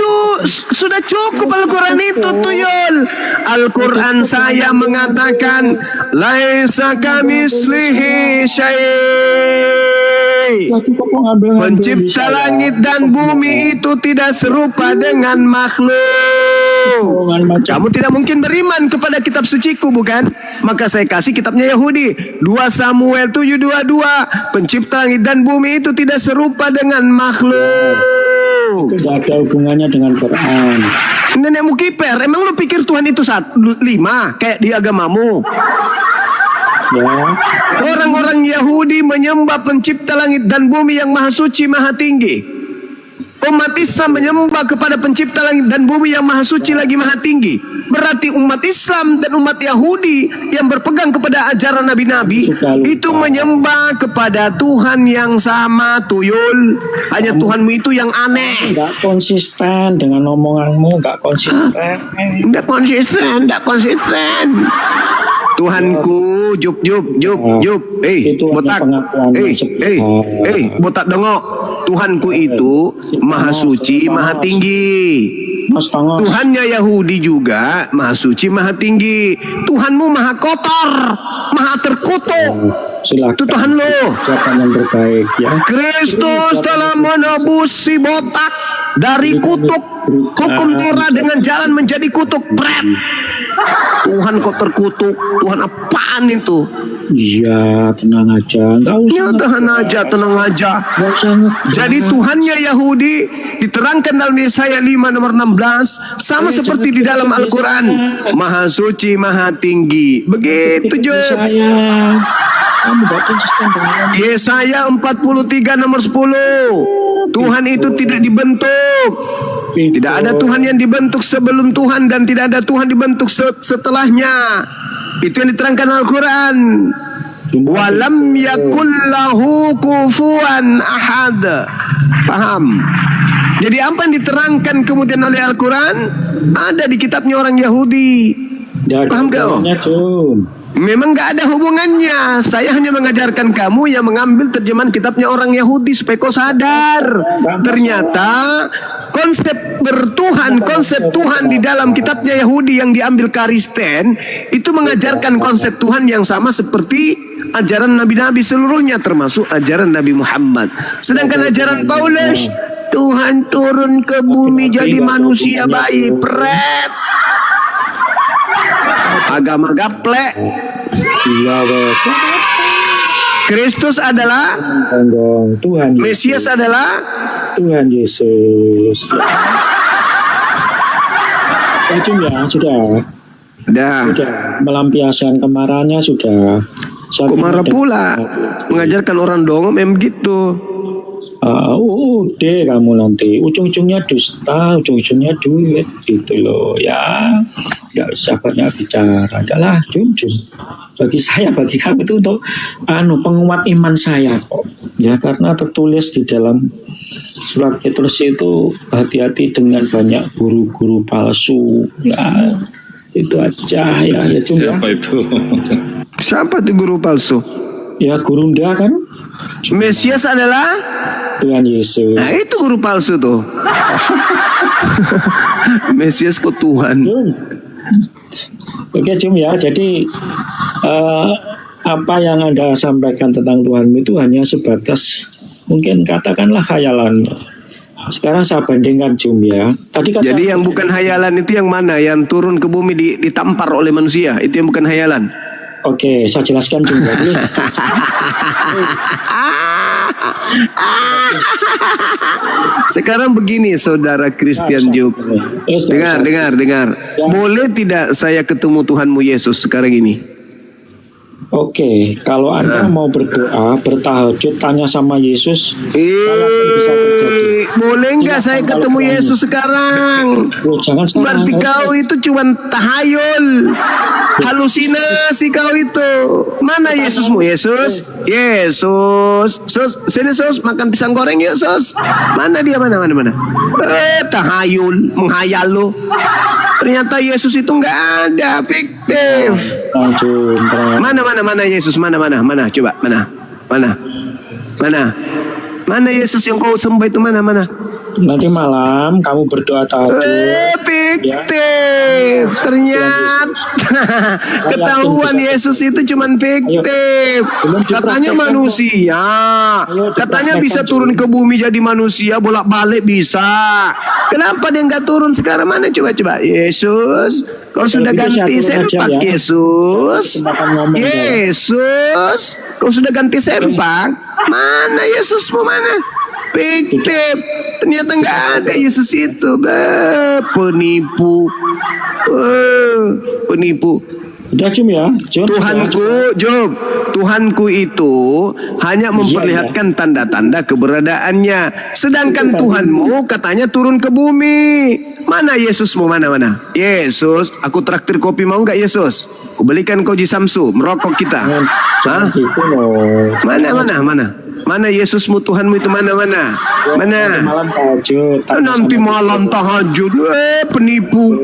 sudah cukup Al-Quran itu tuyul. Al-Quran saya mengatakan laisa kamislihi syai'. Cukup mengambil Pencipta langit dan bumi itu tidak serupa dengan makhluk. Kamu tidak mungkin beriman kepada kitab suciku, bukan? Maka saya kasih kitabnya Yahudi. 2 Samuel 7:22. Pencipta langit dan bumi itu tidak serupa dengan makhluk. Itu tidak ada hubungannya dengan Quran. Nenekmu kiper. Emang lu pikir Tuhan itu 5 kayak di agamamu? Ya. Orang-orang Yahudi menyembah pencipta langit dan bumi yang maha suci, maha tinggi. Umat Islam menyembah kepada pencipta langit dan bumi yang maha suci lagi maha tinggi. Berarti umat Islam dan umat Yahudi yang berpegang kepada ajaran nabi-nabi itu menyembah kepada Tuhan yang sama, tuyul. Hanya Tuhanmu itu yang aneh. Enggak konsisten dengan omonganmu, enggak konsisten. Enggak konsisten. Tuhanku, Jup. Botak. Botak dongok. Tuhanku itu maha suci, maha tinggi. Tuhannya Yahudi juga maha suci, maha tinggi. Tuhanmu maha kotor, maha terkutuk. Silakan. Itu Tuhan lo. Siapa yang terbaik ya? Kristus telah menebus si botak dari kutuk hukum Torah dengan jalan menjadi kutuk. Bret. Tuhan kok terkutuk? Tuhan apaan itu? Iya, tenang aja. Enggak usah. Ya tenang aja. Jadi Tuhannya Yahudi diterangkan dalam Yesaya 5 nomor 16 sama seperti di dalam Al-Quran. Maha suci, maha tinggi. Begitu Job. Kamu gak konsisten dengan Yesaya 43 nomor 10. Tuhan itu tidak dibentuk. Tidak ada Tuhan yang dibentuk sebelum Tuhan dan tidak ada Tuhan dibentuk setelahnya. Itu yang diterangkan Al-Quran. Walam yakul lahu kufuwan ahad. Paham? Jadi apa yang diterangkan kemudian oleh Al-Quran ada di kitabnya orang Yahudi. Paham gak? Memang gak ada hubungannya. Saya hanya mengajarkan kamu yang mengambil terjemahan kitabnya orang Yahudi supaya kau sadar. Ternyata konsep bertuhan, konsep Tuhan di dalam kitabnya Yahudi yang diambil Kristen itu mengajarkan konsep Tuhan yang sama seperti ajaran nabi-nabi seluruhnya, termasuk ajaran Nabi Muhammad. Sedangkan ajaran Paulus, Tuhan turun ke bumi jadi manusia bayi, pret. Agama gaplek. Kristus adalah Tuhan. Mesias adalah Tuhan Yesus. Ya, Jum, ya, sudah. Dah. Sudah. Melampiaskan kemarahannya sudah. Saya Kok marah pula? Mengajarkan orang dongeng begitu. Udah kamu nanti ujung-ujungnya dusta, ujung-ujungnya duit gitu loh ya. Nggak usah banyak bicara, adalah Jum. Bagi saya, bagi kamu itu untuk penguat iman saya kok. Ya, karena tertulis di dalam surat Petrus itu hati-hati dengan banyak guru-guru palsu. Ya, itu aja ya Jum ya. Siapa itu? Siapa tuh guru palsu? Ya, Gurunda kan Mesias adalah Tuhan Yesus. Nah itu guru palsu tuh. Mesias kok Tuhan. Jum. Oke Jum ya, jadi apa yang Anda sampaikan tentang Tuhanmu itu hanya sebatas mungkin katakanlah khayalan. Sekarang saya bandingkan Jum ya. Tadi Jadi yang bukan hayalan itu yang mana? Yang turun ke bumi ditampar oleh manusia. Itu yang bukan hayalan. Oke, saya jelaskan Jum ya. Sekarang begini saudara Christian Job. Dengar. Boleh tidak saya ketemu Tuhanmu Yesus sekarang ini? Oke, kalau Anda mau berdoa, bertahajud, tanya sama Yesus, boleh nggak saya ketemu Yesus sekarang? Jangan sekarang. Berarti kau itu cuma tahayul, halusinasi kau itu. Mana Yesusmu? Yesus, sini Sus, makan pisang goreng yuk Sus. Mana dia? Mana? Tahayul, menghayal lo. Ternyata Yesus itu nggak ada, fiktif. Mana Yesus? Mana? Coba, mana Yesus yang kau sembah itu mana? Nanti malam kamu berdoa tahajud. Fiktif. Ternyata ketahuan Yesus itu cuman fiktif. Katanya manusia. Katanya bisa turun ke bumi jadi manusia, bolak-balik bisa. Kenapa dia nggak turun sekarang? Mana coba? Yesus, kau sudah ganti sempak. Yesus, kau sudah ganti sempak. Mana Yesusmu mana? Fiktif. Ternyata nggak ada Yesus itu. Penipu. Udah Jum ya. Tuhanku itu hanya memperlihatkan tanda-tanda keberadaannya. Sedangkan Tuhanmu katanya turun ke bumi. Mana Yesusmu? Mana? Yesus, aku traktir kopi, mau nggak Yesus? Aku belikan kau Samsu, merokok kita. Hah? Mana Yesusmu, Tuhanmu itu mana? Malam tahajud. Nanti malam tahajud. Penipu.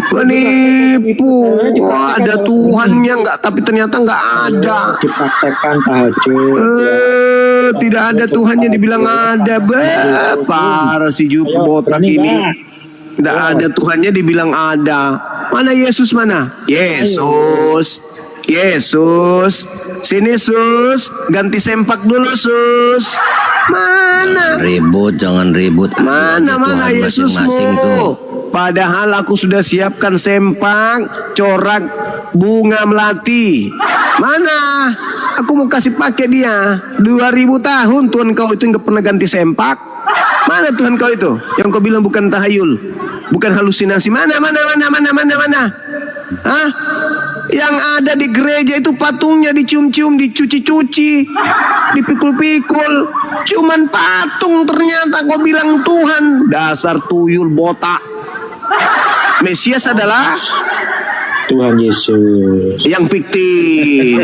Penipu. Ada Tuhannya nggak? Tapi ternyata nggak ada. Dipraktekkan tahajud. Tidak ada Tuhannya dibilang ada. Parah si Jup botak ini. Tidak ada Tuhannya dibilang ada. Mana Yesus mana? Yesus, sini Sus, ganti sempak dulu Sus. Mana? Jangan ribut. Mana Yesusmu? Padahal aku sudah siapkan sempak, corak bunga melati. Mana? Aku mau kasih pakai dia. 2000 tahun Tuhan kau itu nggak pernah ganti sempak. Mana Tuhan kau itu? Yang kau bilang bukan tahayul, bukan halusinasi. Mana? Hah? Yang ada di gereja itu patungnya dicium-cium, dicuci-cuci, dipikul-pikul. Cuman patung, ternyata kau bilang Tuhan. Dasar tuyul botak. Mesias adalah Tuhan Yesus. Yang fiktif.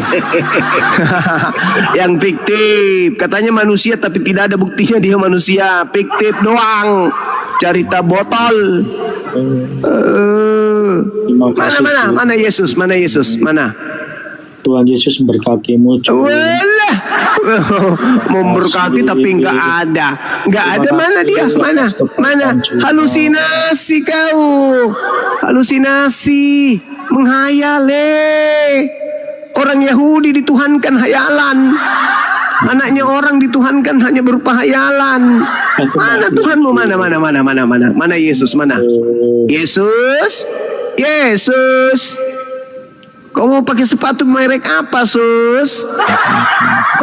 Yang fiktif. Katanya manusia tapi tidak ada buktinya dia manusia. Fiktif doang. Cerita botol. Mana Yesus? Mana? Tuhan Yesus memberkatimu. Memberkati tapi nggak ada. Mana dia? Mana? Halusinasi kau. Halusinasi. Menghayal. Orang Yahudi dituhankan hayalan. Anaknya orang dituhankan hanya berupa hayalan. Mana Tuhanmu? Mana? Mana Yesus? Mana? Yesus. Kau mau pakai sepatu merek apa, Sus?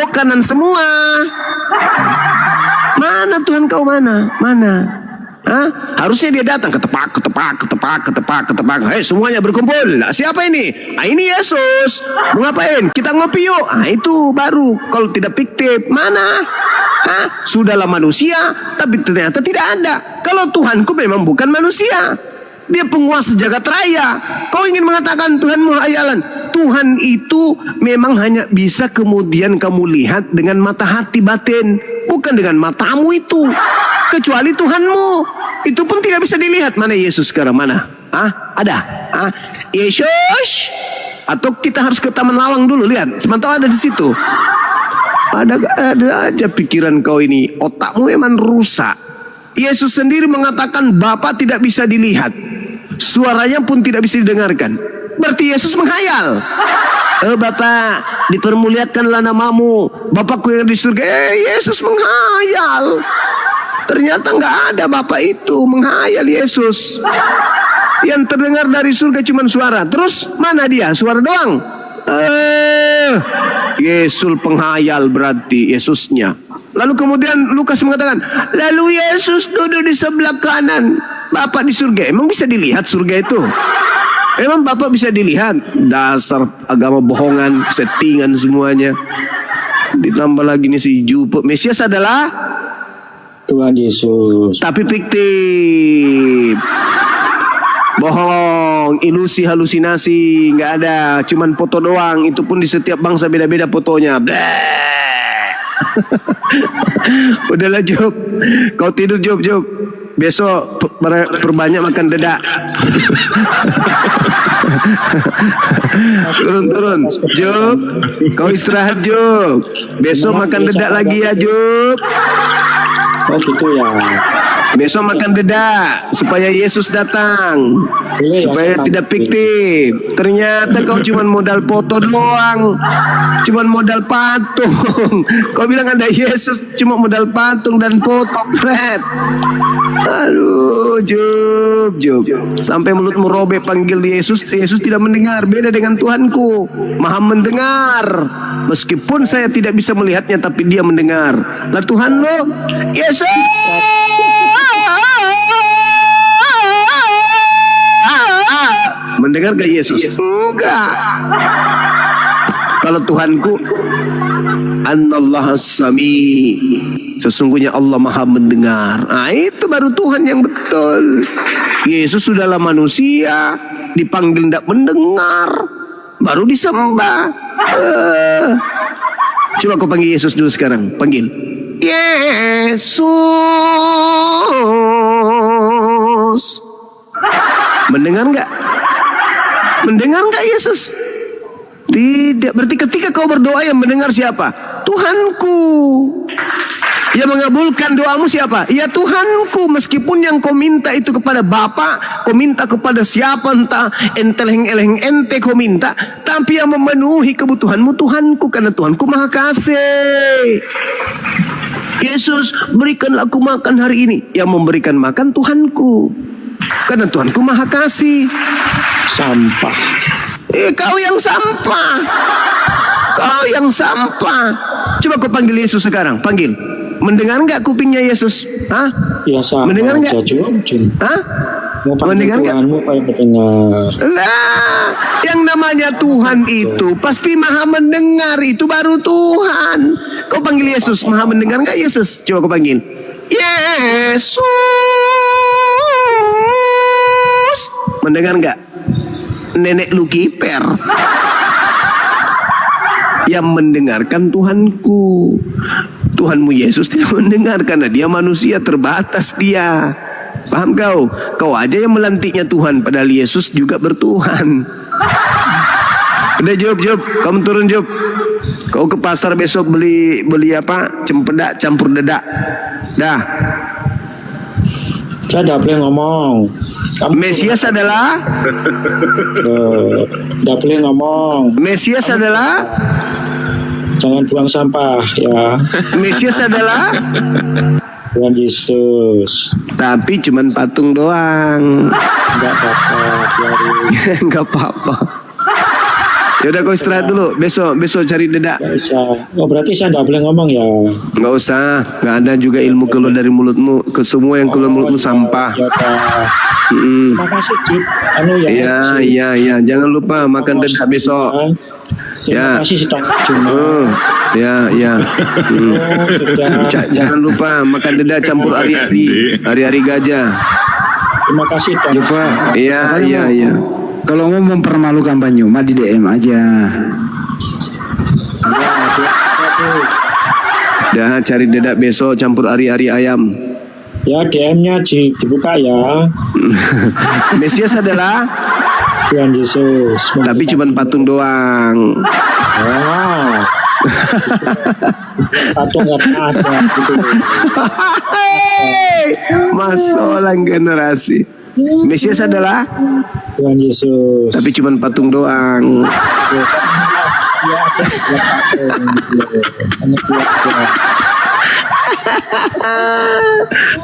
Kok kanan semua? Mana Tuhan kau? Mana? Hah? Harusnya dia datang ketepak. Hei, semuanya berkumpul. Nah, siapa ini? Ini Yesus. Mau ngapain? Kita ngopi yuk. Itu baru. Kalau tidak fiktif, mana? Sudahlah manusia, tapi ternyata tidak ada. Kalau Tuhanku memang bukan manusia. Dia penguasa jagat raya. Kau ingin mengatakan Tuhanmu hayalan? Tuhan itu memang hanya bisa kemudian kamu lihat dengan mata hati batin, bukan dengan matamu itu. Kecuali Tuhanmu, itu pun tidak bisa dilihat. Mana Yesus sekarang? Mana? Ada? Yesus? Atau kita harus ke Taman Lawang dulu lihat? Semantau ada di situ. Ada aja pikiran kau ini. Otakmu memang rusak. Yesus sendiri mengatakan Bapa tidak bisa dilihat, suaranya pun tidak bisa didengarkan. Berarti Yesus menghayal. Bapa, dipermuliakanlah namamu, Bapakku yang di surga. Yesus menghayal. Ternyata nggak ada Bapa itu, menghayal Yesus. Yang terdengar dari surga cuma suara. Terus mana dia? Suara doang. Yesus penghayal berarti Yesusnya. Lalu kemudian Lukas mengatakan, lalu Yesus duduk di sebelah kanan Bapa di surga. Emang bisa dilihat surga itu? Emang Bapak bisa dilihat? Dasar agama bohongan, settingan semuanya. Ditambah lagi nih si Jupe. Mesias adalah Tuhan Yesus. tapi fiktif. Bohong, ilusi, halusinasi, nggak ada, cuman foto doang. Itu pun di setiap bangsa beda-beda fotonya. Udahlah Job, kau tidur Job. Besok perbanyak makan dedak. Turun Job, kau istirahat Job. Besok makan dedak lagi ya Job. Oh gitu ya. Besok makan dedak supaya Yesus datang, Boleh, supaya ya, tidak fiktif. Ternyata kau cuma modal foto doang, cuma modal patung. Kau bilang ada Yesus, cuma modal patung dan foto, Fred. Aduh, Job. Sampai mulutmu robek panggil Yesus, Yesus tidak mendengar. Beda dengan Tuhanku, Maha mendengar. Meskipun saya tidak bisa melihatnya, tapi Dia mendengar. Lah Tuhan lo, Yesus. Mendengar gak Yesus? Enggak. Kalau Tuhanku, Anallah as-sami, sesungguhnya Allah Maha mendengar. Itu baru Tuhan yang betul. Yesus sudahlah manusia, dipanggil tidak mendengar, baru disembah. Coba kau panggil Yesus dulu sekarang. Panggil Yesus. Mendengar nggak? Mendengar nggak Yesus? Tidak. Berarti ketika kau berdoa yang mendengar siapa? Tuhanku. Yang mengabulkan doamu siapa? Ya Tuhanku. Meskipun yang kau minta itu kepada Bapa, kau minta kepada siapa, entah enteleng-eleng ente kau minta, tapi yang memenuhi kebutuhanmu Tuhanku, karena Tuhanku Maha Kasih. Yesus, berikanlah aku makan hari ini. Yang memberikan makan Tuhanku, karena Tuhanku Maha Kasih. Sampah. Kau yang sampah. Kau yang sampah. Coba kau panggil Yesus sekarang. Panggil. Mendengar nggak kupingnya Yesus? Ya sama. Mendengar nggak? Mau panggil Mendengar nggak? Tuhanmu kayak mendengar. Lah, yang namanya Tuhan itu pasti Maha mendengar. Itu baru Tuhan. Kau panggil Yesus. Maha mendengar nggak Yesus? Coba kau panggil. Yesus. Mendengar nggak? Nenek lu kiper. Yang mendengarkan Tuhanku. Tuhanmu Yesus tidak mendengar karena dia manusia, terbatas dia. Paham kau? Kau aja yang melantiknya Tuhan, padahal Yesus juga bertuhan. Udah Job, kamu turun Job. Kau ke pasar besok beli apa? Cempedak campur dedak. Dah. Saya tidak boleh ngomong. Mesias adalah? Tidak boleh ngomong. Mesias adalah? Jangan buang sampah ya. Mesias adalah? Tuhan Yesus. Tapi cuman patung doang. Enggak apa-apa. Enggak apa-apa. Yaudah kau istirahat dulu. Besok cari dedak. Nggak usah. Oh berarti saya nggak boleh ngomong ya? Nggak usah. Nggak ada juga ilmu keluar dari mulutmu. Ke semua yang keluar mulutmu sampah. Ya, Pak. Terima kasih Cip. Iya. Jangan lupa makan dedak besok. Terima kasih si Tok Cuma. Ya. Jangan lupa makan dedak campur ari-ari gajah. Terima kasih Tok. Coba. Iya. Kalau mau mempermalukan Banyuma di DM aja. Dah cari dedak besok campur ari-ari ayam. Ya DM-nya dibuka ya. Mesias adalah Tuhan Yesus. tapi cuma patung doang. Wow. Patung nggak ada gitu. Masalah generasi. Mesias adalah Tuhan Yesus. tapi cuma patung doang. Dia ada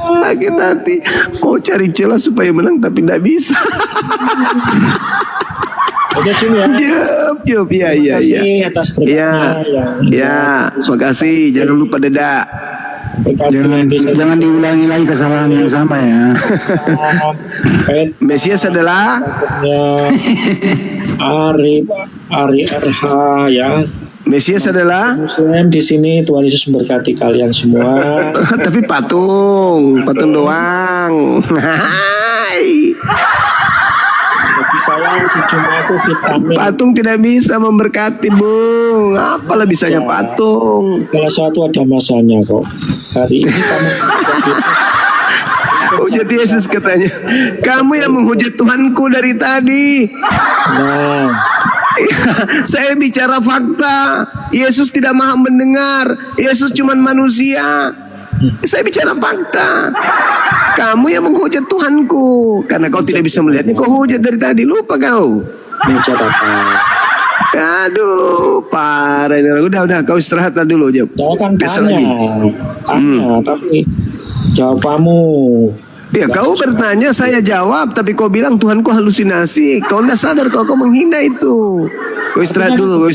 Sakit hati. Mau cari celah supaya menang tapi tidak bisa. Oke Cim ya. Jup. Iya. Terima kasih atas berkatnya. Ya, makasih. Jangan lupa dedak. Jangan diulangi lagi kesalahan yang sama ya. Mesias adalah Ari RH ya. Mesias adalah Muslim di sini. Tuhan Yesus memberkati kalian semua. tapi patung doang. Hai. Bagi saya si Cuma itu vitamin. Patung tidak bisa memberkati, Bung. Apalah bisanya patung? Segala sesuatu ada masanya kok. Hari ini kamu Hujat Yesus katanya. Kamu yang menghujat Tuhanku dari tadi. Nah, Saya bicara fakta. Yesus tidak maha mendengar. Yesus cuma manusia. Saya bicara fakta. Kamu yang menghujat Tuhanku. Karena kau tidak bisa melihatnya, kau hujat dari tadi. Lupa kau. menghujat apa? Aduh, parah ini. Udah, kau istirahat dulu, Jam. Saya kan Besok tanya, tapi jawabanmu. Ya, kau bertanya, saya jawab, tapi kau bilang Tuhanku halusinasi. Kau tidak sadar kalau kau menghina itu. Kau istirahat dulu,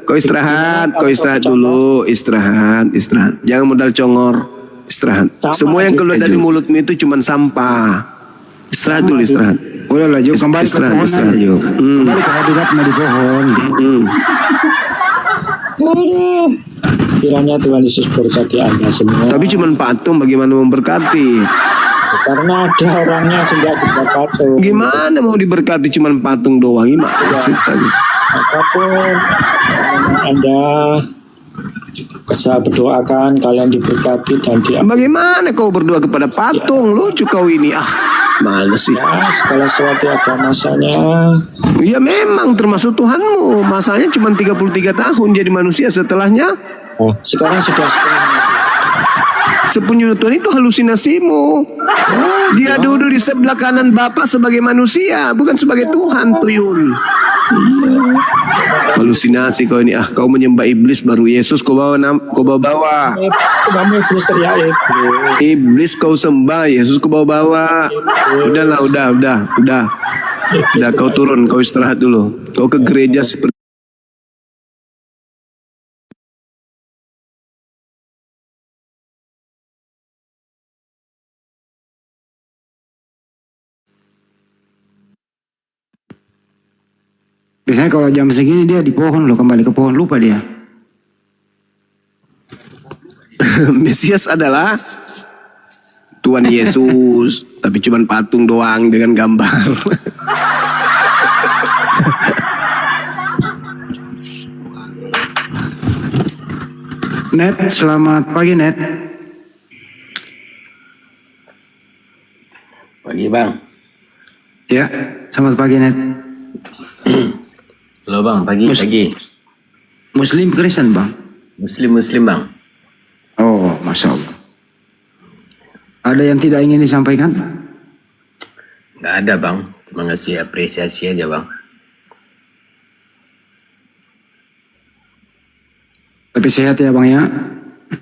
Kau istirahat dulu, istirahat. Jangan modal congor, istirahat. Semua yang keluar dari mulutmu itu cuma sampah. Istirahat dulu, istirahat. Udah lah, Juk, kembali ke pohon aja, Juk. Kembali ke hadiratmu di pohon. Kiranya Tuhan Yesus berkati Anda semua. Tapi cuma patung, bagaimana memberkati? Karena ada orangnya sehingga juga patung. Gimana mau diberkati cuma patung doang? Gimana ceritanya? Apapun Anda saya berdoakan kalian diberkati dan Bagaimana kau berdoa kepada patung? Lucu kau ini. Mana sih? Ya, segala sesuatu ada masanya. Ya memang termasuk Tuhanmu. Masanya cuma 33 tahun jadi manusia, setelahnya sekarang sudah sepunyunya Tuhan itu halusinasimu. Dia duduk di sebelah kanan Bapa sebagai manusia, bukan sebagai Tuhan, tuyul. Halusinasi kau ini. Kau menyembah iblis, baru Yesus kau bawa. Kamu iblis teriak Iblis kau sembah, Yesus kau bawa. Udahlah, udah. Kau turun, kau istirahat dulu. Kau ke gereja seperti Biasanya kalau jam segini dia di pohon loh, kembali ke pohon, lupa dia. Mesias adalah Tuhan Yesus, tapi cuma patung doang dengan gambar. Net, selamat pagi Net. Pagi Bang. Ya, selamat pagi Net. Halo Bang, pagi. Muslim Kristen Bang? Muslim Bang. Oh, Masya Allah. Ada yang tidak ingin disampaikan? Nggak ada Bang, cuma ngasih apresiasi aja Bang. Tapi sehat ya Bang ya?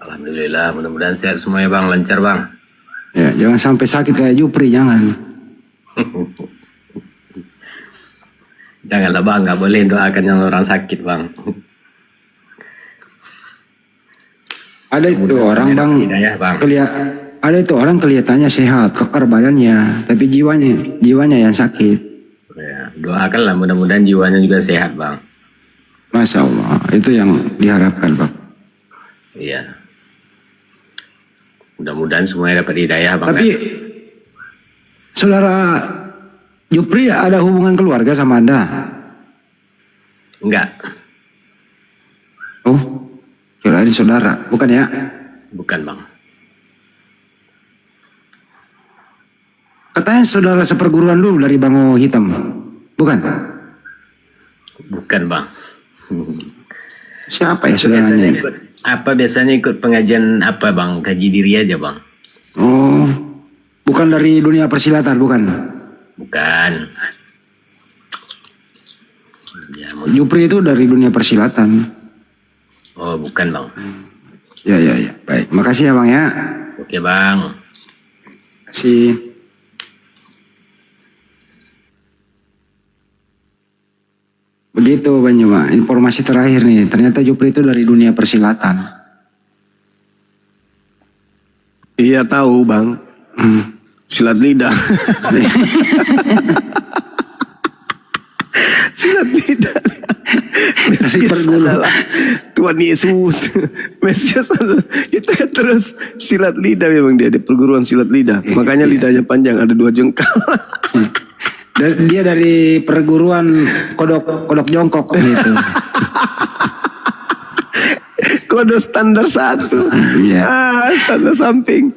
Alhamdulillah, mudah-mudahan sehat semuanya Bang, lancar Bang. Ya, jangan sampai sakit kayak Jupri, jangan. Janganlah bang, nggak boleh doakan yang orang sakit bang. Ada itu orang bang, Hidayah bang. ada itu orang kelihatannya sehat, kekar badannya, tapi jiwanya yang sakit. Ya, doakanlah mudah-mudahan jiwanya juga sehat bang. Masya Allah, itu yang diharapkan bang. Iya. Mudah-mudahan semuanya dapat hidayah bang. Tapi saudara Jupri ada hubungan keluarga sama Anda? Enggak, Oh, kirain saudara, bukan ya? bukan bang. Katanya saudara seperguruan dulu dari Bango Hitam, bukan? Bukan bang. Siapa ya Biasanya saudaranya? ikut, biasanya ikut pengajian apa bang? Kaji diri aja bang. Oh, bukan dari dunia persilatan, bukan? Bukan. Ya, Jupri itu dari dunia persilatan. oh bukan bang. Ya, baik. Makasih ya bang ya. Oke bang. Makasih. Begitu Bang Juma, informasi terakhir nih, ternyata Jupri itu dari dunia persilatan. Iya tahu bang. Silat lidah. Silat lidah. Mesias adalah Tuhan Yesus. Mesias adalah itu ya, terus silat lidah memang dia di perguruan silat lidah. Makanya lidahnya panjang, ada 2 jengkal. Dia dari perguruan kodok jongkok gitu. Kode standar 1. Iya. Standar samping.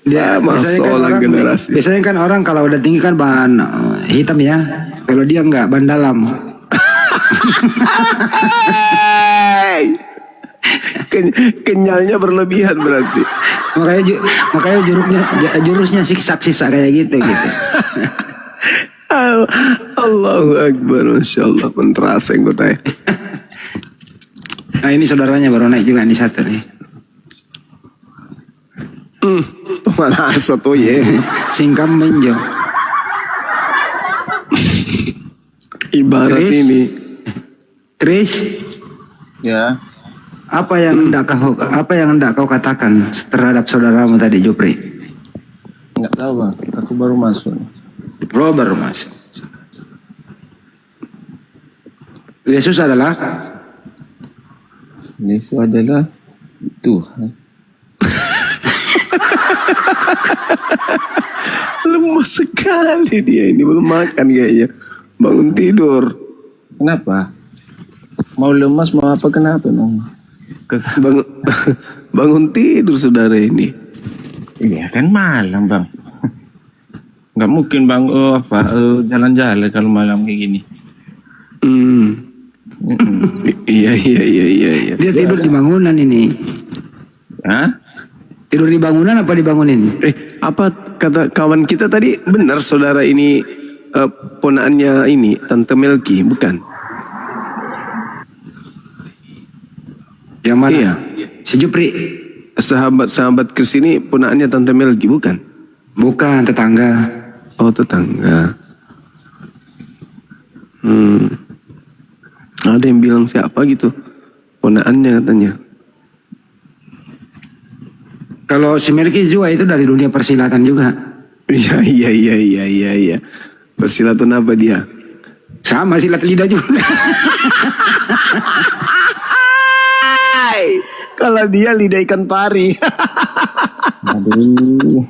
Dia masalah generasi. Biasanya kan orang kalau udah tinggi kan bahan hitam ya. Kalau dia enggak, ban dalam. Kenyalnya berlebihan berarti. Makanya jurusnya siksak kayak gitu. Allahu Akbar, Masya Allah, penterasa yang gue. Nah ini saudaranya baru naik juga nih satu nih. Mana satu ya? Singkam menjo. Ibarat Chris? ini. Chris, Ya, apa yang hendak kau katakan terhadap saudaramu tadi Jupri? nggak tahu bang. Aku baru masuk. Oh, baru masuk. Yesus adalah Tuhan. Lemas sekali dia ini, belum makan kayaknya. Bangun tidur. Kenapa? Mau lemas mau apa kenapa bang? Bangun, bangun tidur saudara ini. Iya kan malam bang. Nggak mungkin bang jalan-jalan kalau malam kayak gini. Iya. dia tidur di bangunan ini. Hah? Tidur di bangunan apa dibangunin? Apa kata kawan kita tadi, benar saudara ini ponaannya ini Tante Melki, bukan? Yang mana? Iya. Si Jupri. Sahabat Kris ini ponaannya Tante Melki, bukan? Bukan, tetangga. Oh, tetangga. Ada yang bilang siapa gitu, ponaannya katanya. Kalau si Melki juga itu dari dunia persilatan juga. Iya. Persilatan apa dia? Sama silat lidah juga. Kalau dia lidah ikan pari. Aduh.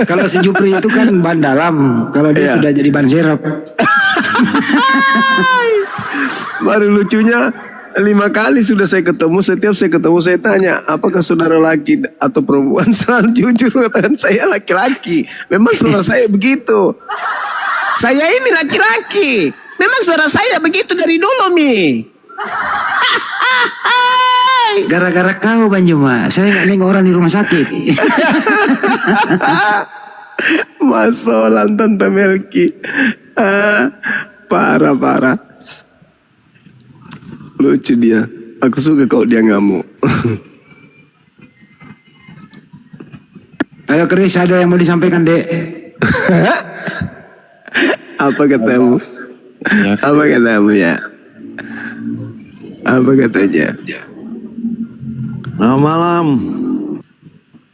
Kalau si Jupri itu kan ban dalam. Kalau dia sudah jadi ban serep. Baru lucunya 5 kali sudah saya ketemu. Setiap saya ketemu saya tanya, apakah saudara laki atau perempuan? Selalu jujur katakan saya laki-laki. Memang suara saya begitu. Saya ini laki-laki. Memang suara saya begitu dari dulu Mi. Gara-gara kau Bang Juma, saya nggak nengok orang di rumah sakit. Masolan Tante Melki. Parah. Lucu dia. Aku suka kalau dia ngamuk. Ayo Chris, ada yang mau disampaikan, Dek? Apa katamu? Ya, Apa katamu ya? Apa katanya? Malam.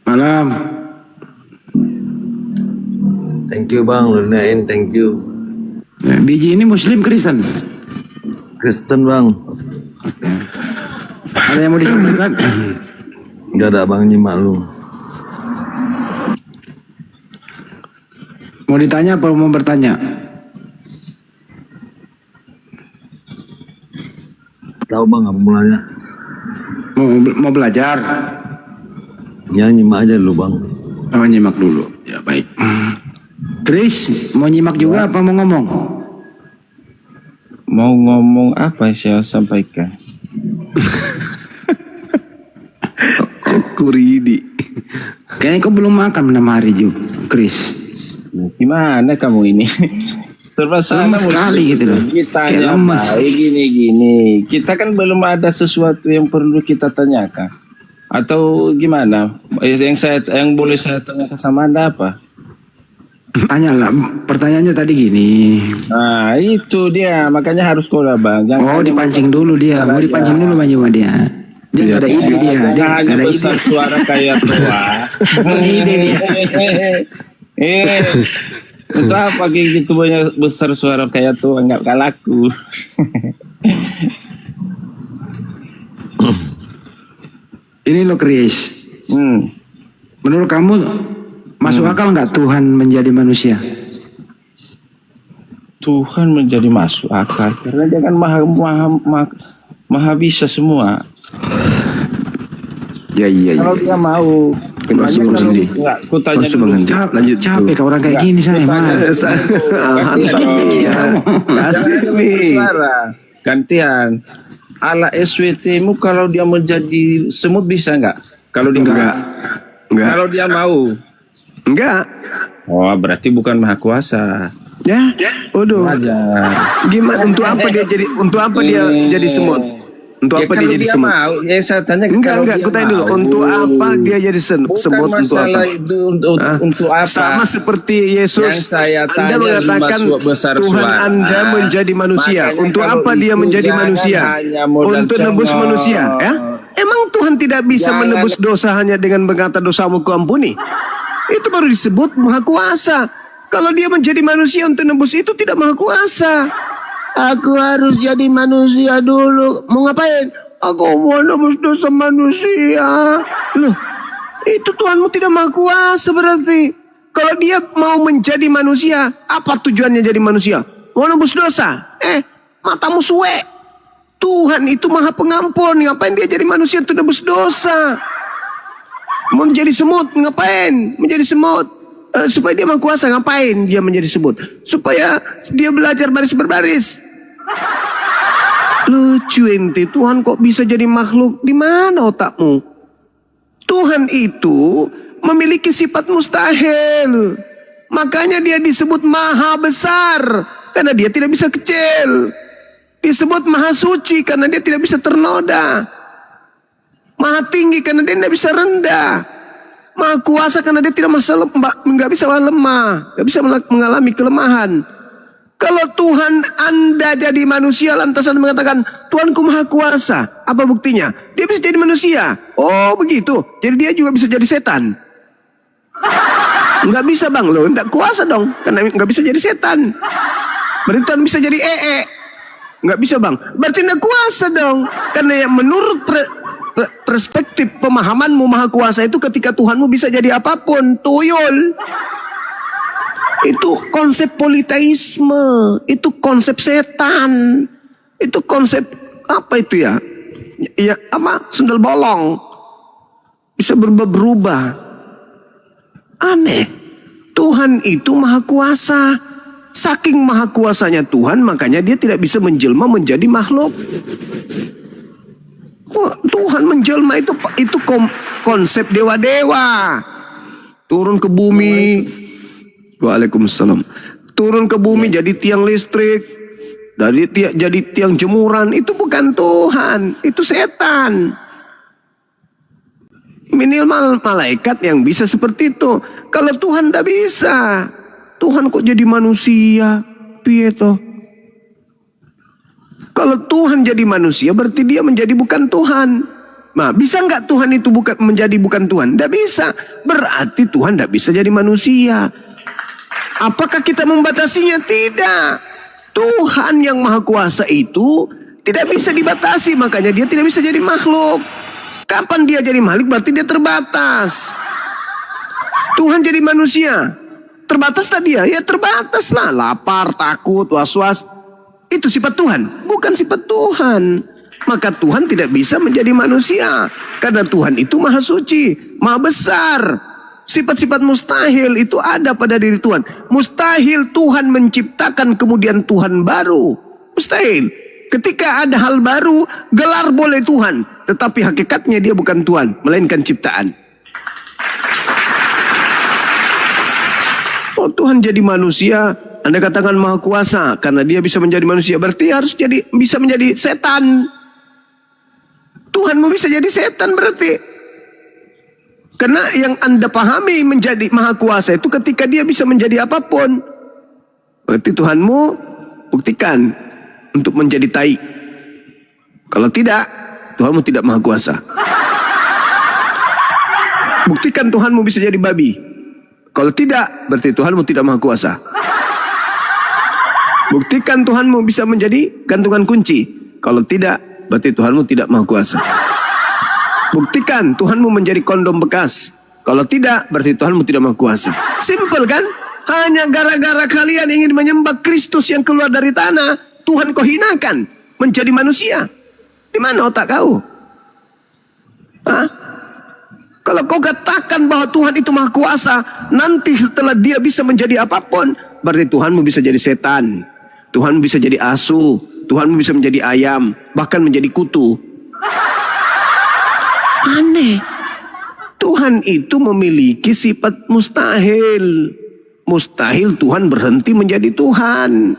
Malam. Thank you bang, Lunain, thank you. Nah, biji ini Muslim Kristen. Kristen bang. Ada yang mau disampaikan? Gak ada bang, nyimak lu. Mau ditanya apa mau bertanya? Tahu bang apa mulanya? Mau belajar? Ya nyimak aja dulu bang. Oh, nyimak dulu. Ya baik. Chris, mau nyimak juga apa mau ngomong? mau ngomong apa saya sampaikan? Kuridi. Kayaknya kau belum makan 6 hari juga, Chris. Gimana kamu ini? Terpaksa sekali gitu loh. Kita Kayak lemas. gini. Kita kan belum ada sesuatu yang perlu kita tanyakan. Atau gimana? Yang boleh saya tanyakan sama Anda apa? Tanyalah, pertanyaannya tadi gini. Nah, itu dia. Makanya harus kau lah, Bang. Jangan dipancing dulu dia. Mau dipancing dulu Bang Juma dia. Dia ada ide dia. Dia hanya ada besar ide. suara kayak tua. Ide dia. Untuk apa kayak gitu banyak besar suara kayak tua nggak laku. Ini lo Chris. Menurut kamu masuk akal nggak Tuhan menjadi manusia? Tuhan menjadi masuk akal karena dia kan maha bisa semua. Iya. Kalau dia mau. Masuk sendiri. Enggak, ku tanya dulu. Capek kalau orang kayak gini saya mah. Asik nih. Gantian. Ala SWT-mu kalau dia menjadi semut bisa nggak? Kalau dia Enggak. Kalau dia mau. Enggak. Oh, berarti bukan maha kuasa. Ya. Waduh. Gimana untuk apa dia jadi semut? Untuk apa dia jadi semut? Mau, yang saya tanya Enggak, aku tanya dulu. Untuk apa dia jadi semut? Untuk apa? Untuk apa? Sama seperti Yesus. Anda mengatakan besar Tuhan suara. Anda menjadi manusia. Makanya Untuk kalau apa dia itu menjadi jangan manusia? hanya modal Untuk nebus congok. manusia, ya? Emang Tuhan tidak bisa Jangan. menebus dosa hanya dengan berkata dosamu kuampuni? Itu baru disebut maha kuasa. Kalau dia menjadi manusia untuk nebus itu tidak maha kuasa. Aku harus jadi manusia dulu. Mau ngapain? Aku mau nebus dosa manusia. Loh, itu Tuhanmu tidak maha kuasa berarti. Kalau dia mau menjadi manusia, apa tujuannya jadi manusia? Mau nebus dosa? Matamu suwe. Tuhan itu maha pengampun. Ngapain dia jadi manusia untuk nebus dosa? Mau menjadi semut, ngapain? Menjadi semut. Supaya dia maha kuasa, ngapain dia menjadi semut? Supaya dia belajar baris berbaris. Lucu ente, Tuhan kok bisa jadi makhluk? Di mana otakmu? Tuhan itu memiliki sifat mustahil. Makanya dia disebut maha besar karena dia tidak bisa kecil. Disebut maha suci karena dia tidak bisa ternoda. Maha tinggi karena dia tidak bisa rendah. Maha kuasa karena dia tidak nggak bisa lemah, nggak bisa mengalami kelemahan. Kalau Tuhan Anda jadi manusia lantas Anda mengatakan Tuhanku maha kuasa, apa buktinya? Dia bisa jadi manusia. Oh begitu, jadi dia juga bisa jadi setan. Nggak bisa bang, lo nggak kuasa dong, karena nggak bisa jadi setan. Berarti Tuhan bisa jadi nggak bisa bang, berarti nggak kuasa dong, karena yang menurut perspektif pemahamanmu maha kuasa itu ketika Tuhanmu bisa jadi apapun, tuyul. Itu konsep politeisme, itu konsep setan, itu konsep apa itu ya? Ya apa? Sundel bolong bisa berubah. Aneh. Tuhan itu maha kuasa. Saking maha kuasanya Tuhan, makanya dia tidak bisa menjelma menjadi makhluk. Tuhan menjelma itu konsep dewa-dewa. Turun ke bumi. Waalaikumsalam. Turun ke bumi jadi tiang listrik, jadi tiang jemuran. Itu bukan Tuhan, itu setan. Minimal malaikat yang bisa seperti itu. Kalau Tuhan tidak bisa. Tuhan kok jadi manusia? Piye toh? Kalau Tuhan jadi manusia berarti dia menjadi bukan Tuhan. Nah, bisa nggak Tuhan itu menjadi bukan Tuhan? Tidak bisa. Berarti Tuhan tidak bisa jadi manusia. Apakah kita membatasinya? Tidak. Tuhan yang maha kuasa itu tidak bisa dibatasi. Makanya dia tidak bisa jadi makhluk. Kapan dia jadi makhluk berarti dia terbatas. Tuhan jadi manusia. Terbatas tadi ya? Ya terbatas lah. Lapar, takut, was-was. Itu sifat Tuhan. Bukan sifat Tuhan. Maka Tuhan tidak bisa menjadi manusia. Karena Tuhan itu maha suci, maha besar. Sifat-sifat mustahil itu ada pada diri Tuhan. Mustahil Tuhan menciptakan kemudian Tuhan baru. Mustahil. Ketika ada hal baru, gelar boleh Tuhan. Tetapi hakikatnya dia bukan Tuhan, melainkan ciptaan. Oh, Tuhan jadi manusia, Anda katakan maha kuasa. Karena dia bisa menjadi manusia, berarti harus bisa menjadi setan. Tuhanmu bisa jadi setan berarti. Karena yang Anda pahami menjadi maha kuasa itu ketika dia bisa menjadi apapun. Berarti Tuhanmu buktikan untuk menjadi tai. Kalau tidak, Tuhanmu tidak maha kuasa. Buktikan Tuhanmu bisa jadi babi. Kalau tidak, berarti Tuhanmu tidak maha kuasa. Buktikan Tuhanmu bisa menjadi gantungan kunci. Kalau tidak, berarti Tuhanmu tidak maha kuasa. Buktikan Tuhanmu menjadi kondom bekas. Kalau tidak, berarti Tuhanmu tidak maha kuasa. Simple kan? Hanya gara-gara kalian ingin menyembah Kristus yang keluar dari tanah, Tuhan kau hinakan menjadi manusia. Di mana otak kau? Hah? Kalau kau katakan bahwa Tuhan itu maha kuasa, nanti setelah dia bisa menjadi apapun, berarti Tuhanmu bisa jadi setan. Tuhanmu bisa jadi asu. Tuhanmu bisa menjadi ayam, bahkan menjadi kutu. Aneh. Tuhan itu memiliki sifat mustahil. Mustahil Tuhan berhenti menjadi Tuhan.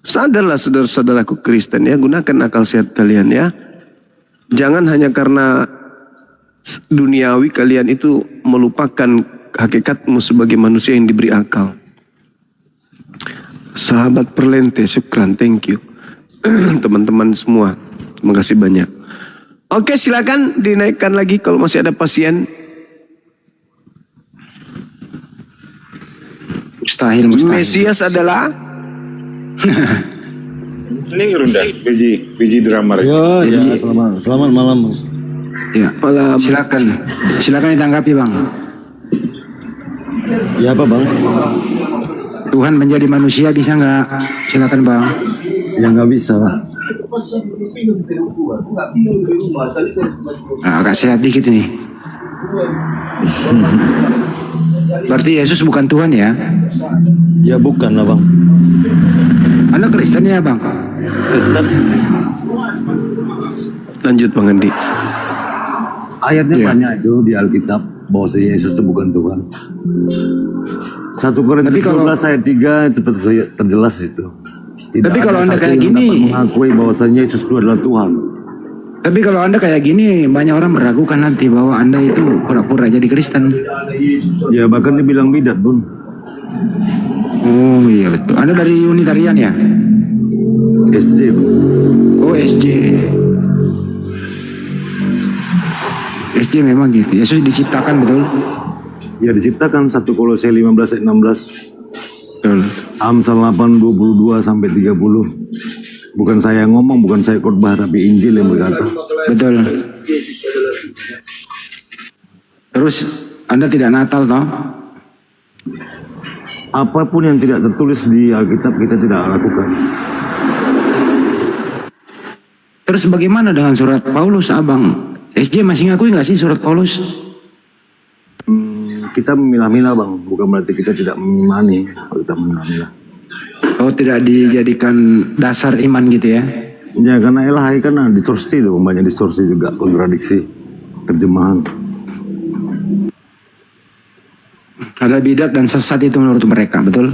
Sadarlah saudara-saudaraku Kristen ya, gunakan akal sehat kalian ya. Jangan hanya karena duniawi kalian itu melupakan hakikatmu sebagai manusia yang diberi akal. Sahabat Perlente, syukran, thank you. Teman-teman semua, terima kasih banyak. Oke, silakan dinaikkan lagi kalau masih ada pasien. Mustahil. Mesias adalah Ini Runda, biji drama. Ya, selamat malam. Ya, malam. Silakan ditanggapi Bang. Ya apa Bang? Tuhan menjadi manusia bisa nggak? Silakan Bang. Ya nggak bisa lah. Nah, agak sehat dikit ini. Berarti Yesus bukan Tuhan ya? Ya bukan lah Bang. Anda Kristen ya Bang? Kristen. Lanjut Bang Andi. Ayatnya banyak itu di Alkitab bahwa Yesus itu bukan Tuhan. 1 Korintus 12 ayat 3 itu terjelas itu. Tapi kalau Anda kayak gini, mengakui bahwasanya Yesus itu adalah Tuhan. Tapi kalau Anda kayak gini, banyak orang meragukan nanti bahwa Anda itu pura-pura jadi Kristen. Ya bahkan dibilang bidat Bun. Oh iya betul. Anda dari Unitarian ya? SJ Bun. Oh SJ. SJ memang gitu. Yesus diciptakan betul? Ya diciptakan 1 Kolose 15 ayat 16. Betul. Amsal 8 22 sampai 30. Bukan saya yang ngomong, bukan saya khotbah, tapi Injil yang berkata. Betul. Terus Anda tidak Natal toh? Apapun yang tidak tertulis di Alkitab kita tidak lakukan. Terus bagaimana dengan surat Paulus Abang? SJ masih ngakui nggak sih surat Paulus? Kita memilah-milah Bang, bukan berarti kita tidak mengimani. Kita memilah-milah. Oh tidak dijadikan dasar iman gitu ya? Ya karena ilahi kan distorsi itu, banyak distorsi juga, kontradiksi terjemahan. Ada bidat dan sesat itu menurut mereka, betul?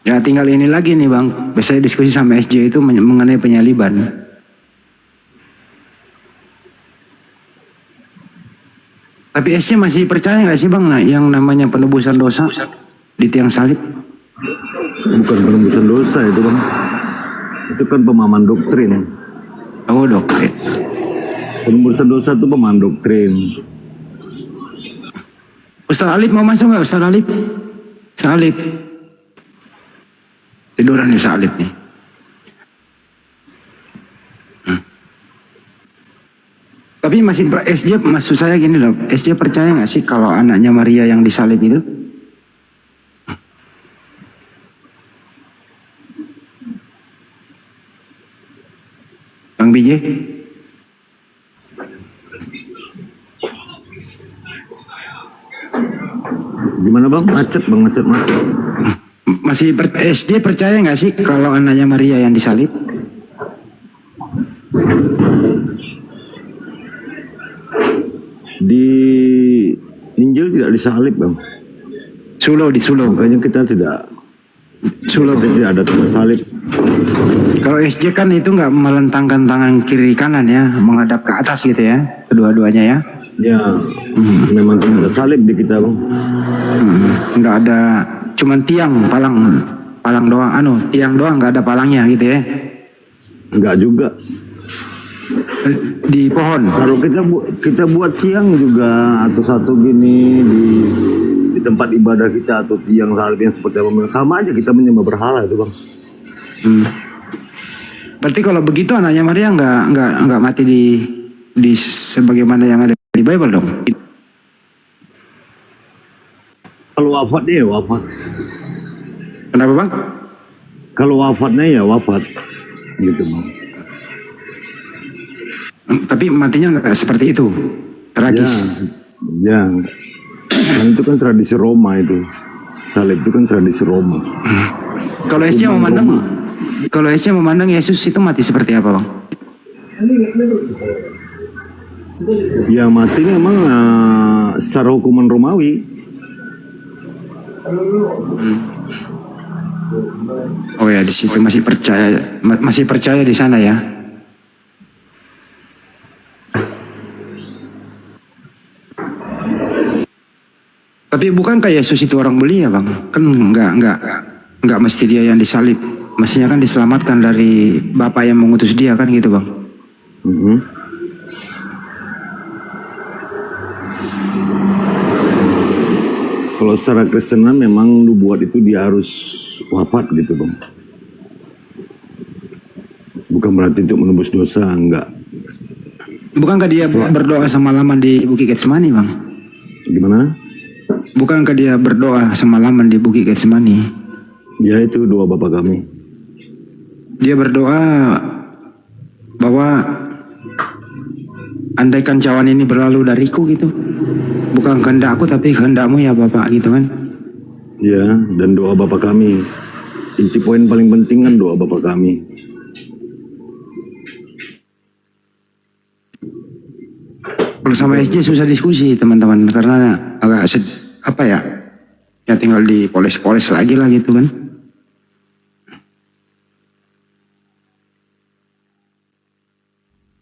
Ya. Ya tinggal ini lagi nih Bang. Biasanya diskusi sama SJ itu mengenai penyaliban. Tapi SJ masih percaya nggak sih Bang yang namanya penebusan dosa di tiang salib? Bukan penebusan dosa itu Bang. Itu kan pemahaman doktrin. Oh doktrin. Penebusan dosa itu pemahaman doktrin. Ustaz Alif mau masuk nggak Ustaz Alif? Ustaz Alif. Tiduran nih Ustaz Alif nih. Tapi masih SJ, maksud saya gini loh, SJ percaya nggak sih kalau anaknya Maria yang disalib itu? Bang BJ? Gimana Bang? Macet Bang, macet. Masih SJ percaya nggak sih kalau anaknya Maria yang disalib? Di Injil tidak disalib Bang. Di Sulo. Makanya kita tidak tidak ada tanda salib. Kalau SJ kan itu nggak melentangkan tangan kiri kanan ya, menghadap ke atas gitu ya, kedua-duanya ya. Ya, memang tidak ada salib di kita Bang. Nggak ada, cuman palang doang, tiang doang, nggak ada palangnya gitu ya. Enggak juga. Di pohon. Kalau kita buat tiang juga atau satu gini di tempat ibadah kita atau tiang salib yang seperti apa, sama aja kita menyembah berhala itu Bang. Berarti kalau begitu anaknya Maria nggak mati di sebagaimana yang ada di Bible dong. Kalau wafatnya ya wafat. Kenapa Bang? Kalau wafatnya ya wafat gitu Bang. Tapi matinya nggak seperti itu, tragis. Ya. Nah, itu kan tradisi Roma itu. Salib itu kan tradisi Roma. Kalau SC memandang Yesus itu mati seperti apa Bang? Ya mati memang secara hukuman Romawi. Oh ya, di situ masih percaya di sana ya. Tapi bukankah Yesus itu orang belia Bang? Kan enggak mesti dia yang disalib. Mestinya kan diselamatkan dari Bapa yang mengutus dia kan gitu Bang. Kalau secara Kristenan memang lu buat itu dia harus wafat gitu Bang. Bukan berarti untuk menebus dosa, enggak. Bukankah dia berdoa semalaman di Bukit Getsemani Bang? Gimana? Bukankah dia berdoa semalaman di Bukit Getsemani? Ya itu doa Bapa kami. Dia berdoa bahwa andaikan cawan ini berlalu dariku gitu. Bukan kehendakku tapi kehendakmu ya Bapak gitu kan. Ya, dan doa Bapa kami. Inti poin paling penting kan doa Bapa kami. Kalau sama SJ susah diskusi teman-teman karena agak ya tinggal dipoles-poles lagi lah gitu kan.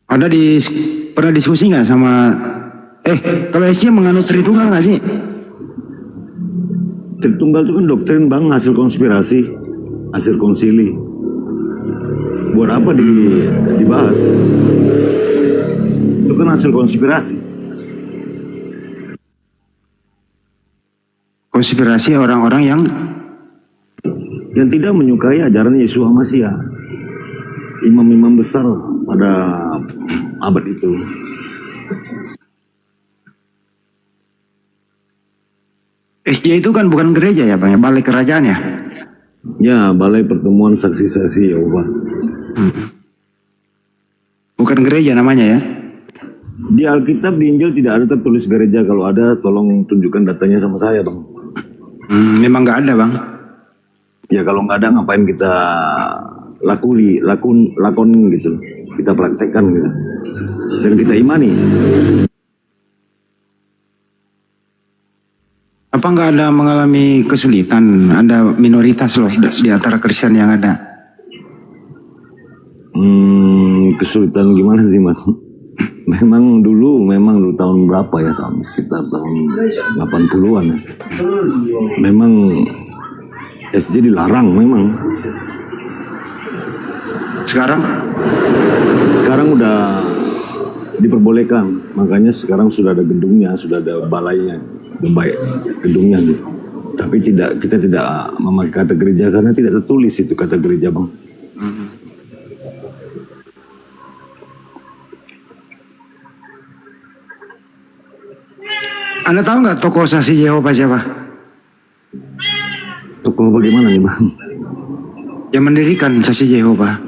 Ada pernah diskusi nggak sama kalau SJ menganut Tritunggal nggak sih? Tritunggal itu kan doktrin Bang, hasil konspirasi, hasil konsili. Buat apa dibahas? Itu kan hasil konspirasi. Konspirasi orang-orang yang tidak menyukai ajaran Yeshua Mashiach. Imam-imam besar pada abad itu. SJ itu kan bukan gereja ya Bang, ya balai kerajaan ya? Ya, balai pertemuan saksi-saksi Yehova. Bukan gereja namanya ya? Di Alkitab, di Injil tidak ada tertulis gereja. Kalau ada, tolong tunjukkan datanya sama saya Bang. Memang nggak ada Bang. Ya kalau nggak ada ngapain kita lakon gitu. Kita praktekkan gitu. Dan kita imani. Apa nggak ada mengalami kesulitan? Ada minoritas loh di antara Kristen yang ada. Kesulitan gimana sih mas? Memang dulu tahun berapa ya, tahun sekitar tahun 80-an ya. Memang SJ dilarang memang. Sekarang udah diperbolehkan, makanya sekarang sudah ada gedungnya, sudah ada balainya, baik gedungnya gitu. Tapi kita tidak memakai kata gereja karena tidak tertulis itu kata gereja bang. Anda tahu nggak tokoh saksi Yehova siapa? Tokoh bagaimana nih bang? Yang mendirikan saksi Yehova.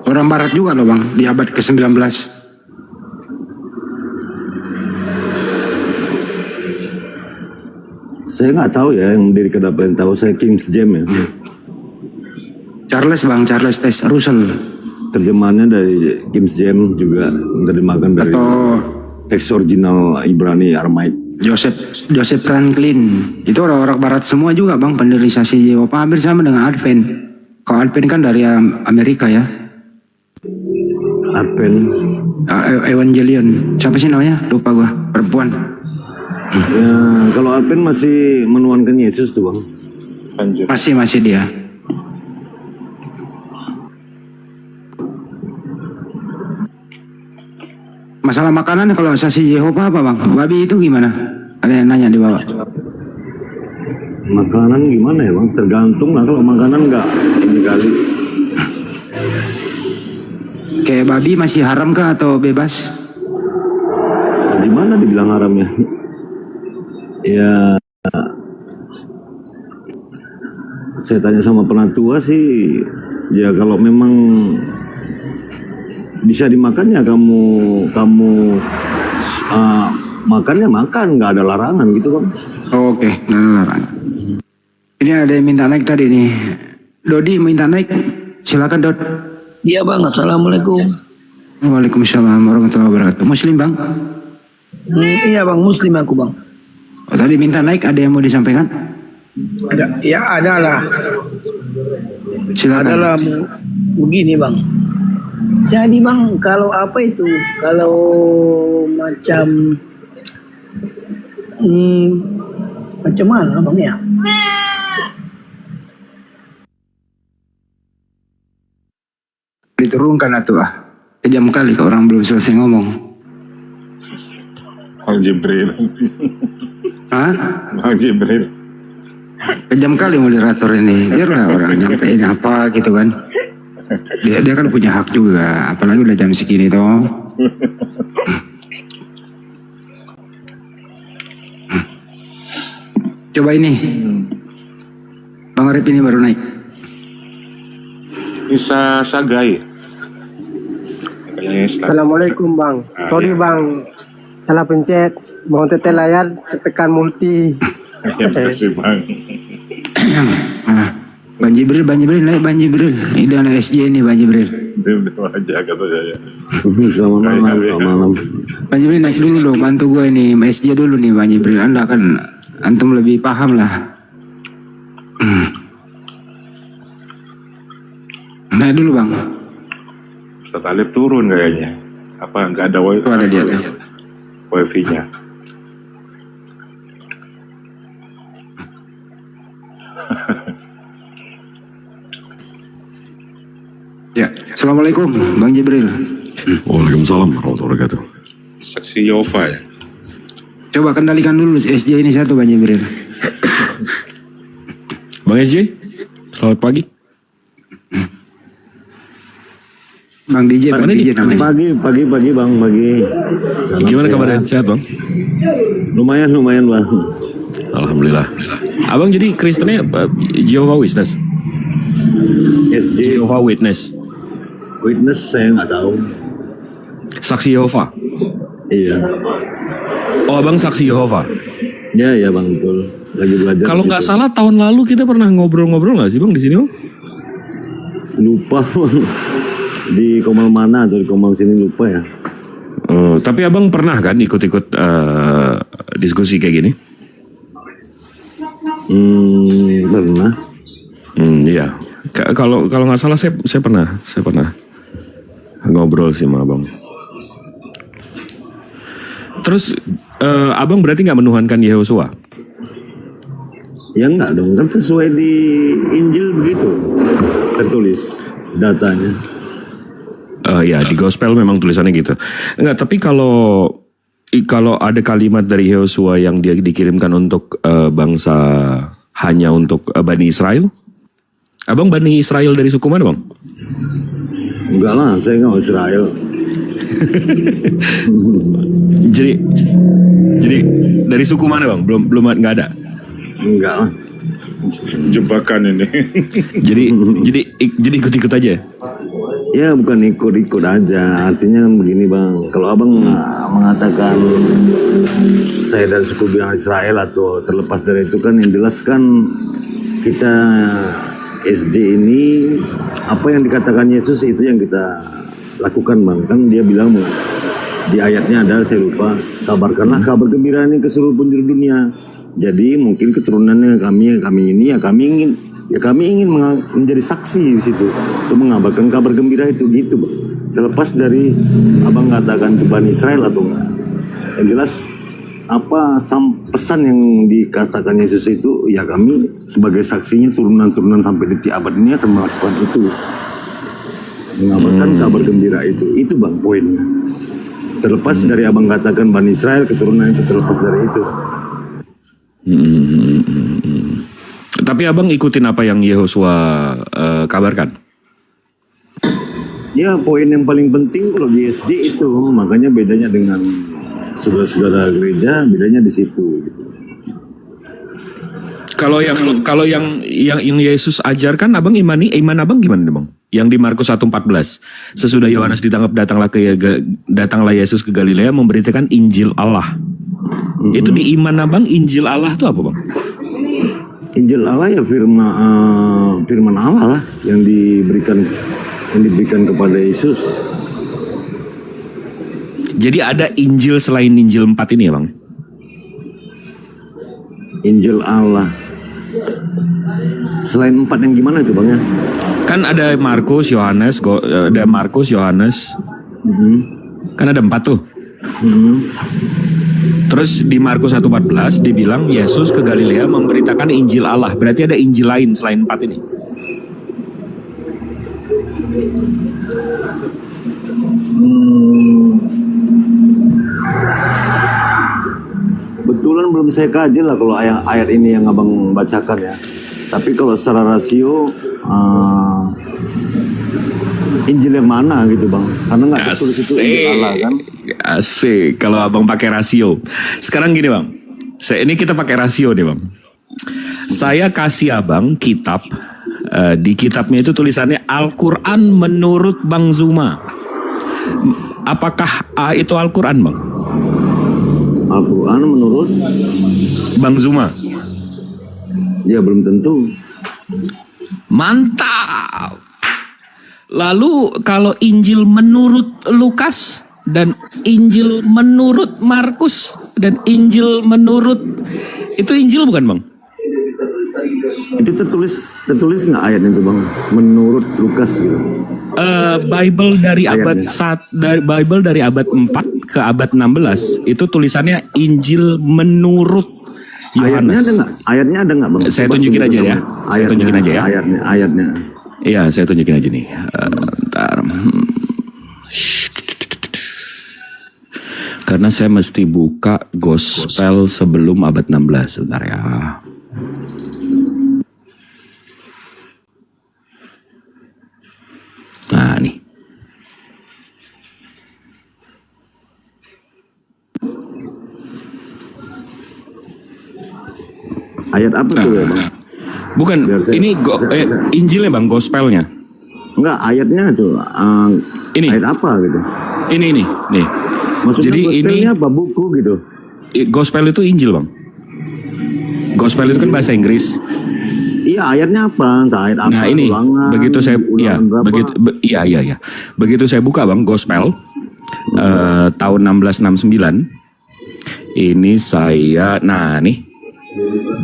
Orang Barat juga loh bang, di abad ke-19. Saya nggak tahu ya yang mendirikan apa, yang tahu saya King James ya. Charles T. Russell. Terjemahannya dari King James juga, menerjemahkan dari teks original Ibrani Aramaik. Joseph Franklin. Itu orang-orang Barat semua juga bang, pendiri saksi Yehova, hampir sama dengan Advent. Kalau Advent kan dari Amerika ya. Advent. Evangelion. Siapa sih namanya? Lupa gua. Perempuan. Ya, kalau Advent masih menuankan Yesus tuh bang. Masih dia. Masalah makanan kalau saksi Yehova apa bang? Babi itu gimana? Ada yang nanya di bawah. Makanan gimana ya bang? Tergantung lah, kalau makanan nggak ini kali. Kayak babi masih haram kah atau bebas? Di mana dibilang haramnya? Ya, saya tanya sama penatua sih, ya kalau memang bisa dimakan ya kamu makannya makan, nggak ada larangan gitu bang. Oke, nggak ada larangan. Ini ada yang minta naik tadi nih. Dodi minta naik, silakan Dod. Iya bang, assalamualaikum. Waalaikumsalam warahmatullahi wabarakatuh. Muslim bang? Iya bang, Muslim aku bang. Oh, tadi minta naik, ada yang mau disampaikan? Ada lah. Silakan. Adalah begini bang. Jadi bang, kalau apa itu? Kalau macam macam mana bang ya? Diturunkan atuh ah. Kejam kali ke orang belum selesai ngomong. Bang Jibril. Hah? Bang Jibril. Kejam kali moderator ini. Biarlah orang nyampein apa gitu kan. Dia kan punya hak juga. Apalagi udah jam segini toh. Coba ini. Bang Arif ini baru naik. Bisa Sagai. Assalamualaikum bang. Sorry bang, salah pencet. Mohon tetel layar, tekan multi. Terima kasih bang. Bang Jibril naik Bang Jibril. Ini anak SJ ini Bang Jibril. Udah aja kata saya. Selamat malam. Bang Jibril naik dulu dong, bantu gue ini SJ dulu nih Bang Jibril. Anda kan antum lebih paham lah. Naik dulu bang. Ustaz Alif turun kayaknya. Apa nggak ada wifi? Ada dia. Wifi-nya. Ya, assalamualaikum Bang Jibril. Waalaikumsalam warahmatullahi wabarakatuh. Saksi Yehova ya. Coba kendalikan dulu SJ ini satu Bang Jibril. Bang SJ, selamat pagi. Bang DJ namanya. Pagi bang, pagi. Gimana kabarnya? Sehat bang? Lumayan bang. Alhamdulillah. Abang jadi Kristennya Jehovah Witness? SJ. Jehovah Witness. Witness saya nggak tahu. Saksi Yehova? Iya. Oh abang saksi Yehova? Ya bang, betul. Lagi belajar. Kalau nggak salah tahun lalu kita pernah ngobrol-ngobrol nggak sih bang di sini bang? Lupa bang. Di Komal mana atau di Komal sini lupa ya. Tapi abang pernah kan ikut-ikut diskusi kayak gini? Pernah. Iya. Kalau nggak salah saya pernah ngobrol sih sama abang. Terus abang berarti nggak menuhankan Yehosua? Ya enggak dong, kan sesuai di Injil begitu tertulis datanya. Ya di Gospel memang tulisannya gitu. Enggak, tapi kalau ada kalimat dari Yehosua yang dia dikirimkan untuk bangsa hanya untuk Bani Israel, abang Bani Israel dari suku mana bang? Enggak lah, saya enggak mau Israel. jadi dari suku mana bang? Belum nggak ada. Enggak lah. Jebakan ini. jadi ikut-ikut aja. Ya bukan ikut-ikut aja. Artinya kan begini bang. Kalau abang mengatakan saya dari suku Bani Israel atau terlepas dari itu kan yang jelas kan kita SD ini apa yang dikatakan Yesus itu yang kita lakukan bang. Kan dia bilang di ayatnya ada, saya lupa, kabarkanlah kabar gembira ini ke seluruh penjuru dunia. Jadi mungkin keturunannya kami ini kami ingin menjadi saksi di situ untuk mengabarkan kabar gembira itu gitu bang. Terlepas dari abang katakan ke Bani Israel atau enggak, yang jelas apa pesan yang dikatakan Yesus itu ya kami sebagai saksinya turunan-turunan sampai detik abad ini akan melakukan itu, mengabarkan kabar gembira itu bang poinnya. Terlepas dari abang katakan Bani Israel keturunan itu, terlepas dari itu. Tapi abang ikutin apa yang Yehosua kabarkan? Ya poin yang paling penting kalau di SD itu, makanya bedanya dengan saudara-saudara gereja, bedanya di situ. Gitu. Kalau yang Yesus ajarkan, abang iman abang gimana bang? Yang di Markus 1:14, sesudah Yohanes ditangkap datanglah Yesus ke Galilea memberitakan Injil Allah. Itu di iman abang Injil Allah itu apa bang? Injil Allah ya firman Allah lah yang diberikan kepada Yesus. Jadi ada Injil selain Injil 4 ini ya bang? Injil Allah selain 4 yang gimana itu bang ya? Kan ada Markus, Yohanes, kan ada 4 tuh. Terus di Markus 1:14 dibilang Yesus ke Galilea memberitakan Injil Allah. Berarti ada Injil lain selain 4 ini. Betulan belum saya kaji lah kalau ayat ini yang abang bacakan ya. Tapi kalau secara rasio Injil yang mana gitu bang? Karena nggak tertulis itu Injil Allah kan? Asik. Kalau abang pakai rasio. Sekarang gini bang. Ini kita pakai rasio nih bang. Saya kasih abang kitab. Di kitabnya itu tulisannya Al-Quran menurut Bang Zuma. Apakah itu Al-Quran bang? Al-Quran menurut Bang Zuma? Ya belum tentu. Mantap. Lalu kalau Injil menurut Lukas dan Injil menurut Markus dan Injil menurut itu Injil bukan bang? Itu tertulis nggak ayatnya itu bang? Menurut Lukas gitu. Bible dari Bible dari abad 4 ke abad 16 itu tulisannya Injil menurut Yohanes. Ayatnya ada nggak bang? Saya tunjukin aja ya. Ayatnya. Iya, saya tunjukin aja nih. Bentar. Karena saya mesti buka Gospel sebelum abad 16. Bentar ya. Nah, nih. Ayat apa tuh ya bang? Bukan, ini Injilnya bang, Gospelnya. Enggak, ayatnya tuh. Ini ayat apa gitu? Ini nih. Maksudnya jadi ini apa buku gitu? Gospel itu Injil bang. Gospel itu kan bahasa Inggris. Iya, ayatnya apa? Entah ayat apa? Nah ini ulangan, begitu saya begitu saya buka bang Gospel tahun 1669 ini saya nih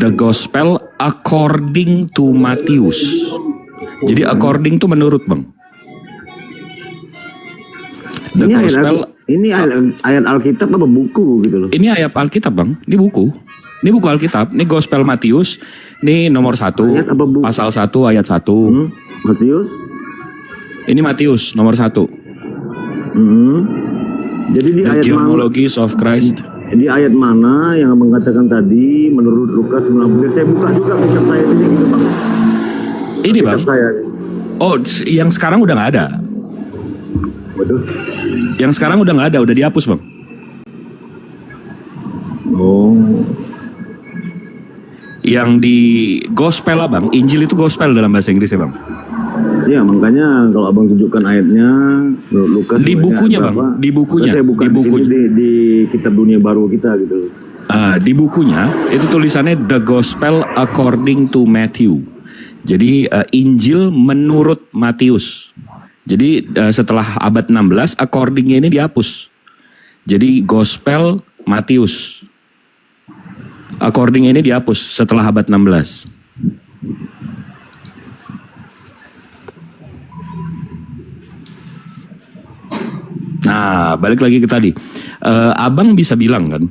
The Gospel according to Matius. Jadi according to menurut Bang. The Gospel Ini ayat Alkitab apa buku gitu loh? Ini ayat Alkitab Bang, ini buku. Ini buku Alkitab, ini Gospel Matius, ini nomor 1, pasal 1 ayat 1. Matius? Ini Matius nomor 1. Jadi di The ayat Genealogies of Christ. Di ayat mana yang mengatakan tadi menurut Lukas 19? Saya buka juga kitab saya sini gitu Bang. Ini Bang. Saya. Oh, yang sekarang udah nggak ada. Waduh. Yang sekarang udah nggak ada, udah dihapus Bang. Oh. Yang di Gospel lah Bang, Injil itu Gospel dalam bahasa Inggris ya Bang. Ya makanya kalau abang tunjukkan ayatnya menurut Lukas Di bukunya Bang, di bukunya. Saya buka di bukunya. di kitab dunia baru kita gitu. Di bukunya itu tulisannya The Gospel according to Matthew. Jadi Injil menurut Matius. Jadi setelah abad 16 according ini dihapus. Jadi Gospel Matius. According ini dihapus setelah abad 16. Nah, balik lagi ke tadi. Abang bisa bilang kan,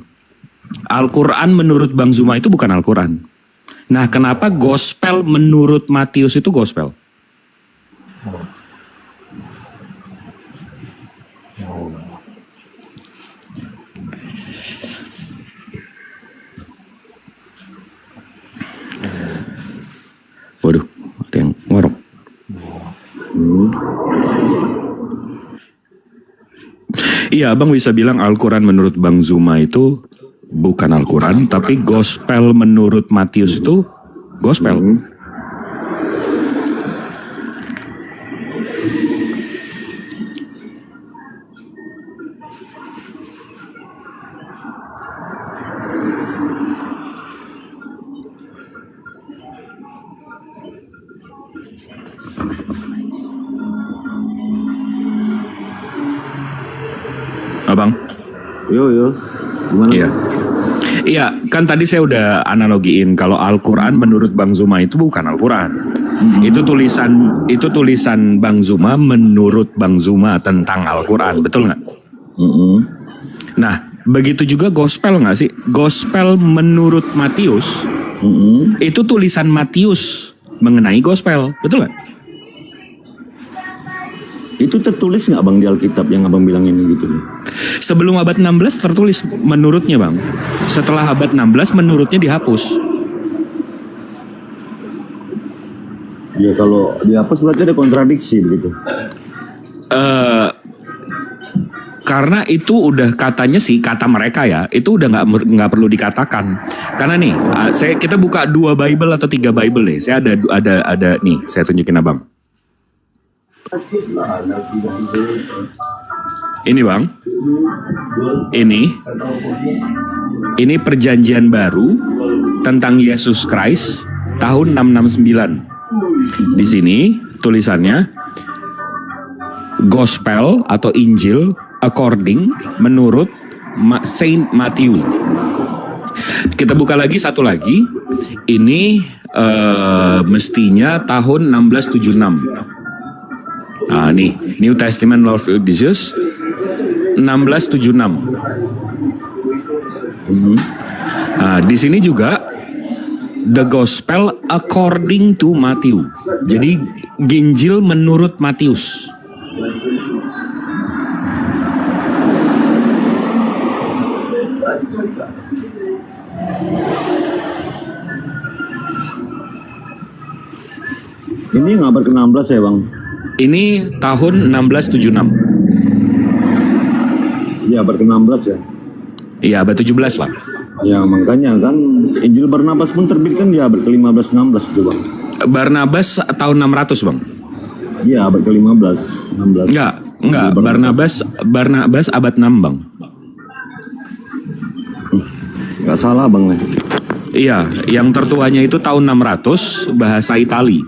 Al-Quran menurut Bang Zuma itu bukan Al-Quran. Nah, kenapa Gospel menurut Matius itu Gospel? Waduh, ada yang ngorok. Iya, Abang bisa bilang Al-Quran menurut Bang Zuma itu bukan Al-Quran, tapi Gospel menurut Matius itu Gospel. Abang? Yo. Gimana? Iya. Iya, kan tadi saya udah analogiin kalau Al-Quran menurut Bang Zuma itu bukan Al-Quran. Itu tulisan Bang Zuma menurut Bang Zuma tentang Al-Quran, betul nggak? Nah, begitu juga Gospel nggak sih? Gospel menurut Matius, itu tulisan Matius mengenai Gospel, betul nggak? Itu tertulis nggak Bang di Alkitab yang abang bilang ini gitu? Sebelum abad 16 tertulis menurutnya Bang. Setelah abad 16 menurutnya dihapus. Ya kalau dihapus berarti ada kontradiksi begitu. Karena itu udah katanya sih, kata mereka ya, itu udah nggak perlu dikatakan. Karena nih, kita buka 2 Bible atau 3 Bible nih. Saya ada nih, saya tunjukin Abang. Ini Bang, ini perjanjian baru tentang Yesus Christ tahun 669. Di sini tulisannya Gospel atau Injil according menurut Saint Matthew. Kita buka lagi satu lagi. Ini mestinya tahun 1676. Nah, nih New Testament Lord of Jesus 1676. Nah, di sini juga The Gospel according to Matthew. Jadi Injil menurut Matius. Ini yang abad ke-16 ya Bang? Ini tahun 1676. Ya abad ke-16 ya? Iya abad 17 lah. Ya makanya kan Injil Barnabas pun terbit kan di abad ke-15-16 itu Bang. Barnabas tahun 600 Bang. Iya abad ke-15, 16. Enggak. Barnabas abad 6 Bang. Enggak salah Bang. Iya, yang tertuanya itu tahun 600 bahasa Itali.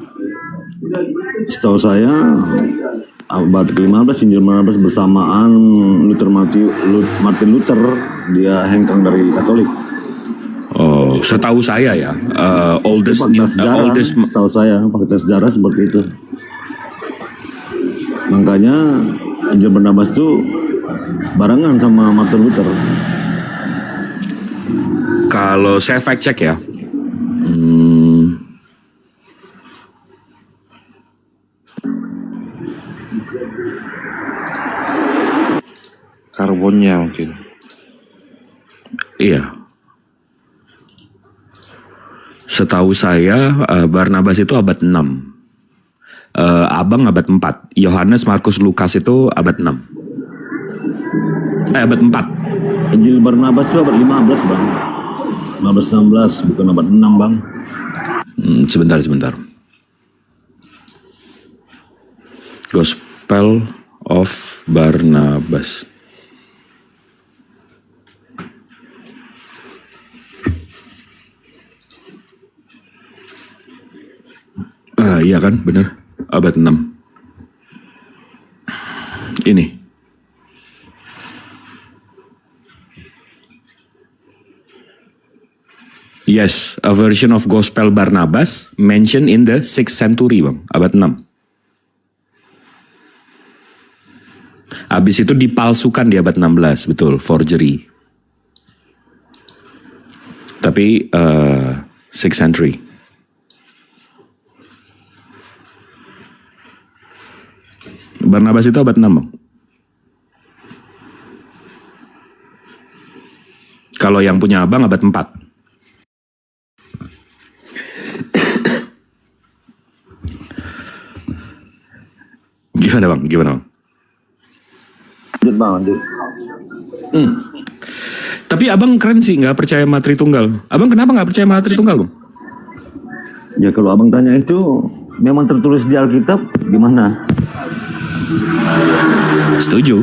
Setahu saya abad ke-15 Injil Barnabas bersamaan Martin Luther, dia hengkang dari Katolik. Oh. Oh, setahu saya ya, oldest Setahu saya fakta sejarah seperti itu. Makanya Injil Barnabas itu barengan sama Martin Luther. Kalau saya fact check ya, Karbonnya mungkin. iya. Setahu saya Barnabas itu abad 6. Abang abad 4. Yohanes, Markus, Lukas itu abad 6. Abad 4. Injil Barnabas itu abad 15 bang. 15-16 bukan abad 6 bang. Sebentar. Gospel of Barnabas. Iya kan, benar. Abad 6. Ini. Yes, a version of Gospel Barnabas mentioned in the 6th century, Bang. Abad 6. Habis itu dipalsukan di abad 16, betul, forgery. Tapi 6th century. Barnabas itu abad 6, Bang. Kalau yang punya abang abad 4. Gimana bang? Lanjut. Tapi abang keren sih, nggak percaya sama Tritunggal. Abang kenapa nggak percaya sama Tritunggal, bang? Ya kalau abang tanya itu memang tertulis di Alkitab gimana? Setuju.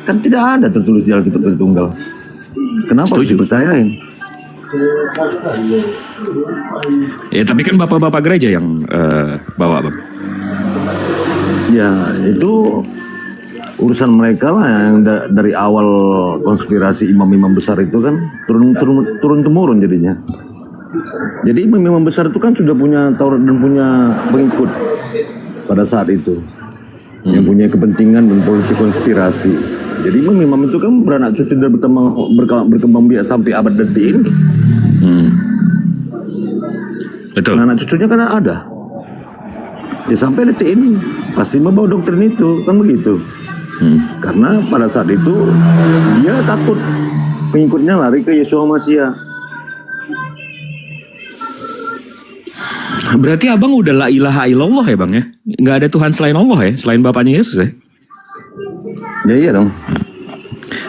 Kan tidak ada tertulis di Alkitab Tritunggal. Kenapa harus dipercayain? Ya tapi kan bapak-bapak gereja yang bawa, bang. Ya itu urusan mereka lah, yang dari awal konspirasi imam-imam besar itu kan turun temurun jadinya. Jadi imam-imam besar itu kan sudah punya Taurat dan punya pengikut pada saat itu, yang punya kepentingan dan politik konspirasi. Jadi imam-imam itu kan beranak cucu dan berkembang biak sampai abad detik ini. Betul. Anak cucunya kan ada. Ya sampai detik ini pasti membawa doktrin itu, kan begitu. Karena pada saat itu dia takut pengikutnya lari ke Yeshua Mashiach. Berarti abang udah la ilaha illallah ya bang ya? Nggak ada Tuhan selain Allah ya? Selain Bapaknya Yesus ya? Ya iya dong.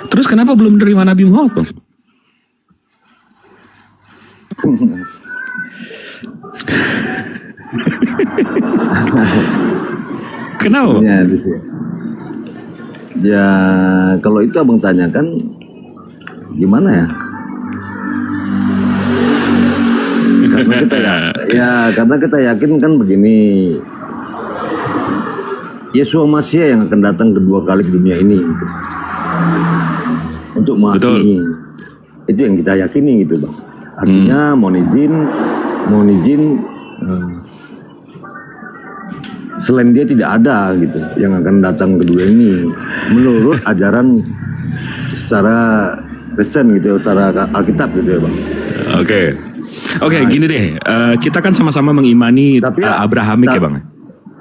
Terus kenapa belum menerima Nabi Muhammad bang? Kenapa? Ya kalau itu abang tanyakan gimana ya? Karena kita yakin kan begini, Yeshua Mashiach yang akan datang kedua kali ke dunia ini gitu. Untuk menghakimi. Itu yang kita yakini gitu bang. Artinya mohon izin selain dia tidak ada gitu yang akan datang kedua ini menurut ajaran secara Kristen gitu, secara Alkitab gitu ya bang. Oke, gini deh, kita kan sama-sama mengimani Abrahamik ya bang.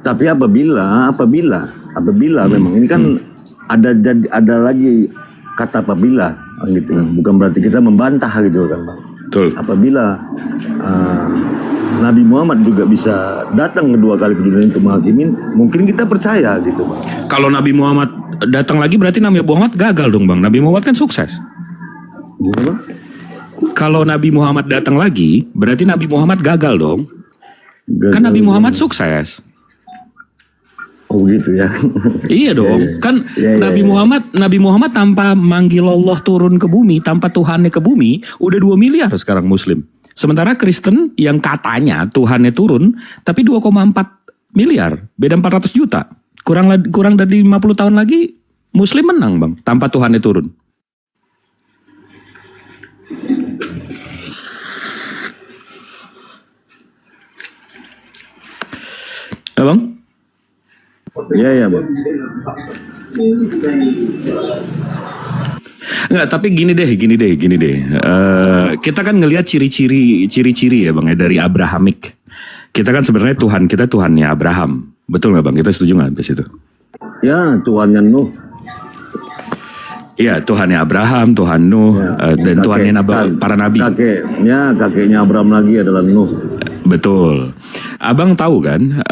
Tapi apabila memang ini kan ada lagi kata apabila gitu kan, bukan berarti kita membantah gitu kan bang. Betul. Apabila Nabi Muhammad juga bisa datang kedua kali ke dunia untuk menghakimi, mungkin kita percaya gitu bang. Kalau Nabi Muhammad datang lagi berarti Nabi Muhammad gagal dong bang. Nabi Muhammad kan sukses. Kalau Nabi Muhammad datang lagi berarti Nabi Muhammad gagal dong. Kan Nabi Muhammad sukses. Oh gitu ya. Iya dong. Kan Nabi Muhammad tanpa manggil Allah turun ke bumi, tanpa Tuhannya ke bumi, udah 2 miliar sekarang Muslim. Sementara Kristen yang katanya Tuhannya turun, tapi 2,4 miliar, beda 400 juta. Kurang dari 50 tahun lagi Muslim menang bang, tanpa Tuhannya turun. Ya bang? Iya bang. Enggak, tapi gini deh. Kita kan ngelihat ciri-ciri ya bang ya dari Abrahamik. Kita kan sebenarnya Tuhan kita Tuhannya Abraham, betul nggak bang? Kita setuju nggak di situ? Ya, Tuhannya Nuh. Iya, Tuhannya Abraham, Tuhan Nuh, dan Tuhannya para nabi. Kakeknya Abraham lagi adalah Nuh. Betul. Abang tahu kan,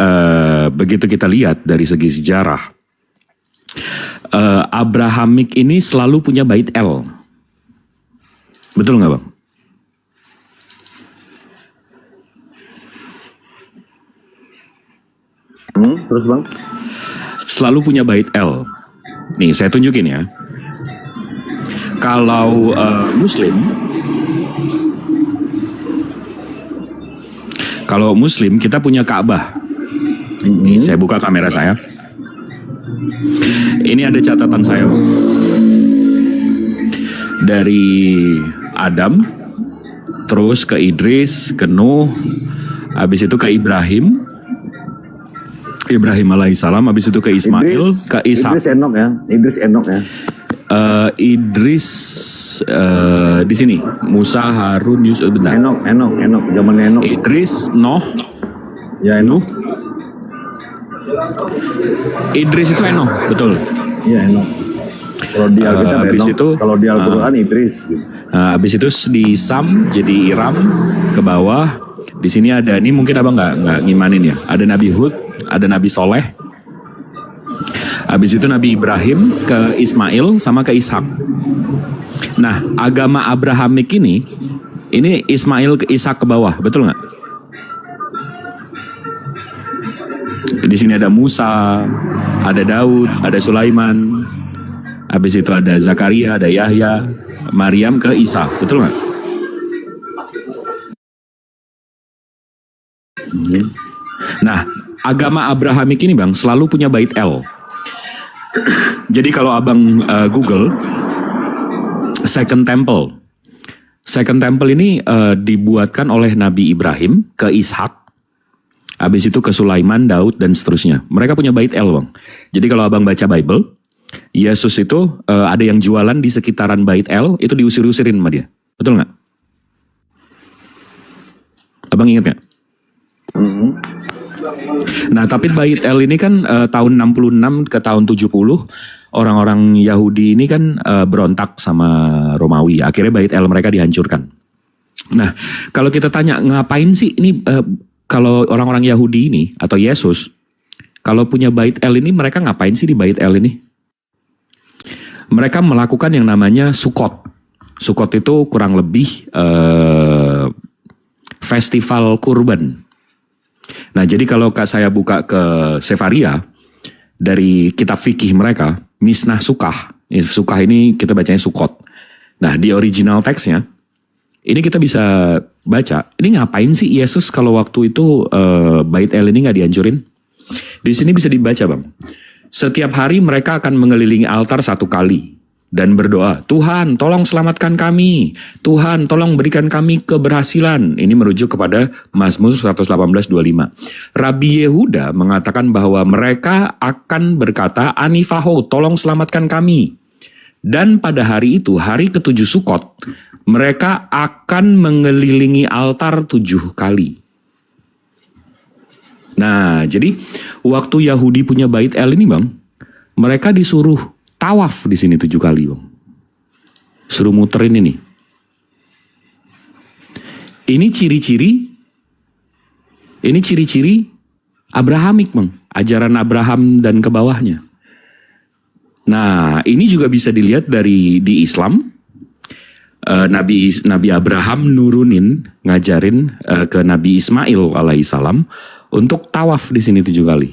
begitu kita lihat dari segi sejarah, Abrahamik ini selalu punya bait El. Betul nggak bang? Terus bang? Selalu punya bait El. Nih, saya tunjukin ya. Kalau Muslim kita punya Ka'bah. Nih, saya buka kamera saya. Ini ada catatan saya. Dari Adam, terus ke Idris, ke Nuh, habis itu ke Ibrahim alaihissalam, habis itu ke Ismail, ke Ishak. Idris Enok ya. Idris di sini Musa, Harun, Yusuf, benar. Enok, zaman Enok. Idris, Noh, ya Enok. Idris itu Enok, betul. Iya Enok. Kalau di Alkitab Enok, kalau di Al-Quran Idris. Gitu. Habis itu di Sam jadi Iram ke bawah. Di sini ada, ini mungkin abang nggak ngimanin ya. Ada Nabi Hud, ada Nabi Soleh. Habis itu Nabi Ibrahim ke Ismail sama ke Ishak. Nah, agama Abrahamik ini Ismail ke Ishak ke bawah, betul nggak? Di sini ada Musa, ada Daud, ada Sulaiman. Habis itu ada Zakaria, ada Yahya, Maryam ke Isa, betul nggak? Nah, agama Abrahamik ini bang selalu punya bait El. Jadi kalau abang Google Second Temple ini dibuatkan oleh Nabi Ibrahim ke Ishak, habis itu ke Sulaiman, Daud dan seterusnya. Mereka punya bait El bang. Jadi kalau abang baca Bible, Yesus itu ada yang jualan di sekitaran bait El, itu diusir-usirin sama dia, betul nggak? Abang ingat nggak? Nah, tapi bait El ini kan tahun 66 ke tahun 70 orang-orang Yahudi ini kan berontak sama Romawi. Akhirnya bait El mereka dihancurkan. Nah, kalau kita tanya ngapain sih ini kalau orang-orang Yahudi ini atau Yesus kalau punya bait El ini mereka ngapain sih di bait El ini? Mereka melakukan yang namanya Sukot. Sukot itu kurang lebih festival kurban. Nah, jadi kalau saya buka ke Sefaria, dari kitab fikih mereka, Misnah Sukah. Sukah ini kita bacanya Sukot. Nah, di original teksnya, ini kita bisa baca, ini ngapain sih Yesus kalau waktu itu bait El ini nggak dihancurin? Di sini bisa dibaca bang. Setiap hari mereka akan mengelilingi altar 1 kali. Dan berdoa, Tuhan tolong selamatkan kami, Tuhan tolong berikan kami keberhasilan. Ini merujuk kepada Mazmur 118:25. Rabbi Yehuda mengatakan bahwa mereka akan berkata, Anifaho tolong selamatkan kami. Dan pada hari itu, hari ke-7 Sukot, mereka akan mengelilingi altar 7 kali. Nah, jadi waktu Yahudi punya bait El ini bang, mereka disuruh tawaf di sini 7 kali bang. Suruh muterin ini. Ini ciri-ciri Abrahamik bang. Ajaran Abraham dan ke bawahnya. Nah, ini juga bisa dilihat di Islam. Nabi Abraham nurunin, ngajarin ke Nabi Ismail alaihissalam untuk tawaf di sini 7 kali.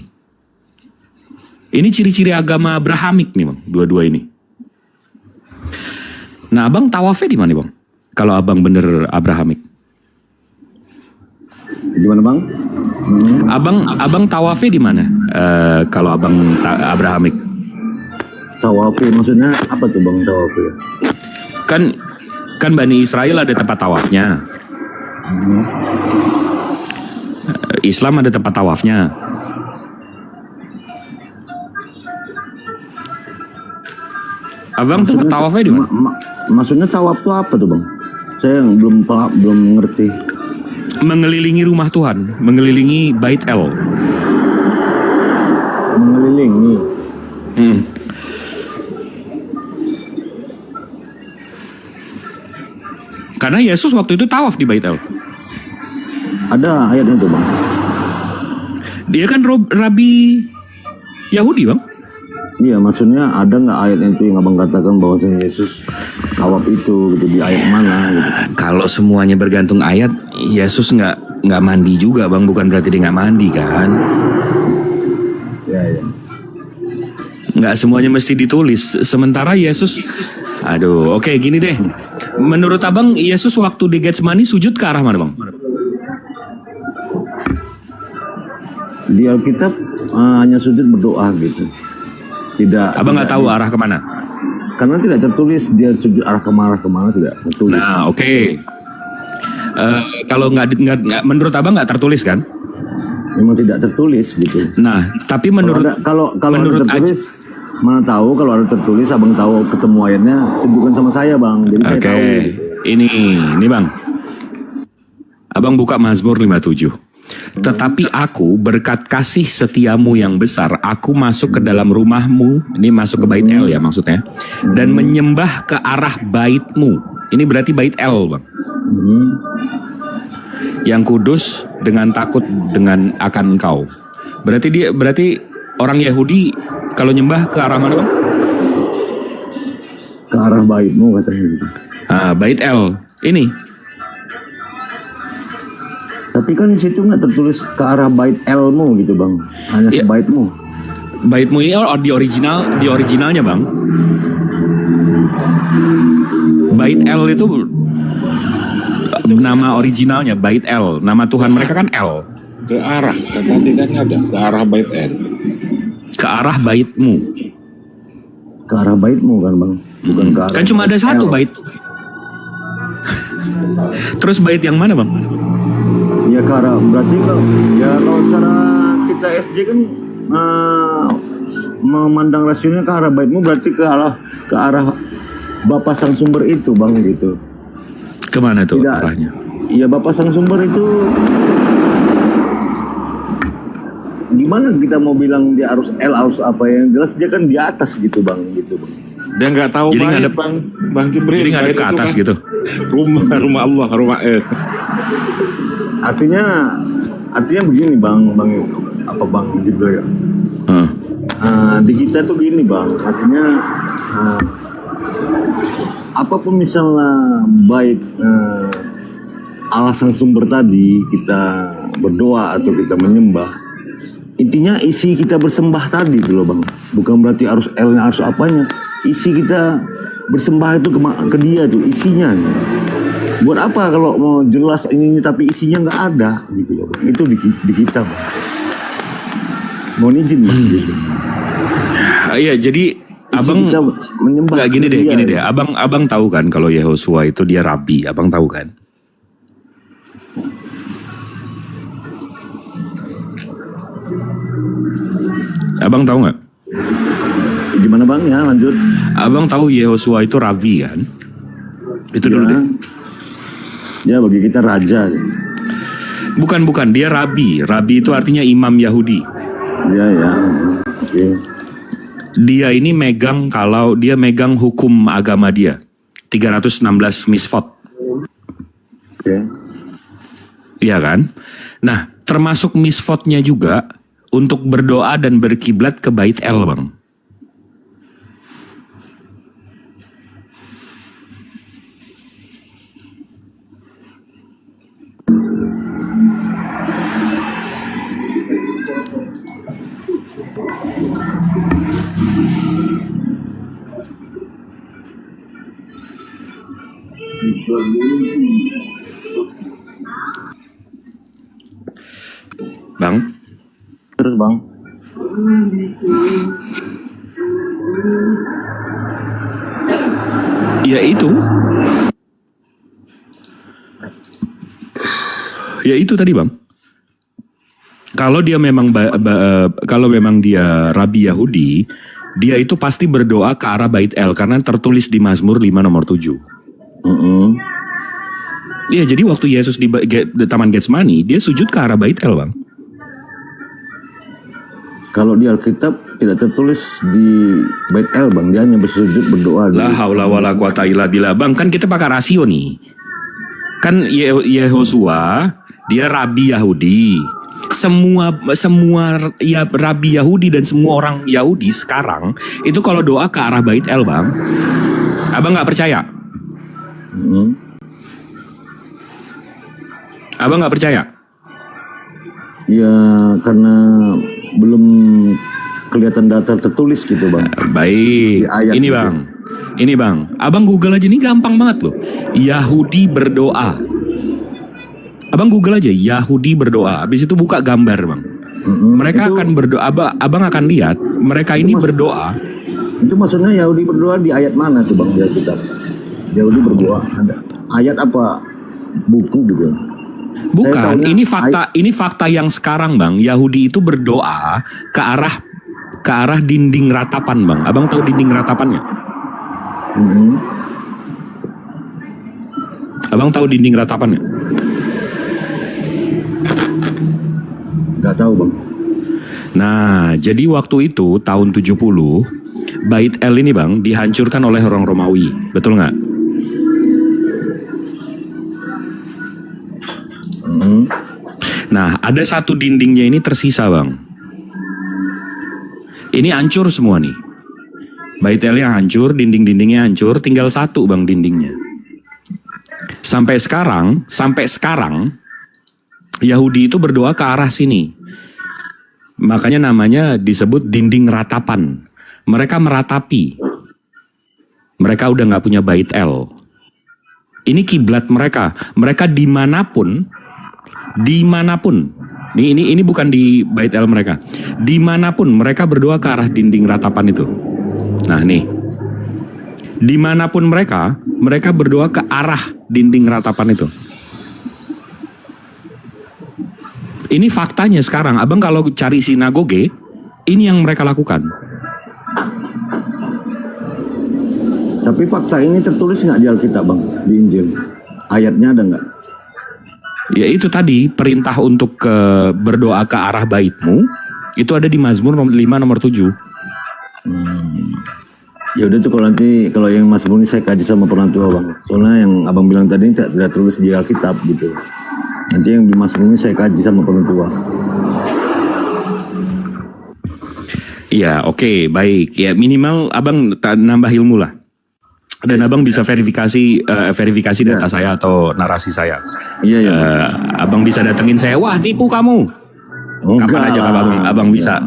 Ini ciri-ciri agama Abrahamik nih bang, dua-dua ini. Nah, abang tawafnya di mana bang? Kalau abang bener Abrahamik. Gimana bang? Abang tawafnya di mana? Kalau abang Abrahamik. Tawafnya maksudnya apa tuh bang tawafnya? Kan Bani Israel ada tempat tawafnya. Islam ada tempat tawafnya. Abang tuh tawafnya di mana? Maksudnya tawaf itu apa tuh bang? Saya belum ngerti. Mengelilingi rumah Tuhan, mengelilingi Bait El. Mengelilingi. Karena Yesus waktu itu tawaf di Bait El. Ada ayatnya tuh bang. Dia kan rabi Yahudi bang. Iya, maksudnya ada nggak ayatnya itu yang abang katakan bahwa Yesus tawaf itu gitu, di ayat mana gitu. Kalau semuanya bergantung ayat, Yesus nggak mandi juga bang, bukan berarti dia nggak mandi kan? Ya. Nggak semuanya mesti ditulis. Sementara Yesus, aduh, oke gini deh. Menurut abang, Yesus waktu di Getsemani sujud ke arah mana bang? Di Alkitab hanya sujud berdoa gitu. Tidak. Abang nggak tahu arah kemana? Karena tidak tertulis dia sujud arah kemana tidak tertulis. Nah, oke. Kalau nggak menurut abang nggak tertulis kan? Memang tidak tertulis gitu. Nah, tapi menurut kalau menurut ada tertulis, mana tahu kalau ada tertulis, abang tahu ketemu ayatnya, tunjukkan sama saya bang. Jadi saya tahu. Ini bang. Abang buka Mazmur 57. Tetapi aku berkat kasih setiamu yang besar, aku masuk ke dalam rumahmu, ini masuk ke Bait El ya maksudnya, dan menyembah ke arah baitmu. Ini berarti Bait El bang. Yang kudus dengan takut dengan akan engkau. Berarti orang Yahudi kalau nyembah ke arah mana bang? Ke arah baitmu katanya gitu. Bait El ini. Tapi kan situ nggak tertulis ke arah Bait Elmu gitu bang, hanya ke baitmu. Baitmu ini di originalnya bang. Bait El itu nama originalnya Bait El, nama Tuhan mereka kan El. Ke arah, tadi kan ada ke arah Bait El. Ke arah baitmu. Ke arah baitmu kan bang, bukan ke arah. Kan cuma ada satu bait. Terus bait yang mana bang? Ya ke arah, berarti kalau secara kita SJ kan memandang rasionya ke arah baitmu, berarti ke arah Bapa Sang Sumber itu bang gitu. Kemana tuh arahnya? Ya Bapa Sang Sumber itu gimana kita mau bilang dia harus harus apa, yang jelas dia kan di atas gitu bang gitu bang. Dia nggak tahu jadi banget bang Jibril. Jadi nggak ada ke atas kan, gitu. Rumah Allah, rumah Artinya begini bang Jibril ya. Di kita tuh gini bang, artinya apapun misalnya baik Allah Sang Sumber tadi kita berdoa atau kita menyembah, intinya isi kita bersembah tadi itu loh bang, bukan berarti harus L-nya harus apanya, isi kita bersembah itu ke dia tuh isinya. Buat apa kalau mau jelas ini tapi isinya nggak ada gitu loh. Itu di kita bang. Mohon izin bang. Iya, jadi abang menyembah. Gini deh. Abang tahu kan kalau Yehosua itu dia rabi, abang tahu kan? Abang tahu nggak? Gimana bang ya, lanjut. Abang tahu Yehosua itu rabi kan? Itu dulu deh. Ya bagi kita raja. Bukan, dia rabi. Rabi itu artinya imam Yahudi. Ya. Oke. Dia ini megang hukum agama dia. 316 misfot. Oke. Iya kan? Nah, termasuk misfotnya juga untuk berdoa dan berkiblat ke Bait El, bang. Bang? Terus bang? Ya itu tadi bang. Kalau dia memang dia rabi Yahudi, dia itu pasti berdoa ke arah Bait El karena tertulis di Mazmur 5 nomor 7. Iya, jadi waktu Yesus di Taman Getsemani, dia sujud ke arah Bait El, Bang. Kalau di Alkitab tidak tertulis di Bait El, Bang, dia hanya bersujud berdoa. La haula wala quwata illa billah. Bang, kan kita pakai rasio nih. Kan Yehosua, dia rabi Yahudi. Semua ya rabi Yahudi dan semua orang Yahudi sekarang itu kalau doa ke arah Bait El, Bang. Abang nggak percaya? Abang nggak percaya? Ya, karena belum kelihatan data tertulis gitu, Bang. Baik, ini gitu. Bang. Ini Bang, Abang Google aja, ini gampang banget loh. Yahudi berdoa. Abang Google aja, Yahudi berdoa. Habis itu buka gambar, Bang. Mereka akan berdoa, Abang akan lihat mereka ini berdoa. Itu maksudnya Yahudi berdoa di ayat mana tuh, Bang, di Alkitab? Yahudi berdoa ada ayat apa? Buku gitu. Bukan, ini fakta yang sekarang, Bang. Yahudi itu berdoa ke arah dinding ratapan, Bang. Abang tahu dinding ratapannya? Abang tahu dinding ratapannya? Gak tahu, Bang. Nah, jadi waktu itu tahun 70 Bait El ini, Bang, dihancurkan oleh orang Romawi. Betul nggak? Nah, ada satu dindingnya ini tersisa, Bang. Ini hancur semua nih. Bait El yang hancur, dinding-dindingnya hancur, tinggal satu, Bang, dindingnya. Sampai sekarang Yahudi itu berdoa ke arah sini. Makanya namanya disebut dinding ratapan. Mereka meratapi. Mereka udah nggak punya Bait El. Ini kiblat mereka. Mereka dimanapun. Ini bukan di Bait El mereka. Dimanapun mereka berdoa ke arah dinding ratapan itu. Nah nih, dimanapun mereka berdoa ke arah dinding ratapan itu. Ini faktanya sekarang. Abang kalau cari sinagoge, ini yang mereka lakukan. Tapi fakta ini tertulis nggak di Alkitab, Bang, di Injil? Ayatnya ada nggak? Ya itu tadi, perintah untuk berdoa ke arah baitmu, itu ada di Mazmur 5 nomor 7. Ya udah tuh, kalau yang Mazmur ini saya kaji sama orang tua, Bang. Soalnya yang Abang bilang tadi tidak tertulis di Alkitab gitu. Nanti yang di Mazmur ini saya kaji sama orang tua. Iya, oke, baik. Ya minimal Abang nambah ilmu lah. Dan Abang bisa verifikasi data saya atau narasi saya. Iya. Abang bisa datengin saya, wah tipu kamu. Kapan aja Abang bisa.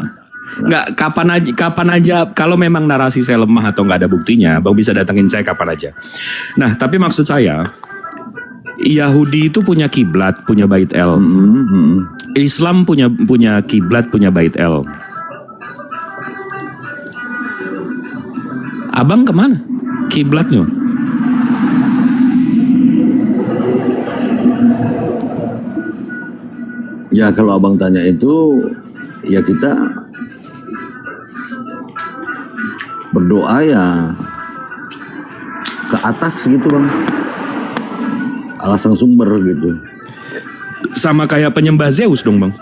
Nggak, kapan aja. Kalau memang narasi saya lemah atau nggak ada buktinya, Abang bisa datengin saya kapan aja. Nah, tapi maksud saya, Yahudi itu punya kiblat, punya Bait El. Islam punya kiblat, punya Bait El. Abang kemana kiblatnya? Ya kalau Abang tanya itu, ya kita berdoa ya ke atas gitu, Bang. Allah sang sumber gitu. Sama kayak penyembah Zeus dong, Bang.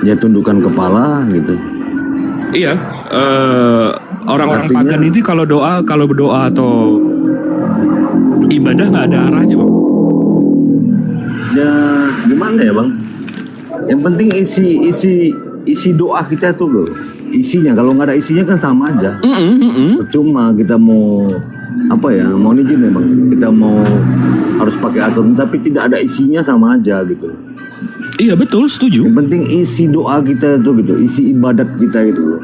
Ya tundukkan kepala gitu. Iya, orang-orang pagan itu kalau berdoa atau ibadah nggak ada arahnya, Bang. Ya gimana ya, Bang? Yang penting isi doa kita tuh loh. Isinya, kalau nggak ada isinya kan sama aja. Percuma kita mau mau izin ya, Bang. Kita mau harus pakai aturan tapi tidak ada isinya, sama aja gitu. Iya betul, setuju. Yang penting isi doa kita itu gitu, isi ibadat kita itu.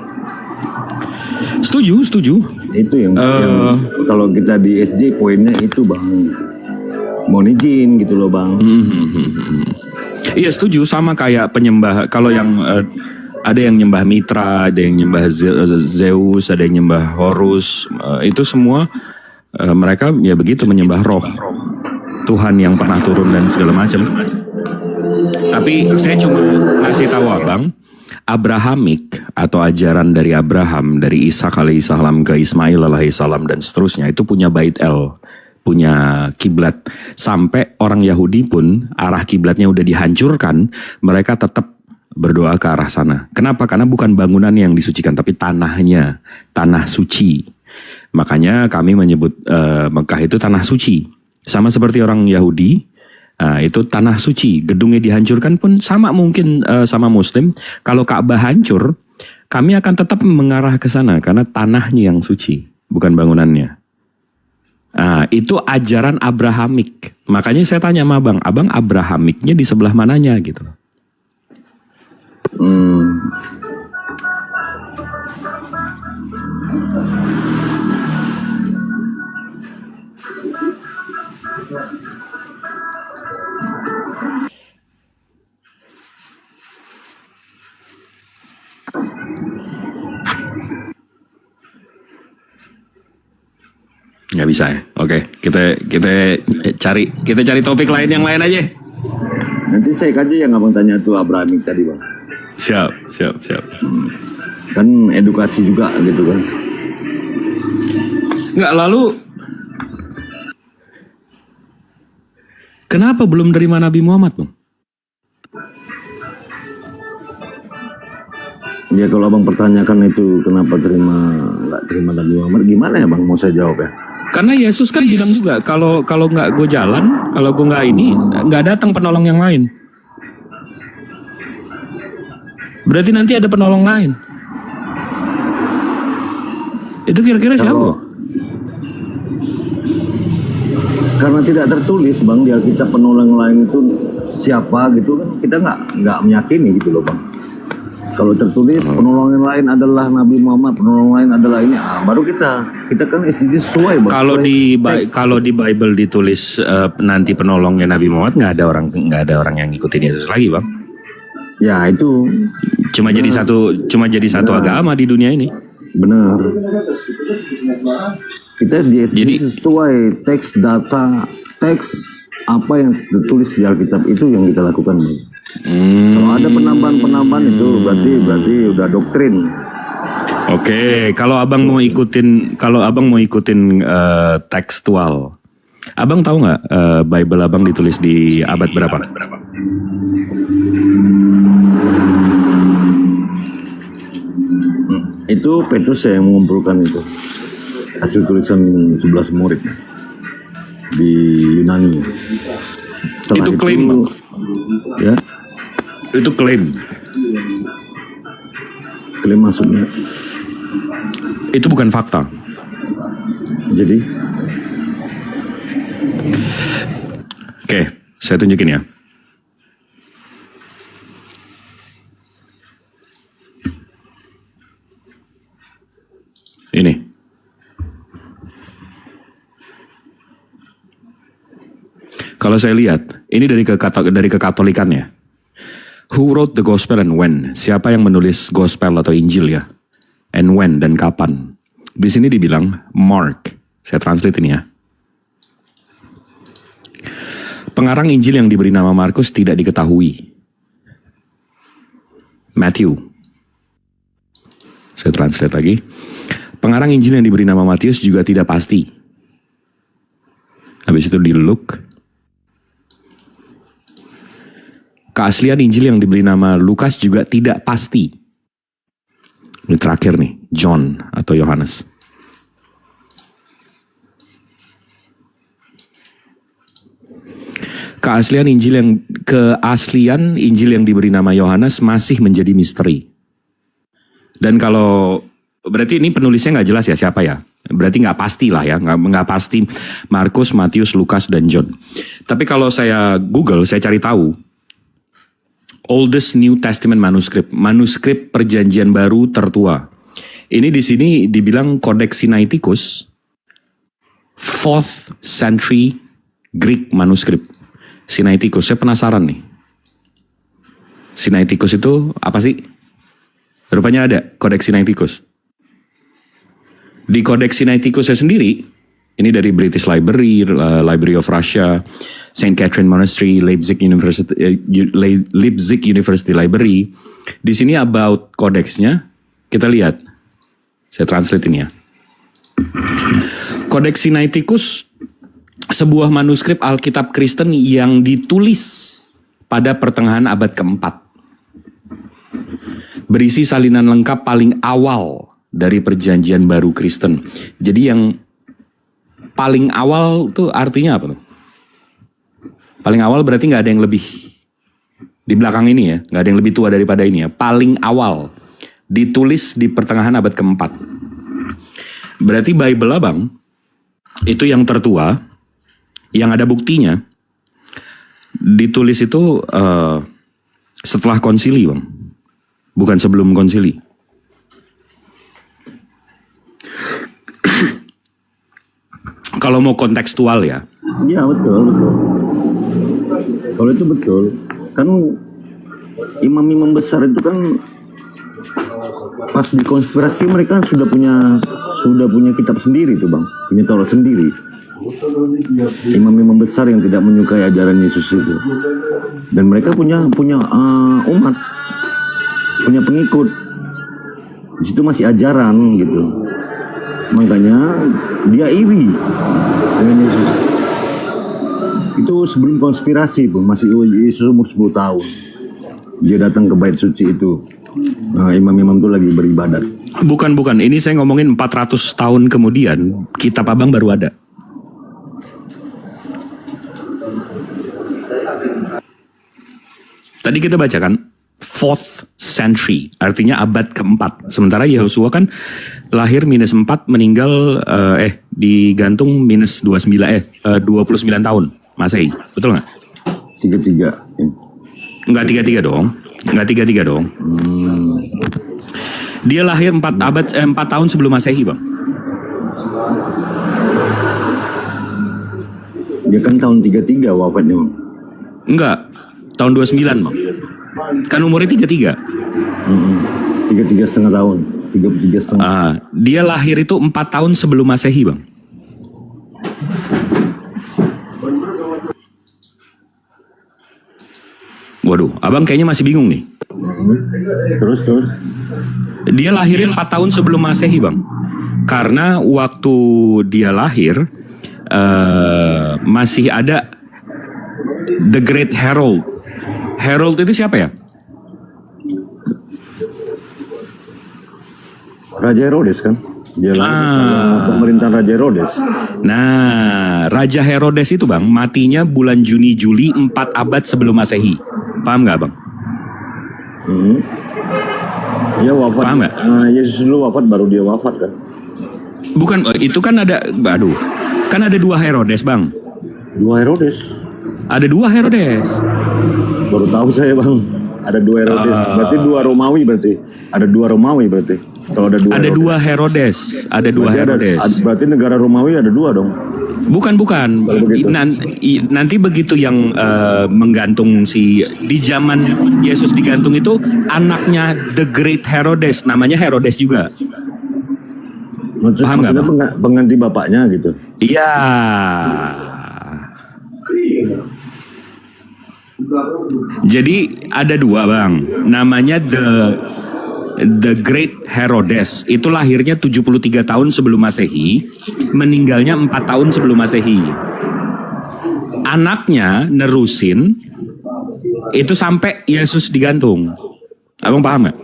Setuju. Itu yang kalau kita di SJ poinnya itu, Bang. Mohon izin gitu loh, Bang. Iya setuju, sama kayak penyembah. Kalau yang ada yang nyembah Mitra, ada yang nyembah Zeus, ada yang nyembah Horus. Itu semua mereka ya begitu, menyembah roh Tuhan yang pernah turun dan segala macam. Tapi saya cuma kasih tahu Abrahamik atau ajaran dari Abraham, dari Ishak alaihissalam ke Ismail alaihissalam dan seterusnya itu punya Bait El, punya kiblat. Sampai orang Yahudi pun arah kiblatnya udah dihancurkan, mereka tetap berdoa ke arah sana. Kenapa? Karena bukan bangunan yang disucikan, tapi tanahnya, tanah suci. Makanya kami menyebut Mekah itu tanah suci. Sama seperti orang Yahudi, itu tanah suci. Gedungnya dihancurkan pun sama mungkin sama Muslim. Kalau Ka'bah hancur, kami akan tetap mengarah ke sana karena tanahnya yang suci, bukan bangunannya. Itu ajaran Abrahamik. Makanya saya tanya sama abang Abrahamiknya di sebelah mananya gitu. Nggak bisa ya. Oke, kita cari topik lain yang lain aja. Nanti saya kaji yang abang tanya tuh Abrahamik tadi bang. Siap. Kan edukasi juga gitu kan. Nggak, lalu kenapa belum terima Nabi Muhammad bang? Ya kalau abang pertanyakan itu kenapa nggak terima Nabi Muhammad, gimana ya bang mau saya jawab ya? Karena Yesus kan bilang juga kalau nggak gue jalan, kalau gue nggak ini, nggak datang penolong yang lain. Berarti nanti ada penolong lain. Itu kira-kira siapa? Karena tidak tertulis bang di Alkitab penolong lain itu siapa gitu kan, kita nggak meyakini gitu loh bang. Kalau tertulis penolong yang lain adalah Nabi Muhammad, penolong lain adalah ini, baru kita kan sesuai bang. Kalau di Bible ditulis nanti penolongnya Nabi Muhammad, nggak ada orang yang ngikutin Yesus lagi bang. Ya itu cuma jadi satu agama di dunia ini. Benar. Kita jadi sesuai teks data, teks apa yang ditulis di Alkitab itu yang kita lakukan. Kalau ada penambahan itu berarti udah doktrin. Oke, kalau abang mau ikutin tekstual, abang tahu nggak Bible abang ditulis di abad berapa? Itu Petrus yang mengumpulkan itu hasil tulisan 11 murid di Yunani. Setelah itu klaim, ya. Itu klaim maksudnya. Itu bukan fakta. Jadi, oke, saya tunjukin ya. Ini. Kalau saya lihat, ini dari kekatolikan ya. Who wrote the gospel and when? Siapa yang menulis gospel atau Injil ya? And when dan kapan? Di sini dibilang Mark. Saya translate ini ya. Pengarang Injil yang diberi nama Markus tidak diketahui. Matthew. Saya translate lagi. Pengarang Injil yang diberi nama Matius juga tidak pasti. Habis itu di Luke. Keaslian Injil yang diberi nama Lukas juga tidak pasti. Ini terakhir nih, John atau Yohanes. Keaslian Injil yang diberi nama Yohanes masih menjadi misteri. Dan kalau berarti ini penulisnya nggak jelas ya siapa ya. Berarti nggak pasti lah ya, nggak pasti Markus, Matius, Lukas, dan John. Tapi kalau saya Google, saya cari tahu oldest New Testament manuskrip Perjanjian Baru tertua. Ini di sini dibilang Codex Sinaiticus, 4th century Greek manuskrip. Sinaiticus, saya penasaran nih. Sinaiticus itu apa sih? Rupanya ada Codex Sinaiticus. Di Codex Sinaiticus sendiri, Ini dari British Library, Library of Russia, Saint Catherine Monastery, Leipzig University Library. Di sini about kodeksnya, kita lihat. Saya translate ini ya. Codex Sinaiticus, sebuah manuskrip Alkitab Kristen yang ditulis pada pertengahan abad keempat. Berisi salinan lengkap paling awal dari perjanjian baru Kristen. Jadi yang paling awal tuh artinya apa tuh? Paling awal berarti nggak ada yang lebih di belakang ini ya, nggak ada yang lebih tua daripada ini ya. Paling awal ditulis di pertengahan abad keempat. Berarti Bible Bang itu yang tertua, yang ada buktinya. Ditulis itu setelah konsili Bang, bukan sebelum konsili. Kalau mau kontekstual ya. Iya betul. Kalau itu betul. Kan imam-imam besar itu kan pas dikonspirasi mereka sudah punya kitab sendiri tuh Bang. Punya Taurat sendiri. Imam-imam besar yang tidak menyukai ajaran Yesus itu. Dan mereka punya umat. Punya pengikut. Di situ masih ajaran gitu. Makanya dia iri dengan Yesus. Itu sebelum konspirasi pun masih Yesus umur 10 tahun. Dia datang ke bait suci itu. Nah, imam-imam itu lagi beribadat. Bukan. Ini saya ngomongin 400 tahun kemudian, kitab Abang baru ada. Tadi kita bacakan 4th century, artinya abad keempat. Sementara Yehosua kan lahir -4, meninggal digantung -29 tahun Masehi. Betul nggak? 33. Nggak 33 dong. Nggak 33 dong. Dia lahir 4 tahun sebelum Masehi, Bang. Dia kan tahun 33 wafatnya, Bang. Enggak, tahun 29, Bang. Kan umurnya 33. 33,5 tahun. 33,5. Dia lahir itu 4 tahun sebelum Masehi, Bang. Waduh, Abang kayaknya masih bingung nih. Terus. Dia lahir 4 tahun sebelum Masehi, Bang. Karena waktu dia lahir masih ada The Great Herald. Herald itu siapa ya? Raja Herodes kan? Dia pemerintahan Raja Herodes. Nah, Raja Herodes itu, Bang, matinya bulan Juni-Juli 4 abad sebelum Masehi. Paham nggak, Bang? Dia wafat. Paham nggak? Yesus dulu wafat, baru dia wafat kan? Bukan, itu kan ada, kan ada 2 Herodes, Bang. 2 Herodes? Ada 2 Herodes. Baru tahu saya, Bang. Ada 2 Herodes. Berarti 2 Romawi berarti. Ada 2 Romawi berarti. Kalau ada 2 Ada 2 Herodes. Ada 2 Herodes. Berarti negara Romawi ada 2 dong. Bukan. Nanti begitu yang menggantung di zaman Yesus digantung itu anaknya The Great Herodes, namanya Herodes juga. Paham nggak? Maksudnya pengganti bapaknya gitu. Iya. Jadi ada 2, Bang. Namanya The Great Herodes. Itu lahirnya 73 tahun sebelum Masehi, meninggalnya 4 tahun sebelum Masehi. Anaknya nerusin itu sampai Yesus digantung. Abang paham nggak?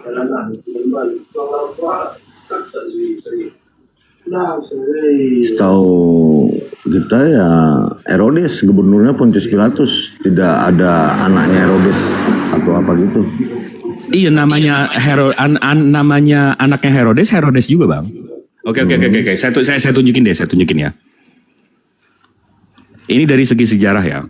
Setahu kita ya Herodes, gubernurnya Pontius Pilatus, tidak ada anaknya Herodes atau apa gitu. Iya, namanya namanya anaknya Herodes juga, Bang. Oke. Saya tunjukin ya. Ini dari segi sejarah ya.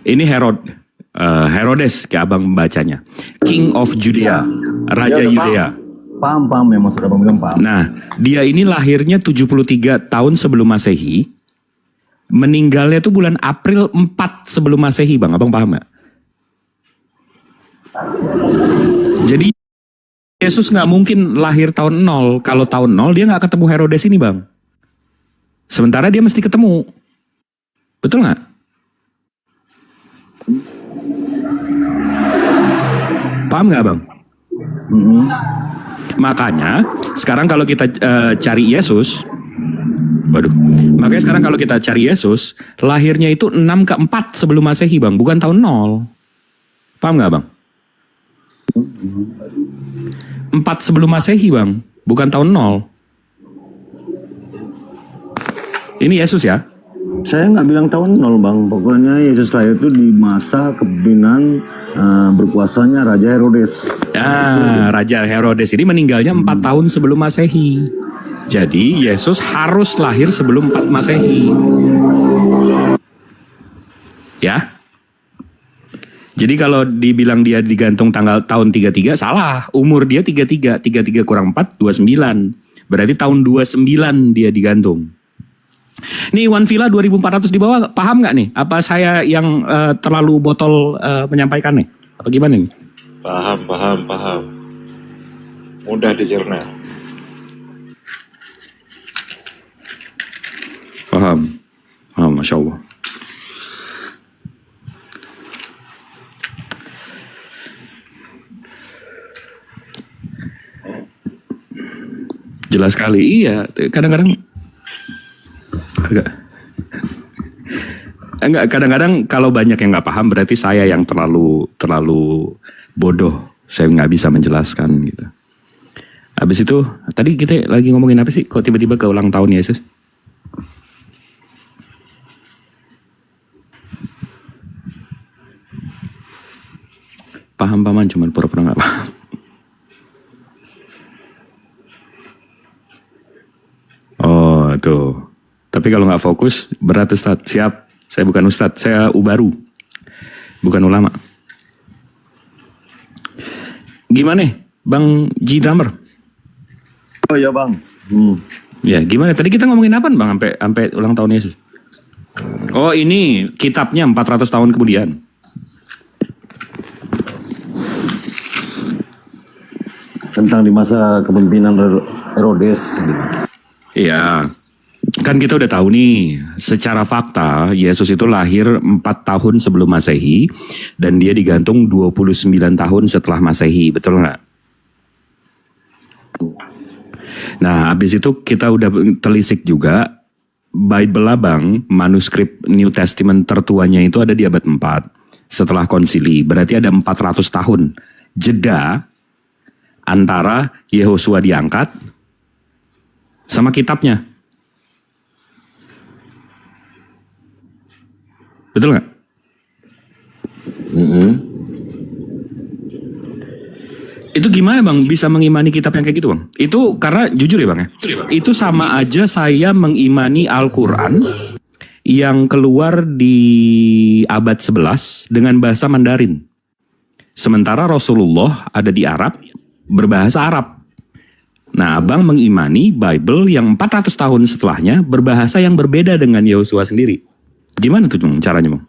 Ini Herodes, kayak Abang membacanya. King of Judea, Raja Yudea. Paham ya, Mas, sudah paham. Nah, dia ini lahirnya 73 tahun sebelum Masehi. Meninggalnya tuh bulan April 4 sebelum Masehi, Bang. Abang paham gak? Jadi Yesus nggak mungkin lahir tahun 0. Kalau tahun 0 dia nggak ketemu Herodes ini, Bang. Sementara dia mesti ketemu. Betul nggak? Paham nggak, Bang? Makanya sekarang kalau kita cari Yesus, makanya sekarang kalau kita cari Yesus, lahirnya itu 6 ke 4 sebelum Masehi, Bang, bukan tahun 0. Paham nggak, Bang? 4 sebelum Masehi, Bang, bukan tahun 0. Ini Yesus ya? Saya nggak bilang tahun 0, Bang. Pokoknya Yesus lahir itu di masa kepemimpinan berkuasanya Raja Herodes. Raja Herodes ini meninggalnya 4 tahun sebelum Masehi. Jadi Yesus harus lahir sebelum 4 Masehi. Ya. Jadi kalau dibilang dia digantung tahun 33, salah. Umur dia 33. 33 kurang 4, 29. Berarti tahun 29 dia digantung. Nih One Villa 2400 di bawah, paham nggak nih? Apa saya yang terlalu botol menyampaikan nih? Apa gimana nih? Paham. Mudah dicerna. Paham. Masya Allah. Jelas sekali. Iya, kadang-kadang kadang-kadang kalau banyak yang nggak paham berarti saya yang terlalu bodoh. Saya nggak bisa menjelaskan gitu. Habis itu tadi kita lagi ngomongin apa sih? Kok tiba-tiba ke ulang tahun Yesus? Paham-pahaman cuman pura-pura nggak paham. Oh tuh. Tapi kalau nggak fokus berat Ustadz. Siap. Saya bukan Ustadz. Saya ubaru. Bukan ulama. Gimana Bang G Drummer? Oh ya Bang. Ya gimana? Tadi kita ngomongin apa Bang sampai ulang tahun Yesus? Oh ini kitabnya 400 tahun kemudian. Tentang di masa kepemimpinan Herodes. Iya. Kan kita udah tahu nih, secara fakta Yesus itu lahir 4 tahun sebelum Masehi dan dia digantung 29 tahun setelah Masehi, betul nggak? Nah, habis itu kita udah telisik juga Bible Bang, manuskrip New Testament tertuanya itu ada di abad 4 setelah konsili. Berarti ada 400 tahun jeda antara Yehosua diangkat sama kitabnya. Betul nggak? Itu gimana Bang bisa mengimani kitab yang kayak gitu Bang? Itu karena jujur ya Bang ya, itu sama aja saya mengimani Al-Quran yang keluar di abad 11 dengan bahasa Mandarin. Sementara Rasulullah ada di Arab, berbahasa Arab. Nah Abang mengimani Bible yang 400 tahun setelahnya berbahasa yang berbeda dengan Yehosua sendiri. Gimana tuh Bang caranya Bang?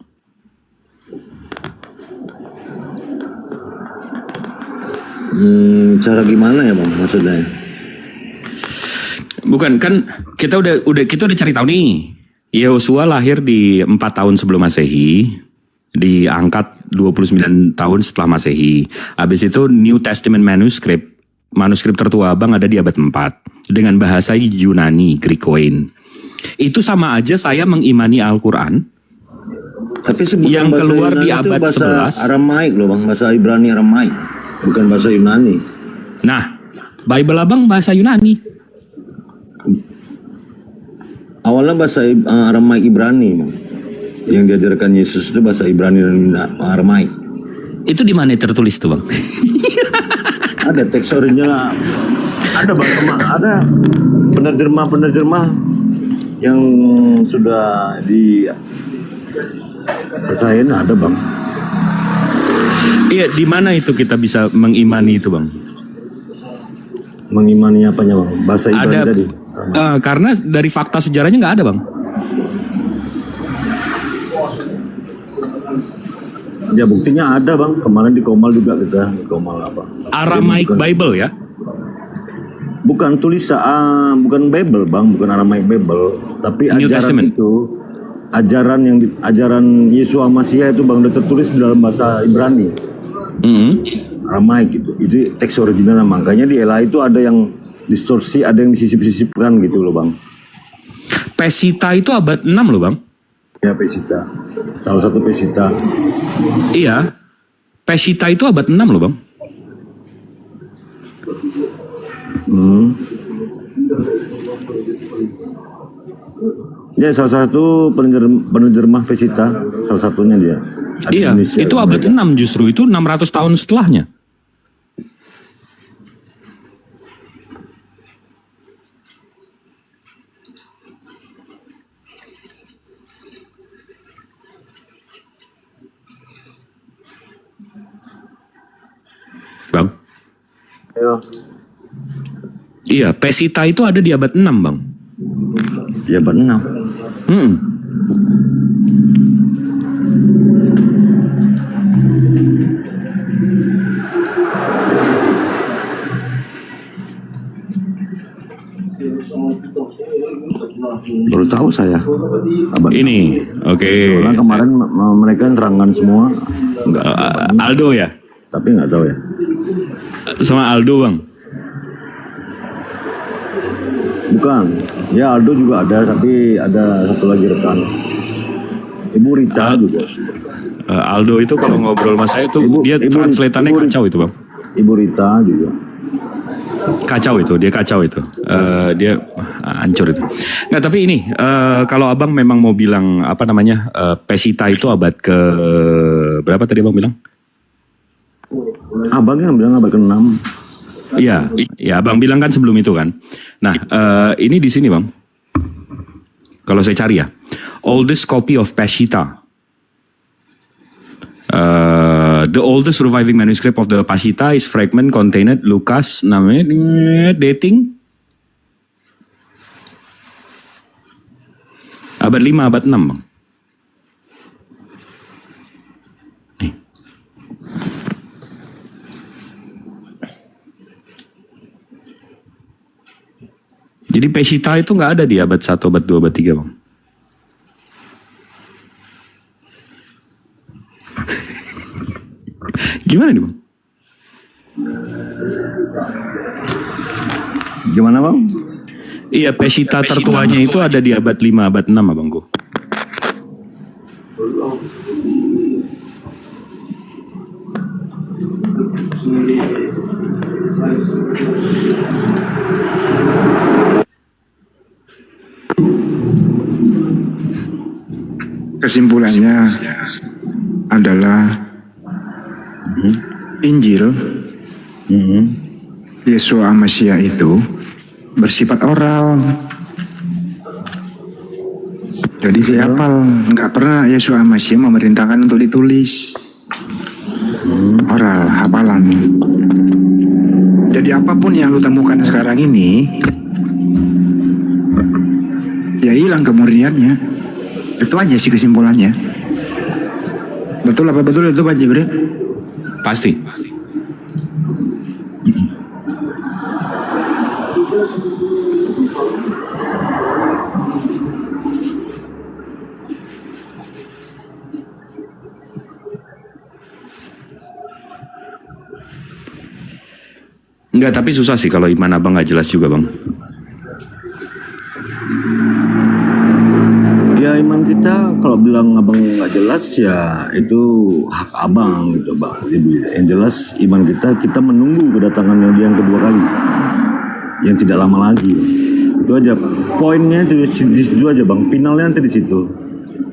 Cara gimana ya Bang maksudnya? Bukan kan kita udah cari tahu nih. Yehosua lahir di 4 tahun sebelum Masehi, diangkat 29 tahun setelah Masehi. Habis itu New Testament manuskrip tertua Abang ada di abad 4 dengan bahasa Yunani, Greek-Koine. Itu sama aja saya mengimani Al-Quran. Tapi yang keluar di abad 11 Aramaik loh Bang, bahasa Ibrani Aramaik, bukan bahasa Yunani. Nah, Bible Abang bahasa Yunani. Awalnya bahasa Aramaik Ibrani Bang. Yang diajarkan Yesus itu bahasa Ibrani dan Aramaik. Itu di mana tertulis tuh Bang? Ada teks original. Ada Bang, ada penerjemah yang sudah percayain ada Bang. Iya, di mana itu kita bisa mengimani itu Bang? Mengimani apanya Bang? Bahasa Ibrani ada, tadi. Karena dari fakta sejarahnya nggak ada Bang. Ya buktinya ada Bang. Kemarin di Komal juga kita di Komal apa? Aramaik Bible ya? Bukan tulisan, bukan Bible bang, bukan Aramaic Bible, tapi New ajaran Testament. itu, ajaran Yesua Masiha itu bang udah tertulis dalam bahasa Ibrani, Aramaik gitu. Itu teks originalnya, makanya di Ela itu ada yang distorsi, ada yang disisip-sisipkan gitu loh bang. Pesita itu abad 6 loh bang. Ya Pesita, salah satu Pesita. Iya, Pesita itu abad 6 loh bang. Ya salah satu penerjemah Pesita, salah satunya dia. Ada Iya, Indonesia, itu abad 6 justru, itu 600 tahun setelahnya. Bang? Ayo. Iya, Pesita itu ada di abad 6 bang. Di abad 6. Baru tahu saya. Ini, oke. Soalnya kemarin mereka terangan semua. Aldo ya? Tapi nggak tahu ya. Sama Aldo bang? Bukan. Ya Aldo juga ada, tapi ada satu lagi rekan. Ibu Rita juga. Aldo itu kalau ngobrol sama saya tuh dia translatannya kacau itu bang. Ibu Rita juga. Kacau itu, dia kacau itu. Dia hancur itu. Nggak, tapi ini kalau abang memang mau bilang apa namanya Pesita itu abad ke berapa tadi abang bilang? Abangnya bilang abad ke-6. Iya, ya abang bilang kan sebelum itu kan. Nah, ini di sini bang. Kalau saya cari ya, oldest copy of Peshitta. The oldest surviving manuscript of the Peshitta is fragment contained Lukas namanya dating abad 5 abad 6 bang. Nih. Jadi Peshitta itu nggak ada di abad 1, abad 2, abad 3 bang. Gimana nih bang? Gimana bang? Iya, Peshitta tertuanya itu ada di abad 5, abad 6 abangku. Kesimpulannya adalah Injil Yesua Masiha itu bersifat oral. Jadi dihafal, nggak pernah Yesua Masiha memerintahkan untuk ditulis. Oral, hafalan. Jadi apapun yang lu temukan sekarang ini, ya hilang kemurniannya. Itu aja sih kesimpulannya. Betul apa betul itu Pak Jibril? Pasti. Enggak, tapi susah sih kalau iman abang nggak jelas juga bang. Ya iman kita kalau bilang abang nggak jelas ya itu hak abang gitu bang. Yang jelas iman kita menunggu kedatangan yang kedua kali, yang tidak lama lagi. Itu aja poinnya di situ aja bang. Finalnya nanti di situ.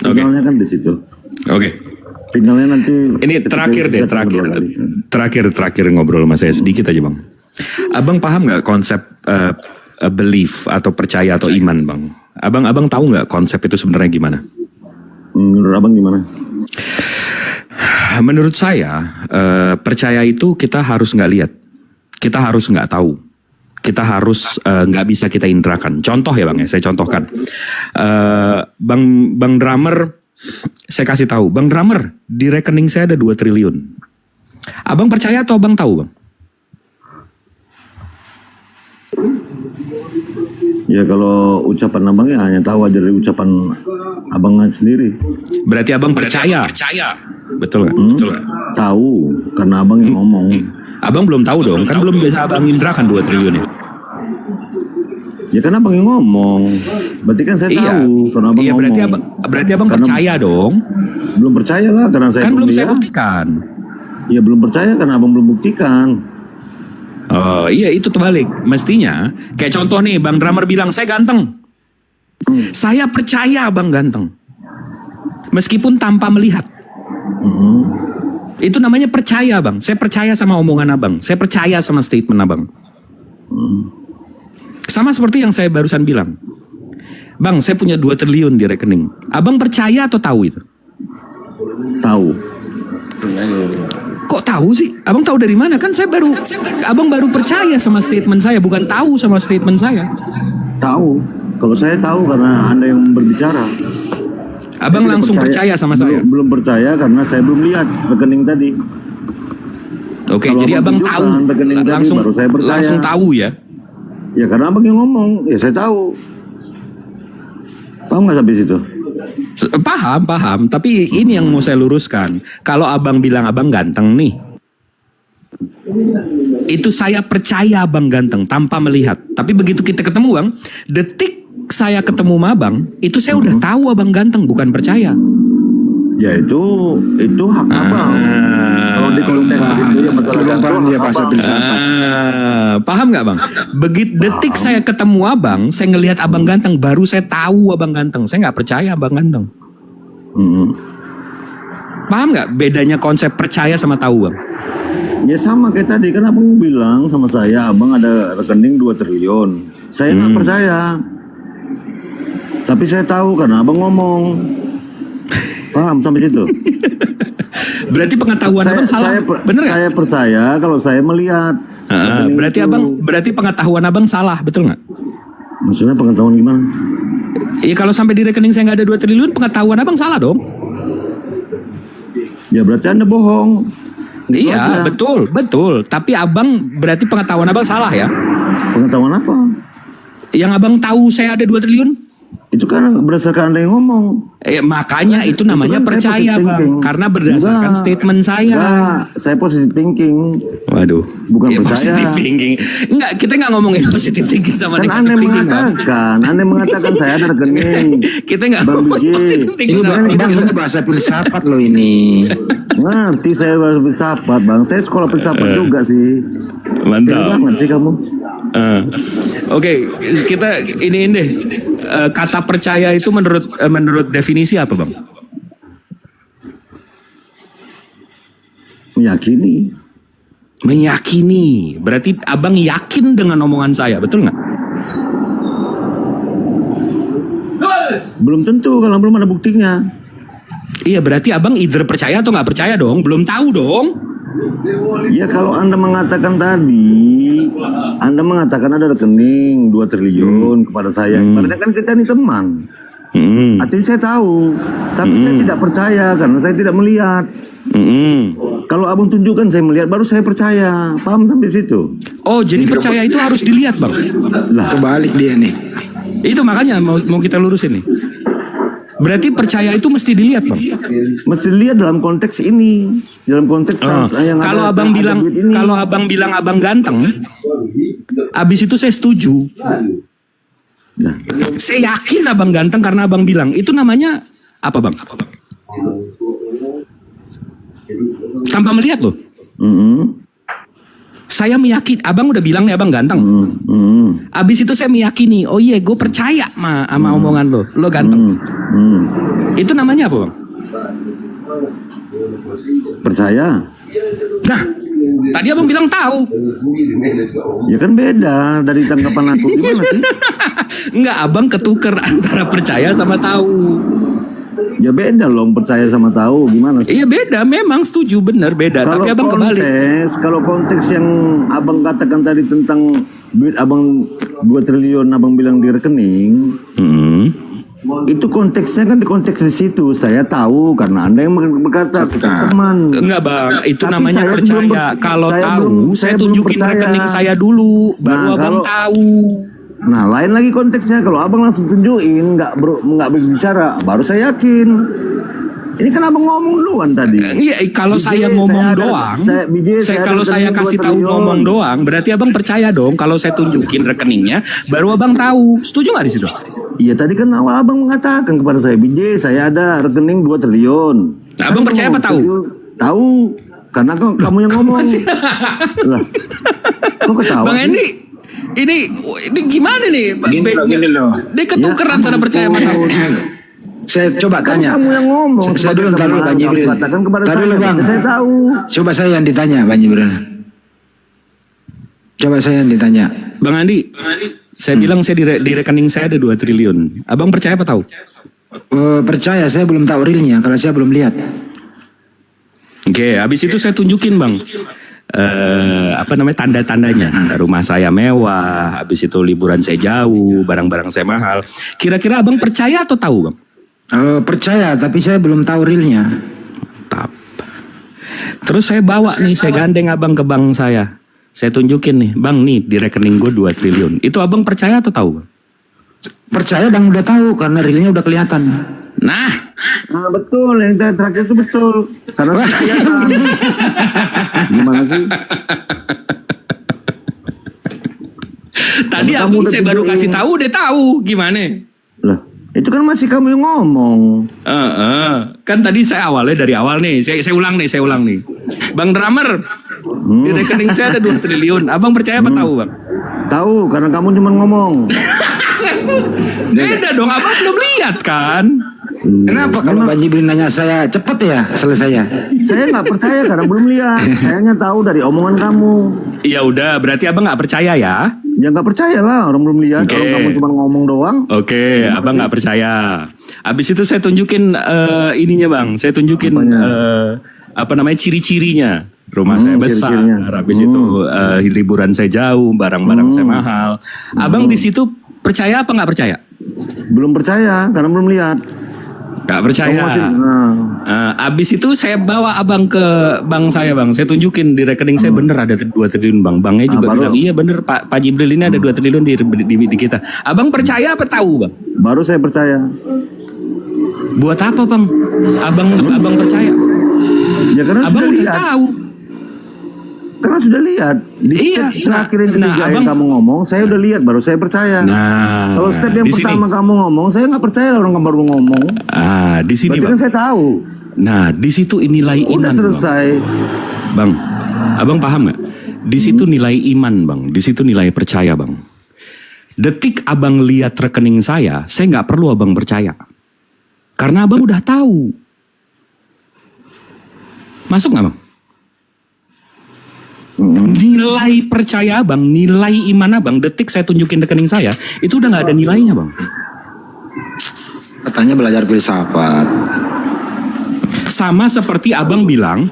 Finalnya kan di situ. Oke. Finalnya nanti. Ini terakhir deh, terakhir ngobrol sama saya sedikit aja bang. Abang paham nggak konsep belief atau percaya atau iman bang? Abang tahu nggak konsep itu sebenarnya gimana? Menurut abang gimana? Menurut saya percaya itu kita harus nggak lihat, kita harus nggak tahu, kita harus nggak bisa kita indrakan. Contoh ya bang ya, saya contohkan. Bang Drummer, saya kasih tahu, Bang Drummer di rekening saya ada 2 triliun. Abang percaya atau abang tahu bang? Ya kalau ucapan abang ya hanya tahu aja dari ucapan abang sendiri. Berarti abang percaya. Betul nggak? Betul nggak? Tahu karena abang yang ngomong. Abang belum tahu dong, kan belum biasa abang Indra kan 2 triliun ya. Ya kan abang yang ngomong. Berarti kan saya tahu karena abang ngomong. Berarti abang percaya dong. Belum percaya lah karena saya kan belum saya lihat. buktikan. Ya belum percaya karena abang belum buktikan. Oh iya, itu terbalik. Mestinya kayak contoh nih, Bang Drummer bilang saya ganteng. Saya percaya abang ganteng, meskipun tanpa melihat. Itu namanya percaya, Bang. Saya percaya sama omongan abang. Saya percaya sama statement abang. Sama seperti yang saya barusan bilang. Bang, saya punya 2 triliun di rekening. Abang percaya atau tahu itu? Tahu. Kok tahu sih? Abang tahu dari mana? Kan abang baru percaya sama statement saya, bukan tahu sama statement saya. Tahu. Kalau saya tahu karena Anda yang berbicara. Abang langsung percaya sama saya? Belum percaya karena saya belum lihat rekening tadi. Oke, jadi abang tahu. Baru saya percaya. Langsung tahu ya? Ya karena abang yang ngomong, ya saya tahu. Paham nggak sampai situ? Paham. Tapi ini yang mau saya luruskan. Kalau abang bilang abang ganteng nih, itu saya percaya abang ganteng tanpa melihat. Tapi begitu kita ketemu, Bang, detik saya ketemu sama abang, itu saya udah tahu abang ganteng, bukan percaya. Ya itu hak abang. Kalau di konteks itu ya betul paham dia bahasa filsafat. Paham nggak, Bang? Begitu detik saya ketemu abang, saya ngelihat abang ganteng, baru saya tahu abang ganteng. Saya nggak percaya abang ganteng. Paham nggak bedanya konsep percaya sama tahu, Bang? Ya sama kayak tadi kan abang bilang sama saya, abang ada rekening 2 triliun. Saya nggak percaya. Tapi saya tahu karena abang ngomong. Paham sampai situ? Berarti pengetahuan abang salah, bener nggak? Saya percaya kalau saya melihat. Berarti pengetahuan abang salah, betul nggak? Maksudnya pengetahuan gimana? Iya, kalau sampai di rekening saya nggak ada 2 triliun, pengetahuan abang salah dong. Ya berarti Anda bohong. Gitu iya, aja. betul. Tapi abang berarti pengetahuan abang salah ya? Pengetahuan apa? Yang abang tahu saya ada 2 triliun? Itu kan berdasarkan Anda yang ngomong. Makanya itu namanya percaya, Bang. Karena berdasarkan statement saya. Saya positive thinking. Waduh. Bukan percaya. Positive thinking. Enggak, kita nggak ngomongin positive thinking sama kan negative thinking. Anda mengatakan saya ada rekening. Kita nggak ngomong positive thinking. Ini bahasa filsafat loh ini. Ngerti saya bahasa filsafat, Bang. Saya sekolah filsafat juga sih. Mantap. Banget sih kamu. Oke, kita iniin deh. Kata percaya itu menurut definisi apa, Bang? Meyakini. Berarti abang yakin dengan omongan saya, betul nggak? Belum tentu kalau belum ada buktinya. Iya, berarti abang either percaya atau nggak percaya dong. Belum tahu dong. Ya kalau Anda mengatakan tadi, Anda mengatakan ada rekening 2 triliun kepada saya. Padahal kan kita ini teman. Artinya saya tahu, tapi saya tidak percaya karena saya tidak melihat. Kalau abang tunjukkan saya melihat, baru saya percaya. Paham sampai situ? Oh, jadi percaya itu harus dilihat, Bang? Lah, kebalik dia nih. Itu makanya mau kita lurusin nih. Berarti percaya itu mesti dilihat, Bang? Mesti dilihat dalam konteks ini, dalam konteks yang kalau ada, abang ada bilang, duit ini. kalau abang bilang abang ganteng, abis itu saya setuju. Saya yakin abang ganteng karena abang bilang. Itu namanya apa, Bang? Tanpa melihat loh. Saya meyakini, abang udah bilang nih abang ganteng. Abis itu saya meyakini, oh iya gue percaya sama omongan lo ganteng. Itu namanya apa, Bang? Percaya. Nah, tadi abang bilang tahu. Ya kan beda dari tanggapan aku. Gimana sih? Enggak, abang ketuker antara percaya sama tahu. Ya beda loh percaya sama tahu, gimana sih? Iya beda, memang setuju, benar beda. Kalau tapi abang kebalik. Kalau konteks yang abang katakan tadi tentang duit abang 2 triliun abang bilang di rekening, itu konteksnya kan di konteks di situ. Saya tahu karena Anda yang berkata kita teman. Enggak, Bang, itu Tapi namanya saya percaya. Kalau tahu, saya tunjukin rekening saya dulu, baru abang tahu. Nah, lain lagi konteksnya. Kalau abang langsung tunjukin, nggak berbicara, baru saya yakin. Ini kan abang ngomong duluan tadi. Iya, kalau saya ngomong doang, kalau saya kasih tahu ngomong doang, berarti abang percaya dong. Kalau saya tunjukin rekeningnya, baru abang tahu. Setuju nggak di situ? Iya, tadi kan awal abang mengatakan kepada saya, BJ, saya ada rekening 2 triliun. Nah, abang percaya apa tahu? Tahu, karena kamu yang ngomong. Lah, kok ketawa? Bang Endi, ini gimana nih? Gini loh. Dia ketukeran antara percaya sama tahu. Saya coba Kan tanya. kamu yang ngomong. Saya dulu taruh Bang Jibril. Katakan kepada Taruh saya, Bang. saya tahu. Coba saya yang ditanya Bang Jibril. Coba saya yang ditanya. Bang Andi, saya bilang saya di rekening saya ada 2 triliun. Abang percaya apa tahu? Percaya, saya belum tahu realnya kalau saya belum lihat. Oke, habis itu saya tunjukin bang, tanda-tandanya. Rumah saya mewah, habis itu liburan saya jauh, barang-barang saya mahal. Kira-kira abang percaya atau tahu bang? Percaya, tapi saya belum tahu realnya. Terus saya bawa nih, saya gandeng abang ke bank saya. Saya tunjukin nih, bang nih di rekening gue 2 triliun. Itu abang percaya atau tahu? Percaya bang, udah tahu karena realnya udah kelihatan. Nah, betul, yang terakhir itu betul. Karena kelihatan. Gimana sih? Tadi abang saya baru kasih tahu, udah tahu gimana? Lah, itu kan masih kamu yang ngomong. Kan tadi saya awalnya dari awal nih. Saya ulang nih. Bang Drummer, di rekening saya ada 2 triliun. Abang percaya apa tahu bang? Tahu, karena kamu cuma ngomong. Beda dong, abang belum lihat kan? Kenapa kalau Bang Jibril nanya saya cepet ya selesai ya? Saya nggak percaya karena belum lihat. Saya hanya tahu dari omongan kamu. Iya udah, berarti abang nggak percaya ya? Ya nggak percaya lah, orang belum lihat. Kalau kamu cuma ngomong doang. Oke, abang nggak percaya. Habis itu saya tunjukin ininya bang. Saya tunjukin ciri-cirinya. Rumah saya besar. Habis itu liburan saya jauh, barang-barang saya mahal. Abang di situ percaya apa nggak percaya? Belum percaya karena belum lihat. Gak percaya. Abis itu saya bawa abang ke bank saya bang. Saya tunjukin di rekening saya bener ada 2 triliun bang. Banknya juga bilang iya bener Pak Jibril ini ada 2 triliun di kita. Abang percaya apa tahu bang? Baru saya percaya. Buat apa bang? Abang percaya? Ya karena abang sudah udah lihat. tahu. Karena sudah lihat di step terakhir yang ketiga yang kamu ngomong, saya udah lihat baru saya percaya. Nah, kalau step yang pertama kamu ngomong, saya nggak percaya lah orang baru ngomong. Di sini berarti bang. Kan saya tahu. Nah, di situ nilai iman. Udah selesai. Bang, abang paham nggak? Di situ nilai iman bang. Di situ nilai percaya bang. Detik abang lihat rekening saya nggak perlu abang percaya. Karena abang udah tahu. Masuk nggak bang? Nilai percaya abang, nilai iman abang, detik saya tunjukin rekening saya, itu udah nggak ada nilainya bang. Katanya belajar filsafat. Sama seperti abang bilang,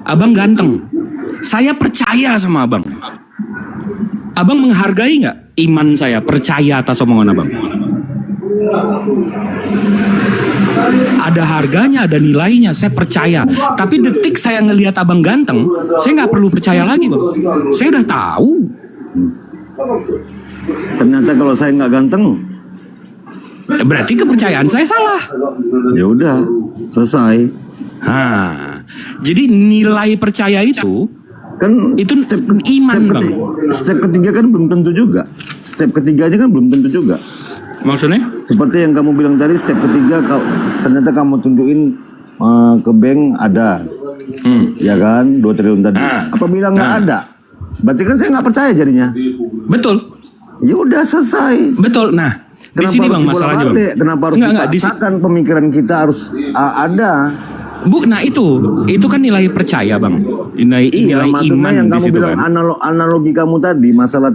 abang ganteng. Saya percaya sama abang. Abang menghargai nggak iman saya, percaya atas omongan abang? Ada harganya, ada nilainya, saya percaya. Tapi detik saya ngelihat abang ganteng, saya nggak perlu percaya lagi bang. Saya udah tahu. Ternyata kalau saya nggak ganteng, berarti kepercayaan saya salah. Ya udah, selesai. Jadi nilai percaya itu kan itu iman bang. Step ketiga kan belum tentu juga. Step ketiganya kan belum tentu juga. Maksudnya? Seperti yang kamu bilang tadi, step ketiga ternyata kamu tunjukin ke bank ada, ya kan, 2 triliun tadi. Apa bilang nggak ada? Berarti kan saya nggak percaya jadinya. Betul. Ya udah selesai. Betul. Nah, di sini bang masalahnya bang. Kenapa harus dipaksakan pemikiran kita harus ada? Nah itu kan nilai percaya bang. Nilai maksudnya iman yang di kamu situ bilang kan. analogi kamu tadi masalah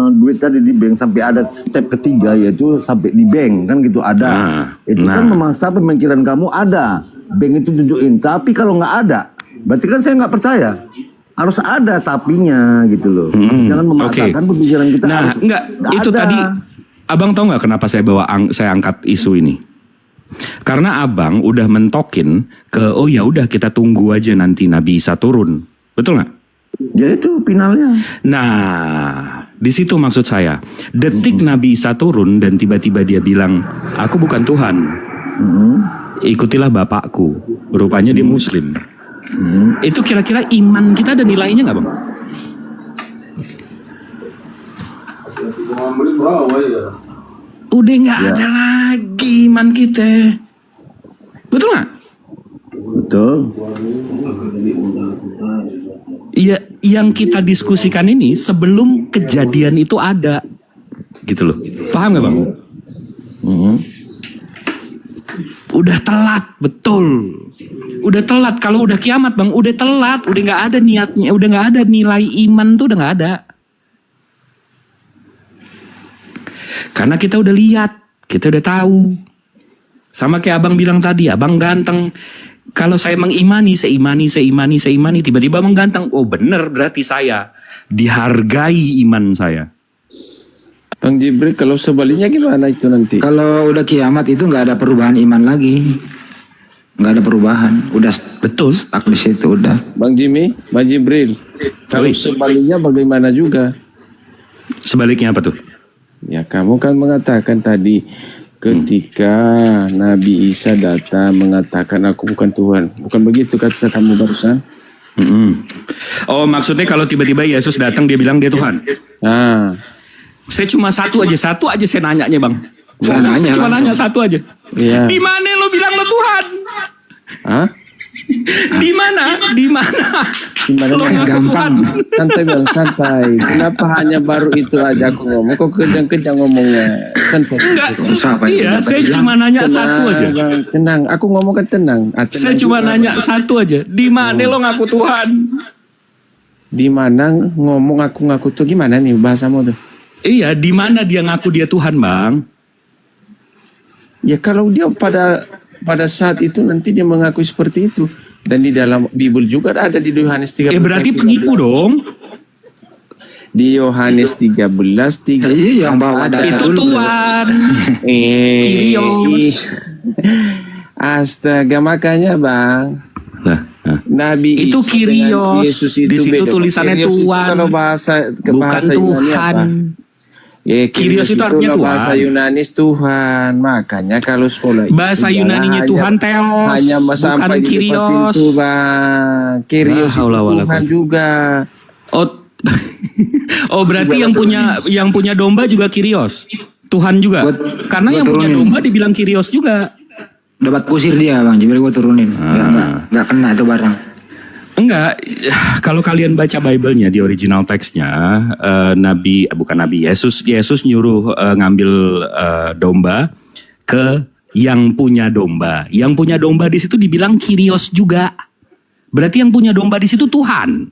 duit tadi di bank sampai ada step ketiga yaitu sampai di bank kan gitu ada. Kan memaksa pemikiran kamu ada. Bank itu tunjukin. Tapi kalau nggak ada, berarti kan saya nggak percaya. Harus ada tapinya gitu loh. Jangan memaksakan pemikiran kita. Nah, harus itu ada. tadi abang tahu nggak kenapa saya angkat isu ini? Karena abang udah mentokin ke ya udah kita tunggu aja nanti Nabi Isa turun. Betul nggak? Ya itu finalnya. Nah, Di situ maksud saya. Detik Nabi Isa turun dan tiba-tiba dia bilang, aku bukan Tuhan. Ikutilah bapakku. Rupanya dia Muslim. Itu kira-kira iman kita ada nilainya nggak, Bang? Udah nggak ada lagi iman kita. Betul nggak? Betul. Iya, yang kita diskusikan ini sebelum kejadian itu ada, gitu loh. Paham nggak, Bang? Udah telat, betul. Udah telat. Kalau udah kiamat, Bang, udah telat. Udah nggak ada niatnya, udah nggak ada nilai iman tuh, udah nggak ada. Karena kita udah lihat, kita udah tahu. Sama kayak abang bilang tadi, abang ganteng. Kalau saya mengimani, tiba-tiba abang ganteng. Oh bener, berarti saya dihargai iman saya. Bang Jibril, kalau sebaliknya gimana itu nanti? Kalau udah kiamat itu nggak ada perubahan iman lagi, nggak ada perubahan, udah betul stuck di situ udah. Bang Jimmy, Bang Jibril, kalau sebaliknya bagaimana juga? Sebaliknya apa tuh? Ya kamu kan mengatakan tadi ketika Nabi Isa datang mengatakan aku bukan Tuhan, bukan begitu kata kamu barusan? Oh maksudnya kalau tiba-tiba Yesus datang dia bilang dia Tuhan. Nah, saya cuma satu aja saya nanyanya, Bang. Saya cuma nanya satu aja. Iya. Di mana lo bilang lo Tuhan? Hah? Di mana? Gimana lo ngaku Tuhan? Santai Bang, santai. Kenapa hanya baru itu aja aku ngomong? Kok kejang-kejang ngomongnya? Santai. Enggak. Iya, saya cuma nanya satu aja. Tenang, aku ngomong kan tenang. Saya cuma nanya satu aja. Di mana lo ngaku Tuhan? Di mana ngomong aku ngaku tuh gimana nih bahasamu tuh? Iya, di mana dia ngaku dia Tuhan, Bang? Ya kalau dia pada saat itu nanti dia mengakui seperti itu. Dan di dalam Bible juga ada di Yohanes 13. Berarti penipu dong. Di Yohanes 13 yang bawa itu Tuhan. Kyrios. Astaga, makanya Bang. Nabi itu Isa Kyrios. Yesus itu di situ beda. tulisannya Kyrios Tuhan. Kalau bahasa bukan Tuhan. Ya, Kyrios itu artinya Tuhan. Bahasa Yunanis Tuhan. Makanya kalau sekolah bahasa Yunaninya Tuhan Theos. Hanya sampai di depan pintu, Bang. Kyrios itu Tuhan juga. Oh berarti yang punya domba juga Kyrios. Tuhan juga. Karena yang punya domba dibilang Kyrios juga. Dapat kusir dia, Bang. Jadi gue turunin. Nggak kena itu barang. Enggak, kalau kalian baca Bible-nya di original teksnya, bukan Nabi, Yesus nyuruh ngambil domba ke yang punya domba. Yang punya domba di situ dibilang Kyrios juga. Berarti yang punya domba di situ Tuhan.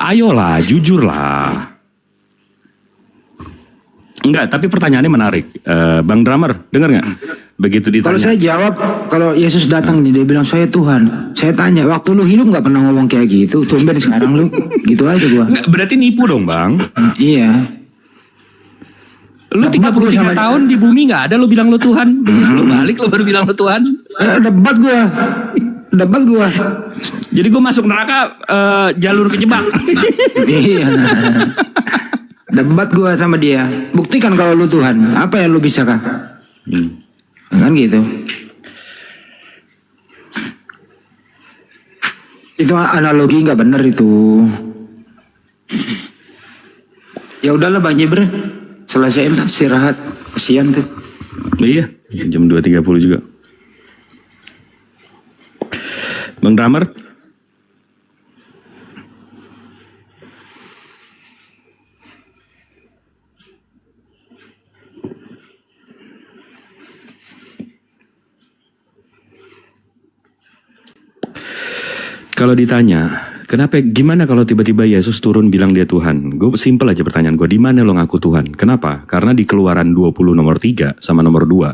Ayolah, jujurlah. Enggak, tapi pertanyaannya menarik. Bang Drummer, dengar nggak? Begitu ditanya. Kalau saya jawab, kalau Yesus datang nih, dia bilang saya Tuhan. Saya tanya, waktu lu hidup nggak pernah ngomong kayak gitu. Tumben sekarang lu, gitu aja gua. Nggak, berarti nipu dong, Bang. Iya. Lu 33 tahun di bumi nggak ada lu bilang lu Tuhan. Begitu lu balik lu baru bilang lu Tuhan. Debat gua. Jadi gua masuk neraka jalur kejebak. Iya. Debat gua sama dia. Buktikan kalau lu Tuhan. Apa yang lu bisa kah? Kan gitu. Itu analogi nggak bener itu. Ya udahlah Bang Jibril. Selesaiin istirahat. Kasihan tuh. Iya, jam 2.30 juga. Bang Drummer. Kalau ditanya, gimana kalau tiba-tiba Yesus turun bilang dia Tuhan? Gue simpel aja pertanyaan gue, di mana lo ngaku Tuhan? Kenapa? Karena di Keluaran 20 nomor 3 sama nomor 2,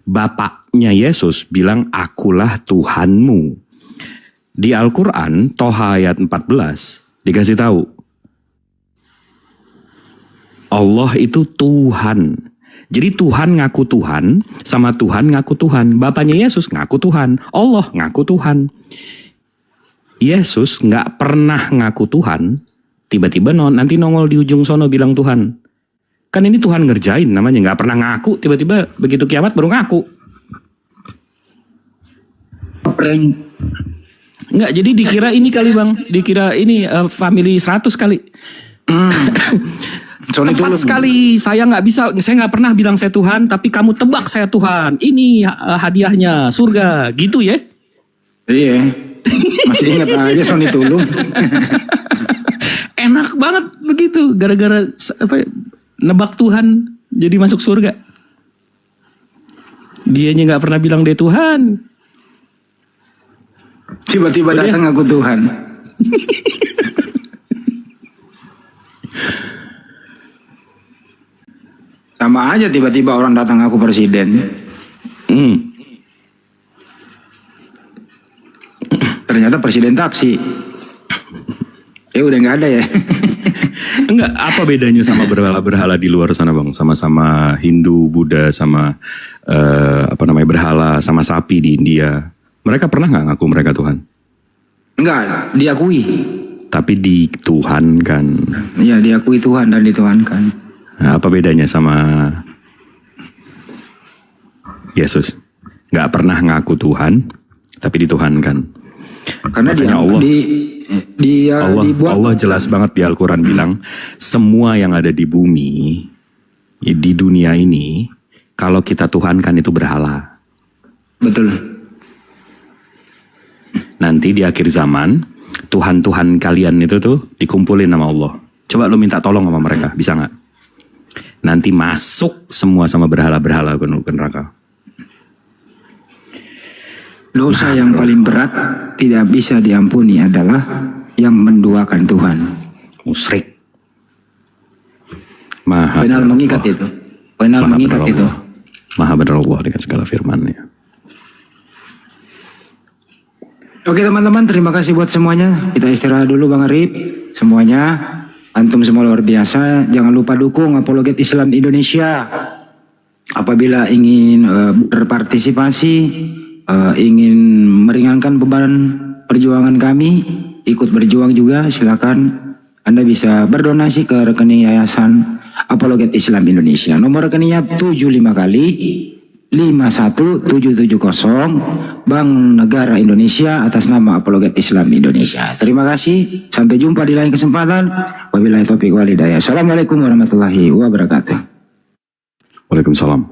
bapaknya Yesus bilang akulah Tuhanmu. Di Al-Quran, Toha ayat 14, dikasih tahu, Allah itu Tuhan. Jadi Tuhan ngaku Tuhan, sama Tuhan ngaku Tuhan. Bapaknya Yesus ngaku Tuhan, Allah ngaku Tuhan. Yesus nggak pernah ngaku Tuhan, tiba-tiba nanti nongol di ujung sono bilang Tuhan. Kan ini Tuhan ngerjain namanya, nggak pernah ngaku, tiba-tiba begitu kiamat baru ngaku. Nggak, jadi dikira ini kali bang, dikira ini family 100 kali. Tepat sekali, saya nggak pernah bilang saya Tuhan, tapi kamu tebak saya Tuhan. Ini hadiahnya surga, gitu ya? Iya, masih ingat aja Sony Tulung. Enak banget begitu, gara-gara nebak Tuhan jadi masuk surga. Dianya nggak pernah bilang dia Tuhan. Tiba-tiba datang aku Tuhan. Sama aja tiba-tiba orang datang aku presiden. Ternyata presiden taksi. Udah nggak ada ya. Enggak, apa bedanya sama berhala-berhala di luar sana bang? Sama-sama Hindu, Buddha, sama berhala, sama sapi di India. Mereka pernah nggak ngaku mereka Tuhan? Enggak, diakui. Tapi dituhankan. Iya, diakui Tuhan dan dituhankan. Nah, apa bedanya sama Yesus? Nggak pernah ngaku Tuhan, tapi dituhankan. Karena Allah jelas banget di Al-Quran bilang, semua yang ada di bumi, di dunia ini, kalau kita tuhankan itu berhala. Betul. Nanti di akhir zaman, Tuhan-Tuhan kalian itu tuh dikumpulin sama Allah. Coba lu minta tolong sama mereka, bisa nggak? Nanti masuk semua sama berhala-berhala ke neraka. Dosa yang paling berat tidak bisa diampuni adalah yang menduakan Tuhan. Musyrik. Maha Penal benar mengikat Allah. itu. Penal Maha mengikat benar itu. Allah. Maha benar Allah dengan segala firman-Nya. Oke teman-teman, terima kasih buat semuanya. Kita istirahat dulu Bang Arif. Semuanya, antum semua luar biasa. Jangan lupa dukung Apologet Islam Indonesia. Apabila ingin berpartisipasi, ingin meringankan beban perjuangan kami, ikut berjuang juga, silakan. Anda bisa berdonasi ke rekening Yayasan Apologet Islam Indonesia. Nomor rekeningnya 75 kali 51770 Bank Negara Indonesia atas nama Apologet Islam Indonesia. Terima kasih. Sampai jumpa di lain kesempatan. Wabillahi taufiq wal hidayah. Assalamualaikum warahmatullahi wabarakatuh. Waalaikumsalam.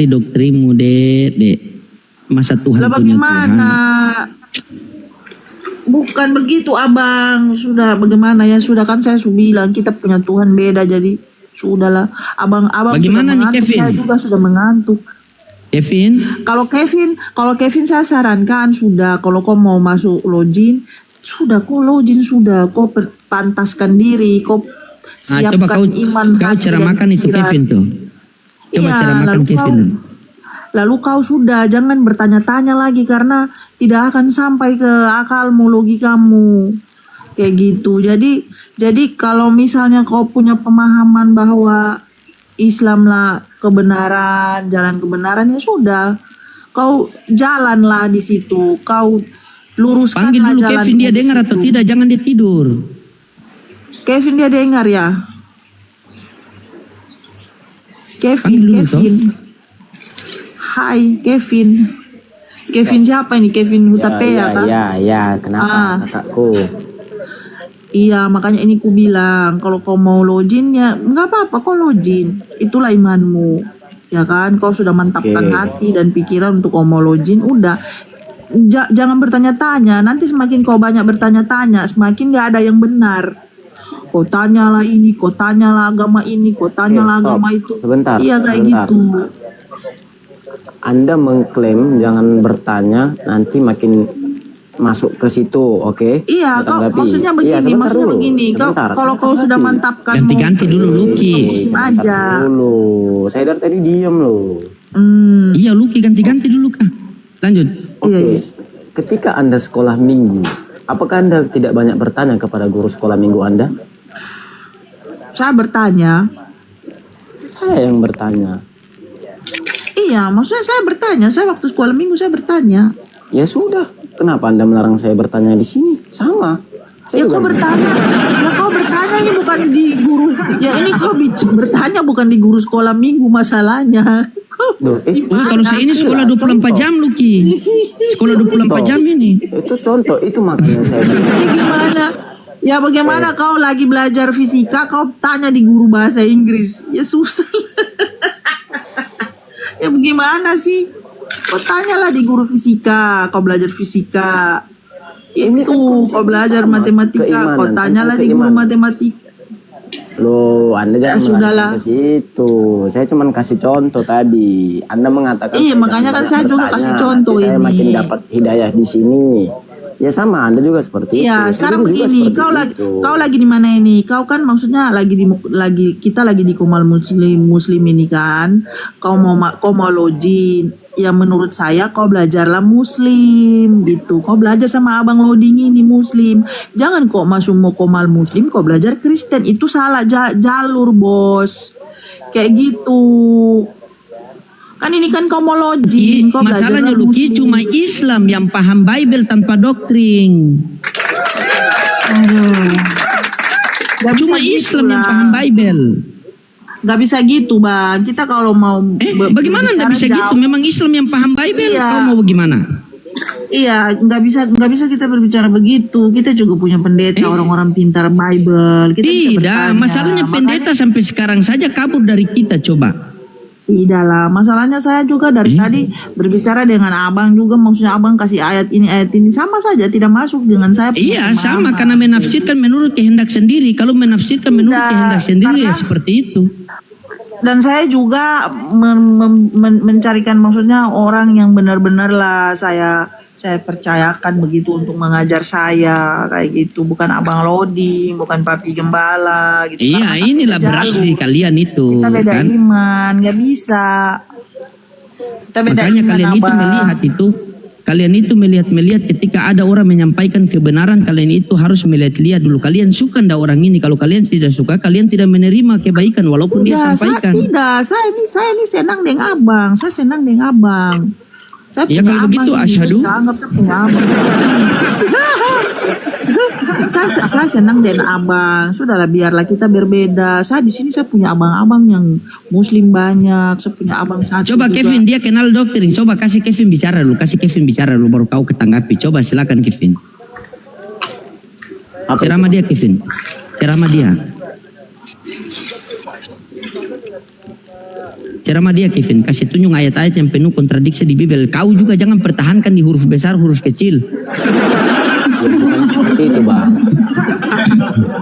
doktrinmu, Dek. Masa Tuhan Lah punya bagaimana? Bukan begitu abang. Sudah bagaimana ya? Sudah kan saya sudah bilang kita punya Tuhan beda, jadi sudahlah. Abang Bagaimana sudah nih, mengantuk, Kevin? saya juga sudah mengantuk. Kevin? Kalau Kevin saya sarankan sudah, kalau kau mau masuk login, sudah kau login sudah, kau pantaskan diri, kau Coba siapkan iman kau hati dan ceramahkan itu pikiran. Kevin tuh. Coba Iya, ceramahkan Kevin. Lalu kau sudah jangan bertanya-tanya lagi karena tidak akan sampai ke akalmu, logikamu. Kayak gitu. Jadi kalau misalnya kau punya pemahaman bahwa Islam lah kebenaran, jalan kebenaran, ya sudah. Kau jalanlah di situ. Kau luruskanlah Panggil dulu jalan Kevin, dia dengar atau tidak, jangan dia tidur. Kevin dia dengar ya. Panggil dulu, Kevin. Hai Kevin. Kevin siapa ini? Kevin Hutapea kan? Ya, kenapa kakakku? Iya, makanya ini ku bilang kalau kau mau login ya nggak apa-apa, kau login. Itulah imanmu. Ya kan? Kau sudah mantapkan hati dan pikiran untuk kau mau login, udah. Jangan bertanya-tanya. Nanti semakin kau banyak bertanya-tanya, semakin nggak ada yang benar. Kau tanyalah ini, kau tanyalah agama ini, kau tanyalah agama itu. Sebentar. Iya kayak gitu. Anda mengklaim jangan bertanya, nanti makin masuk ke situ, oke? Iya, kau maksudnya begini, kalau kau sudah mantapkan ganti-ganti dulu Luki. Aja. Dulu. Saya dari tadi diam loh. Iya Luki, ganti-ganti dulu Kak. Lanjut. Oke. Ketika Anda sekolah minggu, apakah Anda tidak banyak bertanya kepada guru sekolah minggu Anda? Saya bertanya. Saya yang bertanya. Iya, maksudnya saya bertanya. Saya waktu sekolah minggu saya bertanya. Ya sudah, kenapa Anda melarang saya bertanya di sini? Sama. Ya kau bertanya. Ya kau bertanya ini bukan di guru. Ya ini kau bertanya bukan di guru sekolah minggu masalahnya. Kalau saya ini sekolah 24 jam Luki. Sekolah 24 jam ini. Itu contoh, itu makanya saya bilang. Ya gimana? Ya bagaimana kau lagi belajar fisika, kau tanya di guru bahasa Inggris. Ya susah. Ya bagaimana sih? Kau tanyalah di guru fisika, kau belajar fisika. Ini Itu kau belajar matematika, kau tanyalah di guru matematika. Loh, Anda jangan sudahlah. ke situ. Saya cuma kasih contoh tadi. Anda mengatakan iya, makanya kan saya juga kasih contoh saya ini. makin dapat hidayah di sini. Ya sama, Anda juga seperti Iya, itu. sekarang Saya juga begini, seperti kau lagi di mana ini? Kau kan maksudnya kita lagi di Komal Muslim ini kan. Kau mau login. Ya menurut saya kau belajarlah Muslim gitu. Kau belajar sama abang loading ini Muslim. Jangan kok masuk mau Komal Muslim, kau belajar Kristen. Itu salah jalur, bos. Kayak gitu. Kan ini kan kau mau login, kau Masalahnya Luki cuma Islam yang paham Bible tanpa doktrin. Cuma Islam yang paham Bible. Gak bisa gitu bang. Kita kalau mau bagaimana nggak bisa gitu? Memang Islam yang paham Bible. Iya. Kau mau bagaimana? Iya, nggak bisa kita berbicara begitu. Kita juga punya pendeta orang-orang pintar Bible. Kita bisa Tidak, bertanya. masalahnya pendeta sampai sekarang saja kabur dari kita. Coba. Tidak lah, masalahnya saya juga dari tadi berbicara dengan abang juga, maksudnya abang kasih ayat ini sama saja, tidak masuk dengan saya. Iya, sama karena menafsirkan menurut kehendak sendiri. Kalau menafsirkan menurut kehendak sendiri ya seperti itu. Dan saya juga mencarikan maksudnya orang yang benar-benar lah saya percayakan begitu untuk mengajar saya kayak gitu, bukan abang loading, bukan papi gembala gitu. Iya, inilah berarti kalian itu. Kita beda kan? iman, nggak bisa. Kita beda Makanya iman, kalian itu Abang. melihat itu. Kalian itu melihat ketika ada orang menyampaikan kebenaran, kalian itu harus melihat dulu. Kalian suka ndak orang ini? Kalau kalian tidak suka, kalian tidak menerima kebaikan walaupun dia sampaikan. Saya ini senang dengan abang. Saya senang dengan abang. Saya Ya punya kalau abang begitu ini, asyhadu. saya anggap saya punya abang. saya senang dengan abang. Sudahlah biarlah kita berbeda. Saya di sini saya punya abang-abang yang Muslim banyak. Saya punya abang satu. Coba juga. Kevin, dia kenal doktrin. Coba kasih Kevin bicara dulu. Baru kau ketanggapi. Coba silakan Kevin. Ceramah dia Kevin. ceramah dia Kevin, kasih tunjuk ayat-ayat yang penuh kontradiksi di Bibel. Kau juga jangan pertahankan di huruf besar, huruf kecil. Ya, bukan seperti itu bang.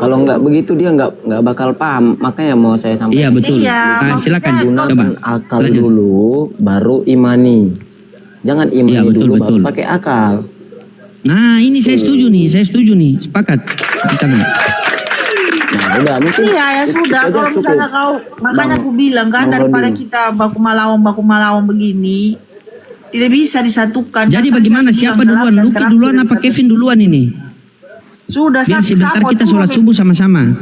Kalau nggak begitu dia nggak bakal paham. Makanya mau saya sampaikan. Iya betul. Silakan gunakan akal dulu, baru imani. Jangan imani dulu baru pakai akal. Nah ini saya setuju nih, sepakat. Kita Nah, udah mungkin Iya ya sudah, kalau misalnya kau, makanya aku bilang kan, daripada kita baku malawang begini, tidak bisa disatukan. Jadi bagaimana, siapa duluan? Lucky duluan apa Kevin duluan ini? Sudah, biar sebentar kita sholat subuh sama-sama.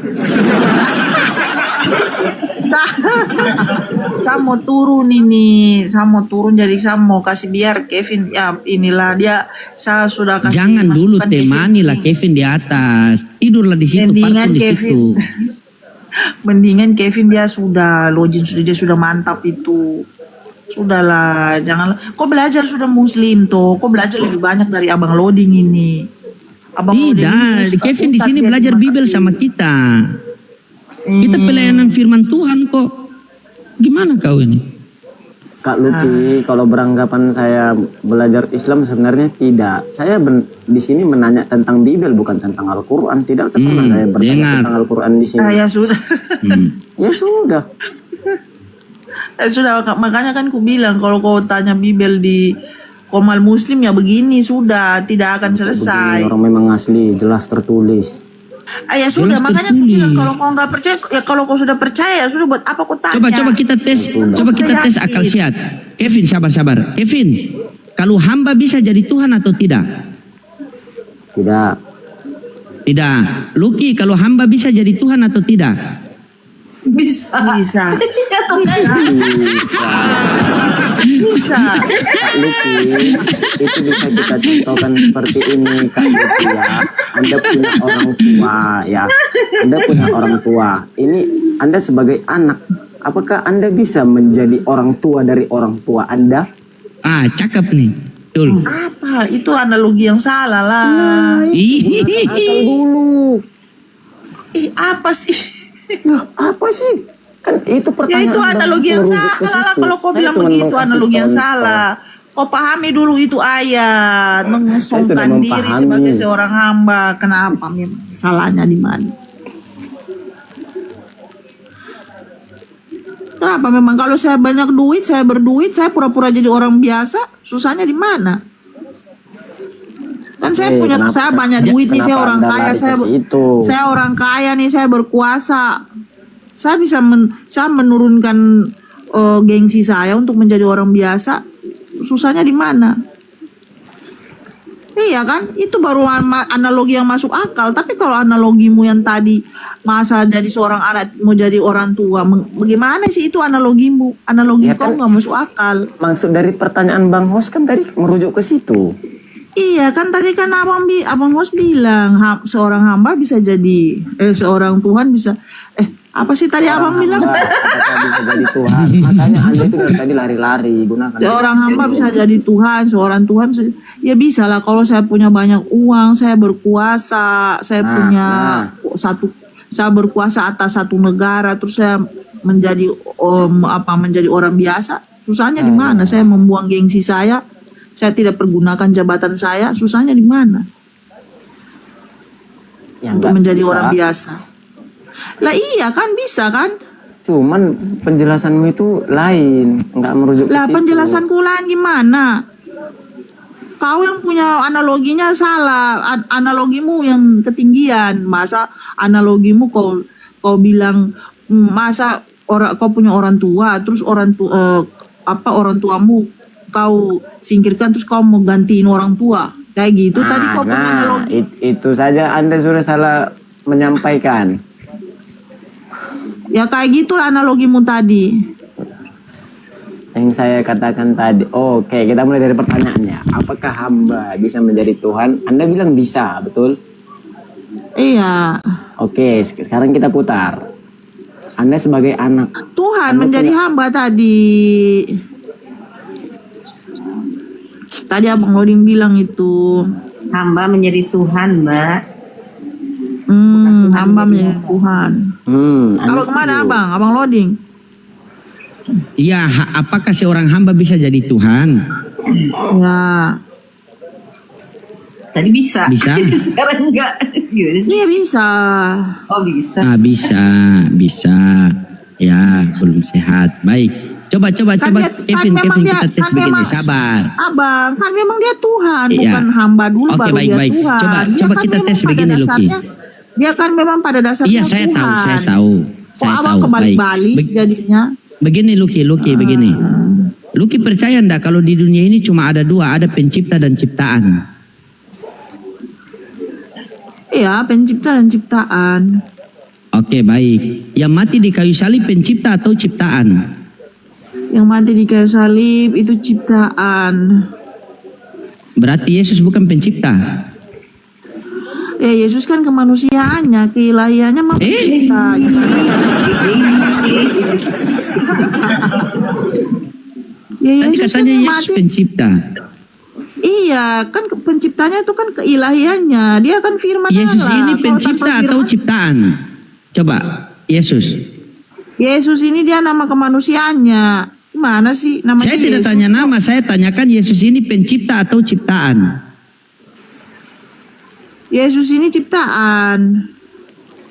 Saya mau turun ini, saya mau turun, jadi saya mau kasih biar Kevin, ya inilah dia, saya sudah kasih. Jangan dulu masukan temani lah Kevin di atas, tidurlah di situ, Mendingan parkir di Kevin. situ. Mendingan Kevin dia sudah login, dia sudah mantap itu. Sudahlah, janganlah. Kau belajar sudah muslim tuh, kau belajar lebih banyak dari abang loading ini. Abang Tidak, Kevin di sini belajar Bibel sama kita. Kita pelayanan firman Tuhan kok. Gimana kau ini? Kak Luki, kalau beranggapan saya belajar Islam sebenarnya tidak. Saya di sini menanya tentang Bibel, bukan tentang Al-Quran. Tidak pernah saya bertanya tentang Al-Quran di sini. Ya sudah. Ya sudah. Sudah, makanya kan ku bilang kalau kau tanya Bibel di Komal Muslim ya begini sudah, tidak akan selesai. Begini, orang memang asli, jelas tertulis. Ya sudah, makanya aku bilang kalau kau nggak percaya, ya kalau kau sudah percaya, sudah buat apa kau tanya? Coba kita tes akal sehat. Kevin, sabar. Kevin, kalau hamba bisa jadi Tuhan atau tidak? Tidak. Lucky, kalau hamba bisa jadi Tuhan atau tidak? Bisa. Kak Luki, itu bisa kita contohkan seperti ini Kak Luki ya. Anda punya orang tua ya. Anda punya orang tua. Ini Anda sebagai anak, apakah Anda bisa menjadi orang tua dari orang tua Anda? Cakep nih. Betul. Apa? Itu analogi yang salah lah. Akal dulu. Apa sih? Apa sih? Kan itu pertanyaan. Ya itu analogi yang salah. Kalau kau bilang begitu analogi yang salah. Kau pahami dulu itu ayat, mengusungkan diri sebagai seorang hamba. Kenapa? Salahnya di mana? Kenapa memang kalau saya banyak duit, saya berduit, saya pura-pura jadi orang biasa, susahnya di mana? Kan saya saya banyak duit nih, saya orang kaya, saya orang kaya nih, saya berkuasa. Saya bisa menurunkan gengsi saya untuk menjadi orang biasa. Susahnya di mana? Iya kan? Itu baru analogi yang masuk akal. Tapi kalau analogimu yang tadi masa jadi seorang anak mau jadi orang tua, bagaimana sih itu analogimu? Analogi ya, kau nggak masuk akal. Maksud dari pertanyaan Bang Hos kan tadi merujuk ke situ. Iya kan tadi kan abang Hos bilang seorang hamba bisa jadi seorang Tuhan bisa apa sih tadi abang bilang? Bisa jadi Tuhan. Makanya Anda itu dari tadi lari-lari gunakan. Seorang hamba bisa jadi Tuhan, seorang Tuhan bisa, ya bisa lah kalau saya punya banyak uang, saya berkuasa, saya berkuasa atas satu negara, terus saya menjadi menjadi orang biasa. Susahnya di mana? Saya membuang gengsi saya tidak pergunakan jabatan saya, susahnya di mana? Untuk menjadi orang biasa. Lah iya kan bisa kan? Cuman penjelasanmu itu lain, nggak merujuk ke situ. Lah penjelasanku lain gimana? Kau yang punya analoginya salah, analogimu yang ketinggian. Masa analogimu kau bilang masa kau punya orang tua, terus orang tuamu kau singkirkan terus kau mau gantiin orang tua kayak gitu. Tadi kau punya analogi itu saja Anda sudah salah menyampaikan ya, kayak gitulah analogimu tadi yang saya katakan tadi. Oke, kita mulai dari pertanyaannya, apakah hamba bisa menjadi Tuhan? Anda bilang bisa, betul? Iya. Oke, sekarang kita putar. Anda sebagai anak Tuhan menjadi hamba tadi Abang Loding bilang itu hamba menjadi Tuhan, Mbak. Hamba menjadi Tuhan. Abang kemana Abang Loding? Iya, apakah seorang hamba bisa jadi Tuhan? Ya. Tadi bisa. Bisa. Sekarang enggak. Gimana sih? Iya bisa. Oh bisa. Ah, bisa. Ya, belum sehat. Baik. Coba Kan Kevin kita tes begini, memang, sabar. Abang, kan memang dia Tuhan, Iya. bukan hamba dulu Oke, baru dia baik. Tuhan. Coba Dia kita memang tes pada begini, Lucky. dasarnya, dia kan memang pada dasarnya Iya, saya Tuhan. tahu. Kok Saya abang tahu. kebalik-balik jadinya? Begini Lucky, begini. Lucky percaya ndak kalau di dunia ini cuma ada dua, ada pencipta dan ciptaan? Iya, pencipta dan ciptaan. Oke, baik. Yang mati di kayu salib pencipta atau ciptaan? Yang mati di kayu salib itu ciptaan. Berarti Yesus bukan pencipta. Ya Yesus kan kemanusiaannya, keilahiannya mah pencipta. Gimana sih? Ya Tadi Yesus katanya kan yang Yesus mati. pencipta. Iya, kan penciptanya itu kan keilahiannya. Dia kan firman Yesus Allah. ini Kalau pencipta tanpa atau firman- ciptaan? Coba, Yesus. Yesus ini dia nama kemanusiaannya. Gimana sih namanya? Saya tidak Yesus? tanya nama, saya tanyakan Yesus ini pencipta atau ciptaan? Yesus ini ciptaan.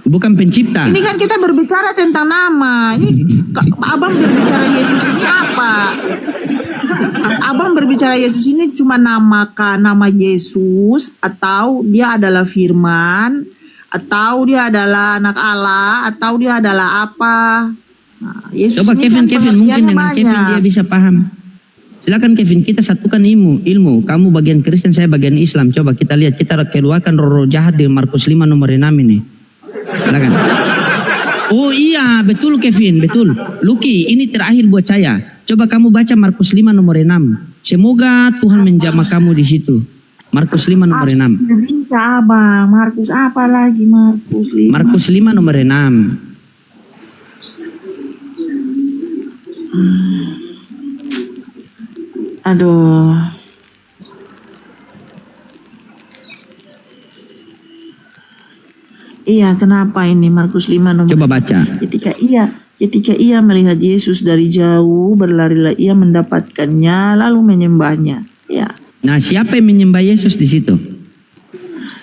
Bukan pencipta. Ini kan kita berbicara tentang nama. Ini abang berbicara Yesus ini apa? Abang berbicara Yesus ini cuma nama Yesus, atau dia adalah firman, atau dia adalah anak Allah, atau dia adalah apa? Nah, Yesus Coba ini Kevin, kan mungkin pengertiannya dengan Kevin banyak. dia bisa paham. Silakan Kevin, kita satukan ilmu. Kamu bagian Kristen, saya bagian Islam. Coba kita lihat, kita keluarkan roh jahat di Markus 5 nomor 6 ini. Silakan. Oh iya, betul Kevin, betul. Lucky, ini terakhir buat saya. Coba kamu baca Markus 5 nomor 6. Semoga Tuhan menjamah kamu di situ. Markus 5 nomor 6. Tidak bisa abang. Markus apa lagi? Markus 5. Markus 5 nomor 6. Aduh. Iya, kenapa ini Markus 5 nomor? Coba baca. Ketika ia melihat Yesus dari jauh, berlarilah ia mendapatkannya lalu menyembahnya. Ya. Nah, siapa yang menyembah Yesus di situ?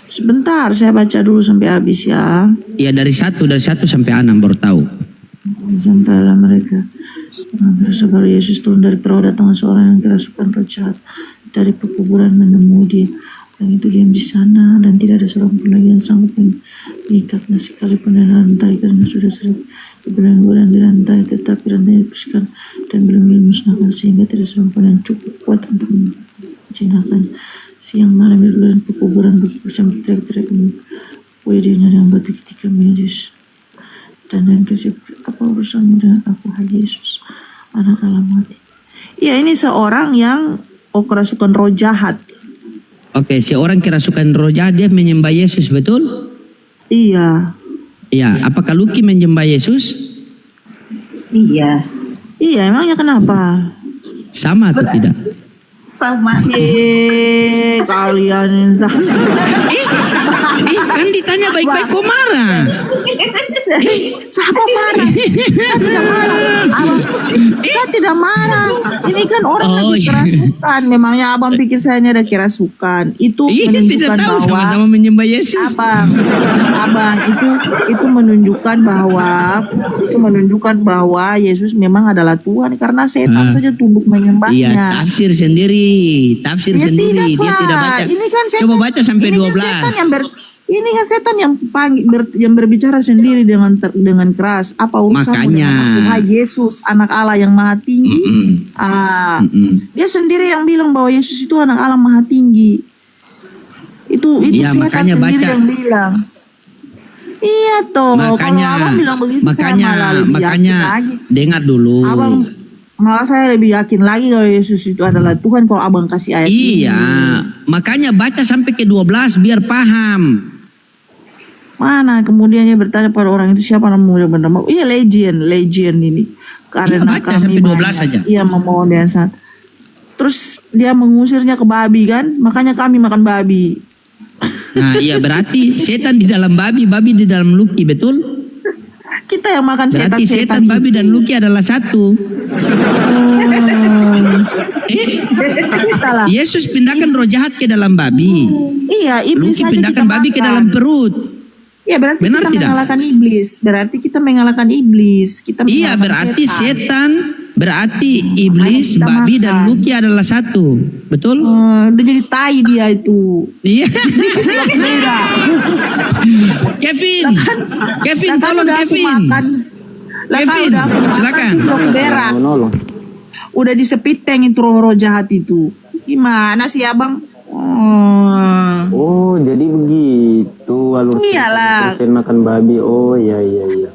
Sebentar, saya baca dulu sampai habis ya. Ya dari 1 sampai 6 baru tahu. Sampailah mereka. Saudara Yesus turun dari perahu, datang seorang yang kerasukan roh jahat dari pekuburan menemui dia. Orang itu diam di sana dan tidak ada seorang pun lagi yang sanggup mengikatnya sekalipun dengan rantai, karena sudah sering diberang-berang di rantai, tetapi rantai dipuskan dan belum dimusnahkan sehingga tidak seorang pun yang cukup kuat untuk menjinakkan. Siang malam di dalam pekuburan bersama teriak-teriak dia dengan batu ketika medis. Dan kasih, apa urusanmu dengan aku, hai Yesus, anak Allah mati? Ya, ini seorang yang kerasukan roh jahat. Oke, seorang kerasukan roh jahat, dia menyembah Yesus, betul? Iya. Iya, apakah Lucky menyembah Yesus? Iya. Iya, emangnya kenapa? Sama atau tidak? Sama. Kalian kan ditanya baik-baik kok marah. Siapa marah? Saya tidak marah. Saya tidak marah. Ini kan orang lagi kerasukan. Memangnya abang pikir saya ini ada kerasukan? Itu menunjukkan tidak tahu, bahwa sama-sama menyembah Yesus. Abang itu menunjukkan bahwa Yesus memang adalah Tuhan, karena setan saja tunduk menyembahnya. Iya, tafsir sendiri. Dia tidak baca. Ini kan setan, coba baca sampai 12. Ini kan setan yang berbicara sendiri dengan keras. Apa urusanmu dengan Tuhan Yesus, anak Allah yang maha tinggi? Dia sendiri yang bilang bahwa Yesus itu anak Allah maha tinggi. Itu ya, setan sendiri yang bilang. Iya toh. Kalau abang bilang begitu, saya malah lebih yakin lagi. Dengar dulu. Malah saya lebih yakin lagi kalau Yesus itu adalah Tuhan kalau abang kasih ayat ini. Iya, makanya baca sampai ke 12 biar paham. Mana kemudian dia bertanya pada orang itu, siapa namanya bernama? Iya, Legion ini. Karena baca sampai 12 saja. Iya, memohon dan saat. Terus dia mengusirnya ke babi kan? Makanya kami makan babi. Nah, iya berarti setan di dalam babi di dalam Lucky, betul? Kita yang makan Berarti setan-setan setan, babi, itu. dan Luki adalah satu. Kita lah. Yesus pindahkan roh jahat ke dalam babi. Iya, iblis Luki aja pindahkan kita babi ke makan. dalam perut. Iya, berarti Benar kita tidak? mengalahkan iblis. Berarti kita mengalahkan iblis. Kita Iya, mengalahkan berarti setan, berarti iblis, kita babi, dan makan. Luki adalah satu. Betul? Udah jadi tai dia itu. Iya. Beda. Kevin, Kevin, Lah kan tolong udah aku Kevin. makan. Lah kan Kevin, udah aku makan, silakan. terus aku berak. Menolong. Udah disepiteng itu roh-roh jahat itu. Gimana sih abang? Oh, jadi begitu alur Iyalah. Kristen makan babi. Oh, iya.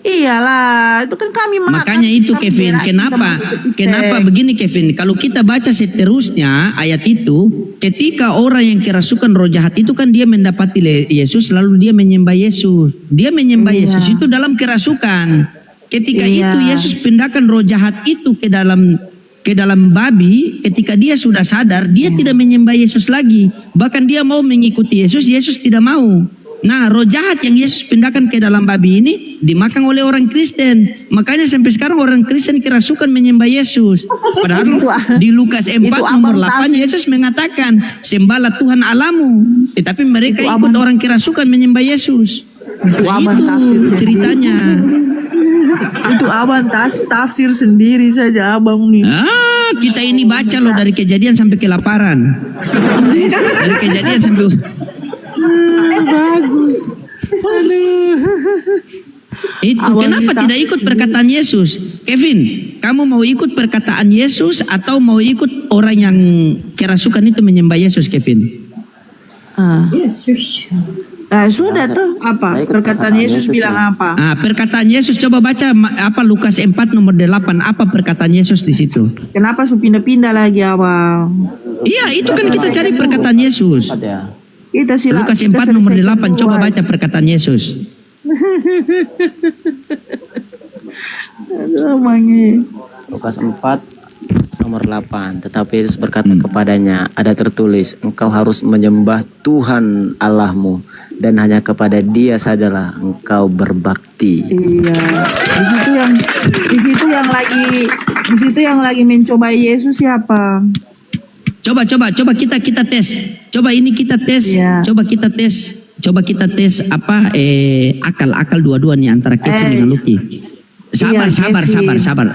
Iyalah, itu kan kami makan. Makanya itu kami Kevin, berak, kita kenapa? makan sepiteng. Kenapa begini Kevin? Kalau kita baca seterusnya ayat itu, ketika orang yang kerasukan roh jahat itu kan dia mendapati Yesus, lalu dia menyembah Yesus. Dia menyembah Iya. Yesus itu dalam kerasukan. Ketika Iya. itu Yesus pindahkan roh jahat itu ke dalam babi, ketika dia sudah sadar, dia tidak menyembah Yesus lagi. Bahkan dia mau mengikuti Yesus, Yesus tidak mau. Nah, roh jahat yang Yesus pindahkan ke dalam babi ini dimakan oleh orang Kristen. Makanya sampai sekarang orang Kristen kerasukan menyembah Yesus. Padahal di Lukas 4 nomor 8 Yesus mengatakan, sembahlah Tuhan Allahmu. Tetapi mereka ikut orang kerasukan menyembah Yesus. Nah, itu ceritanya. Itu abang tafsir sendiri saja abang nih. Kita ini baca loh dari kejadian sampai kelaparan. Dari kejadian sampai Bagus. Aduh. itu kenapa tidak ikut perkataan Yesus? Kevin, kamu mau ikut perkataan Yesus atau mau ikut orang yang kerasukan itu menyembah Yesus, Kevin? Yesus. Sudah tuh apa? Perkataan Yesus bilang apa? Perkataan Yesus coba baca apa Lukas 4 nomor 8, apa perkataan Yesus di situ? Kenapa su pindah-pindah lagi abang? Iya, itu kan kita cari perkataan Yesus. Kita Lukas 4 nomor 8, coba baca perkataan Yesus. Aduh, mangi. Lukas 4 nomor 8. Tetapi Yesus berkata kepadanya, ada tertulis, engkau harus menyembah Tuhan Allahmu dan hanya kepada Dia sajalah engkau berbakti. Iya. Di situ yang lagi mencoba Yesus siapa? Coba kita tes. Coba ini kita tes. Coba kita tes apa akal dua-dua nih antara Kevin dengan Lucky. Sabar.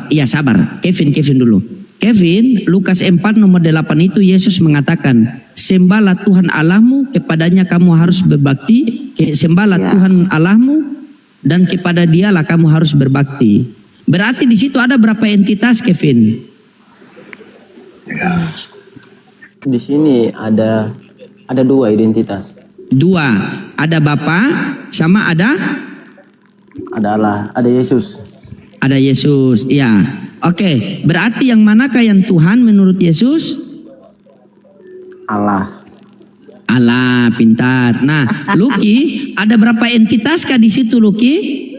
Iya, sabar. Kevin dulu. Kevin, Lukas 4 nomor 8 itu Yesus mengatakan, sembahlah Tuhan Allahmu, kepadanya kamu harus berbakti. Sembahlah Tuhan Allahmu dan kepada Dialah kamu harus berbakti. Berarti di situ ada berapa entitas, Kevin? Di sini ada 2 identitas. 2, ada Bapa sama ada Allah, ada Yesus. Ada Yesus, ya. Oke, berarti yang manakah yang Tuhan menurut Yesus? Allah, pintar. Nah, Lucky, ada berapa entitaskah di situ, Lucky?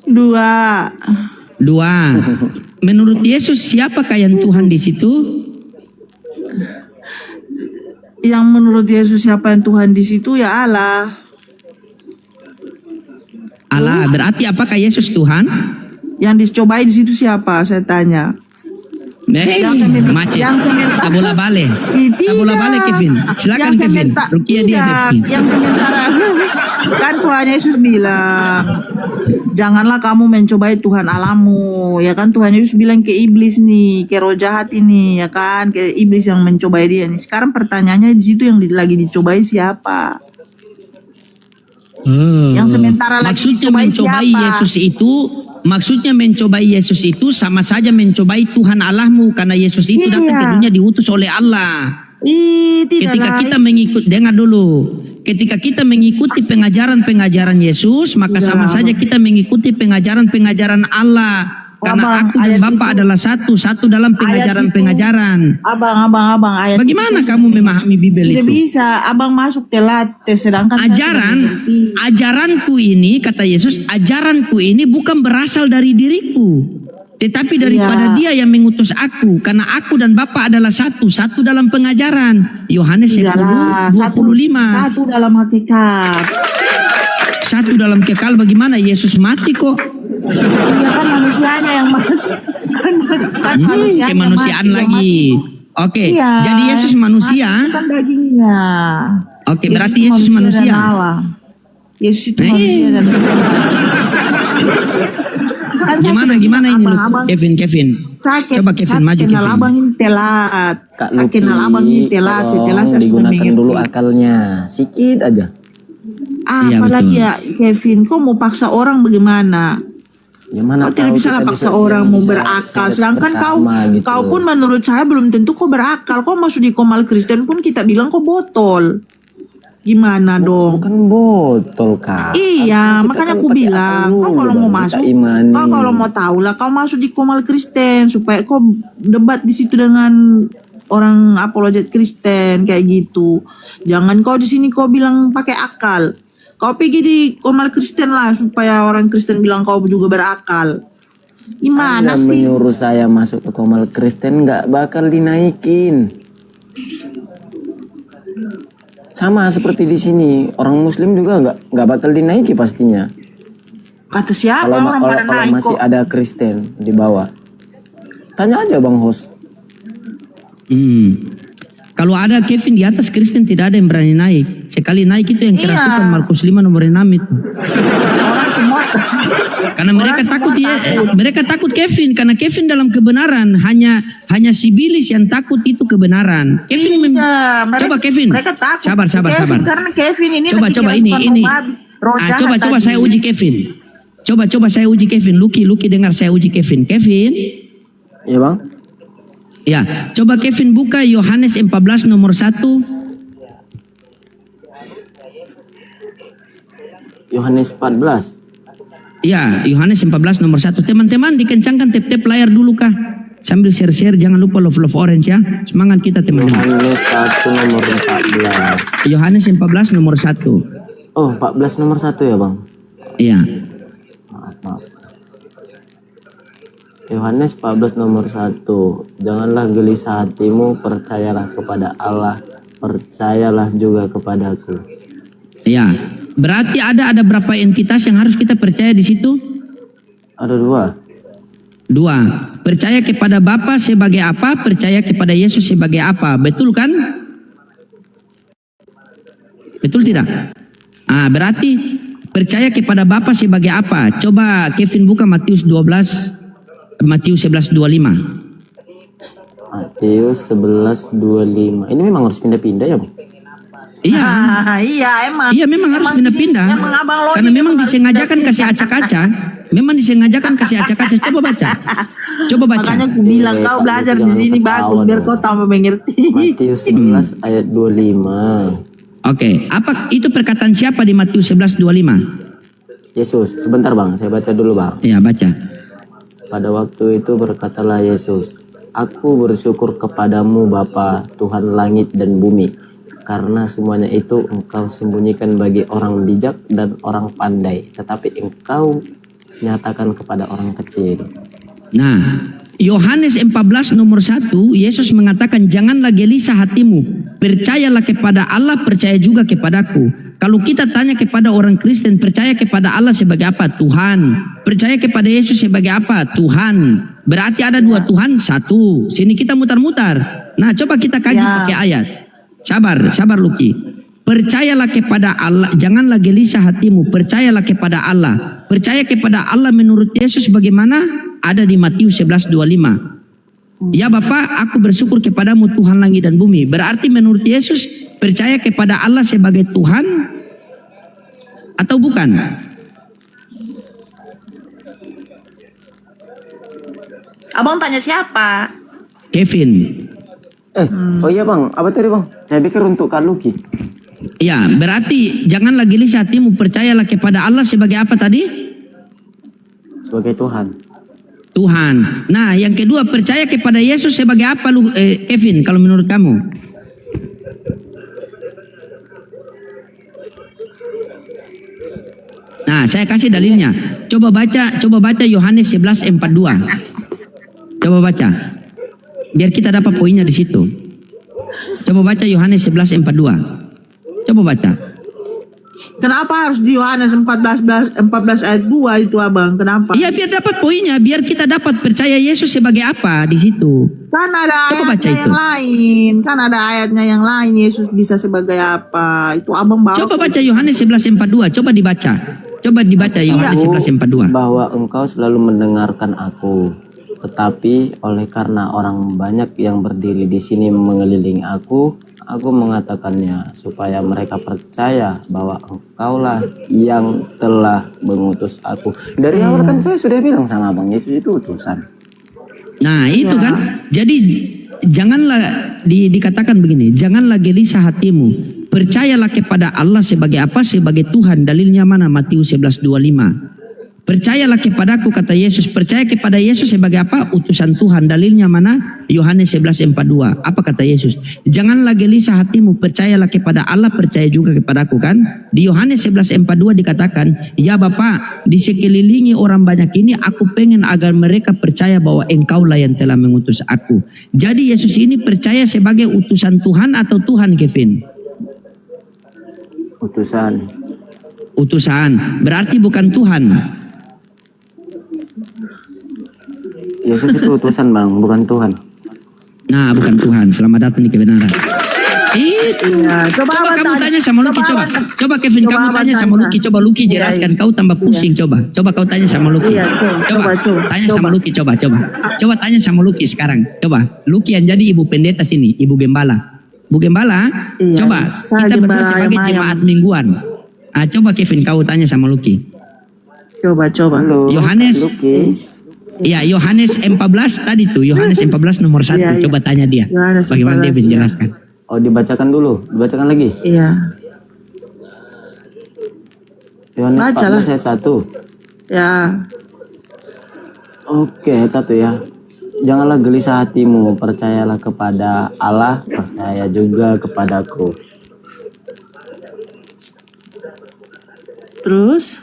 2. Menurut Yesus siapakah yang Tuhan di situ? Yang menurut Yesus siapa yang Tuhan di situ ya Allah. Allah, berarti apakah Yesus Tuhan? Yang dicobai di situ siapa? Saya tanya. Macet. Tabula bale. Tabula bale, Kevin. Silakan Kevin. Rukia dia, Kevin. Yang sementara kan Tuhan Yesus bilang, janganlah kamu mencobai Tuhan Allahmu. Ya kan Tuhan Yesus bilang ke iblis nih, ke roh jahat ini, ya kan, ke iblis yang mencobai dia nih. Sekarang pertanyaannya di situ yang lagi dicobai siapa? Yang sementara lagi maksudnya mencobai siapa? Maksudnya mencobai Yesus itu sama saja mencobai Tuhan Allahmu, karena Yesus itu datang ke dunia diutus oleh Allah. Ketika kita mengikuti, dengar dulu, ketika kita mengikuti pengajaran-pengajaran Yesus, maka sama saja kita mengikuti pengajaran-pengajaran Allah. Karena aku dan Bapa adalah satu dalam pengajaran-pengajaran. Abang, ayat bagaimana kamu memahami Bibel itu? Tidak bisa, abang masuk telat, sedangkan ajaranku ini, kata Yesus, ajaranku ini bukan berasal dari diriku, tetapi daripada Dia yang mengutus aku, karena aku dan Bapa adalah satu dalam pengajaran. Yohanes 10:25. Satu dalam hakikat. satu dalam kekal bagaimana Yesus mati kok? Iya kan manusianya yang mati. Kan manusianya Kemanusiaan mati, yang lagi. mati. Oke, Iya, jadi Yesus manusia. kan dagingnya. Oke, berarti Yesus dan manusia. Allah. Yesus itu manusia dan Kan saya Gimana sudah gimana bilang, ini abang-abang, Kevin? Coba Kevin maju kenal Kevin. abang ini telat. Kak Saya Luki, kenal abang ini telat. Setelah saya sudah digunakan mengerti. dulu akalnya, sedikit aja. Iya, Apalagi betul. ya Kevin, kok mau paksa orang bagaimana? Gimana Kau tidak bisa lah paksa orang mau berakal. Sedangkan gitu. kau pun menurut saya belum tentu kau berakal. Kau masuk di Komal Kristen pun kita bilang kau botol. Gimana dong? Kan botol Kak. Iya, Kita makanya kan aku pakai bilang, akal kau dulu, kalau mau baru masuk, kita imani. kau kalau mau tahu lah, kau masuk di Komal Kristen supaya kau debat di situ dengan orang apologet Kristen kayak gitu. Jangan kau di sini kau bilang pakai akal. Kau pergi di Komal Kristen lah supaya orang Kristen bilang kau juga berakal. Gimana Anda sih? menyuruh saya masuk ke Komal Kristen nggak bakal dinaikin. Sama seperti di sini, orang Muslim juga nggak bakal dinaiki pastinya. Kata siapa Kalau orang pada kalau naik masih kok? ada Kristen di bawah, tanya aja Bang Hos. Kalau ada Kevin di atas Kristen tidak ada yang berani naik. Sekali naik itu yang kerasukan Markus 5 nomor 6 itu. Orang semua Karena mereka takut mereka takut Kevin karena Kevin dalam kebenaran hanya si Bilis yang takut itu kebenaran. Kevin coba Kevin. Mereka takut. Sabar. Kevin, karena Kevin ini Coba lagi kerasukan ini. babi. Roh jahat Coba tadi. saya uji Kevin. Coba saya uji Kevin. Lucky dengar saya uji Kevin. Kevin. Iya Bang. Ya, coba Kevin buka Yohanes 14 nomor 1. Yohanes 14. Ya, Yohanes 14 nomor 1. Teman-teman dikencangkan tap-tap layar dulu kah? Sambil share-share, jangan lupa love orange ya. Semangat kita teman-teman. Yohanes 1 nomor 14. Yohanes 14 nomor 1. Oh, 14 nomor 1 ya Bang? Iya. Maaf. Yohanes 14 nomor 1. Janganlah gelisah hatimu, percayalah kepada Allah, percayalah juga kepadaku. Ya, berarti ada berapa entitas yang harus kita percaya di situ? Ada 2. Percaya kepada Bapa sebagai apa? Percaya kepada Yesus sebagai apa? Betul kan? Betul tidak? Berarti percaya kepada Bapa sebagai apa? Coba Kevin buka Matius 11:25. Matius 11:25. Ini memang harus pindah-pindah ya Bang? Iya. Iya emang. Iya memang harus pindah-pindah. Karena memang disengajakan kasih acak-acak. Memang disengajakan kasih acak-acak. Coba baca. Makanya aku bilang kau belajar di sini bagus biar kau tambah mengerti. Matius 11 ayat 25. Oke, apa itu perkataan siapa di Matius 11:25? Yesus. Sebentar Bang, saya baca dulu Bang. Iya, baca. Pada waktu itu berkatalah Yesus, Aku bersyukur kepadamu Bapa, Tuhan langit dan bumi, karena semuanya itu engkau sembunyikan bagi orang bijak dan orang pandai, tetapi engkau nyatakan kepada orang kecil. Nah, Yohanes 14 nomor 1, Yesus mengatakan janganlah gelisah hatimu, percayalah kepada Allah, percaya juga kepadaku. Kalau kita tanya kepada orang Kristen, percaya kepada Allah sebagai apa? Tuhan. Percaya kepada Yesus sebagai apa? Tuhan. Berarti ada 2 Tuhan, 1. Sini kita mutar-mutar. Nah, coba kita kaji pakai ayat. Sabar Luki. Percayalah kepada Allah, janganlah gelisah hatimu, percayalah kepada Allah. Percaya kepada Allah menurut Yesus bagaimana? Ada di Matius 11:25. Ya Bapa, aku bersyukur kepadamu Tuhan langit dan bumi. Berarti menurut Yesus percaya kepada Allah sebagai Tuhan atau bukan? Abang tanya siapa? Kevin. Oh iya Bang, apa tadi Bang? Saya pikir untuk Kak Luki. Ya, berarti janganlah gelisah hatimu, percayalah kepada Allah sebagai apa tadi? Sebagai Tuhan. Tuhan. Nah, yang kedua percaya kepada Yesus sebagai apa Kevin kalau menurut kamu? Nah, saya kasih dalilnya. Coba baca Yohanes 11:42. Coba baca. Biar kita dapat poinnya di situ. Coba baca Yohanes 11:42. Coba baca. Kenapa harus di Yohanes 14 ayat 2 itu abang? Kenapa? Iya biar dapat poinnya, biar kita dapat percaya Yesus sebagai apa di situ. Kan ada Coba baca ayatnya itu. yang lain. Kan ada ayatnya yang lain. Yesus bisa sebagai apa? Itu abang bawa. Coba baca Yohanes 11:42. Coba dibaca. Coba dibaca Yohanes 11:42. Bahwa engkau selalu mendengarkan aku, tetapi oleh karena orang banyak yang berdiri di sini mengelilingi aku mengatakannya supaya mereka percaya bahwa engkaulah yang telah mengutus aku. Dari awal kan saya sudah bilang sama Abang, Yesus itu utusan. Nah itu kan. Jadi janganlah dikatakan begini. Janganlah gelisah hatimu. Percayalah kepada Allah sebagai apa? Sebagai Tuhan. Dalilnya mana? Matius 11:25. Percayalah kepadaku, kata Yesus. Percaya kepada Yesus sebagai apa? Utusan Tuhan. Dalilnya mana? Yohanes 11:42. Apa kata Yesus? Janganlah gelisah hatimu, percayalah kepada Allah, percaya juga kepadaku kan? Di Yohanes 11:42 dikatakan, ya Bapa, di sekelilingi orang banyak ini aku pengen agar mereka percaya bahwa engkaulah yang telah mengutus aku. Jadi Yesus ini percaya sebagai utusan Tuhan atau Tuhan, Kevin? Utusan. Utusan. Berarti bukan Tuhan. Yesus itu utusan Bang, bukan Tuhan. Nah, bukan Tuhan. Selamat datang di kebenaran. Itu. Iya, Coba kamu tanya sama Lucky, coba. Coba Kevin, kamu tanya sama Lucky. Coba Lucky jelaskan. Kau tambah pusing, coba. Coba kau tanya sama Lucky. Iya, coba. Tanya sama Lucky, coba. Coba tanya sama Lucky sekarang. Coba. Lucky yang jadi ibu pendeta sini, ibu gembala. Bu gembala, Iya, coba saya kita berdua gembala sebagai ayam-ayam. jemaat mingguan. Coba Kevin, kau tanya sama Lucky. Coba. Yohanes. Iya, Yohanes 14 tadi tuh, Yohanes 14 nomor 1. Iya. Coba tanya dia. Yohanes Bagaimana dia 14, menjelaskan. Oh, dibacakan dulu. Dibacakan lagi. Iya. Yohanes Bacalah. 14 ayat 1. Ya. Oke, ayat 1 ya. Janganlah gelisah hatimu, percayalah kepada Allah, percaya juga kepadaku. Terus?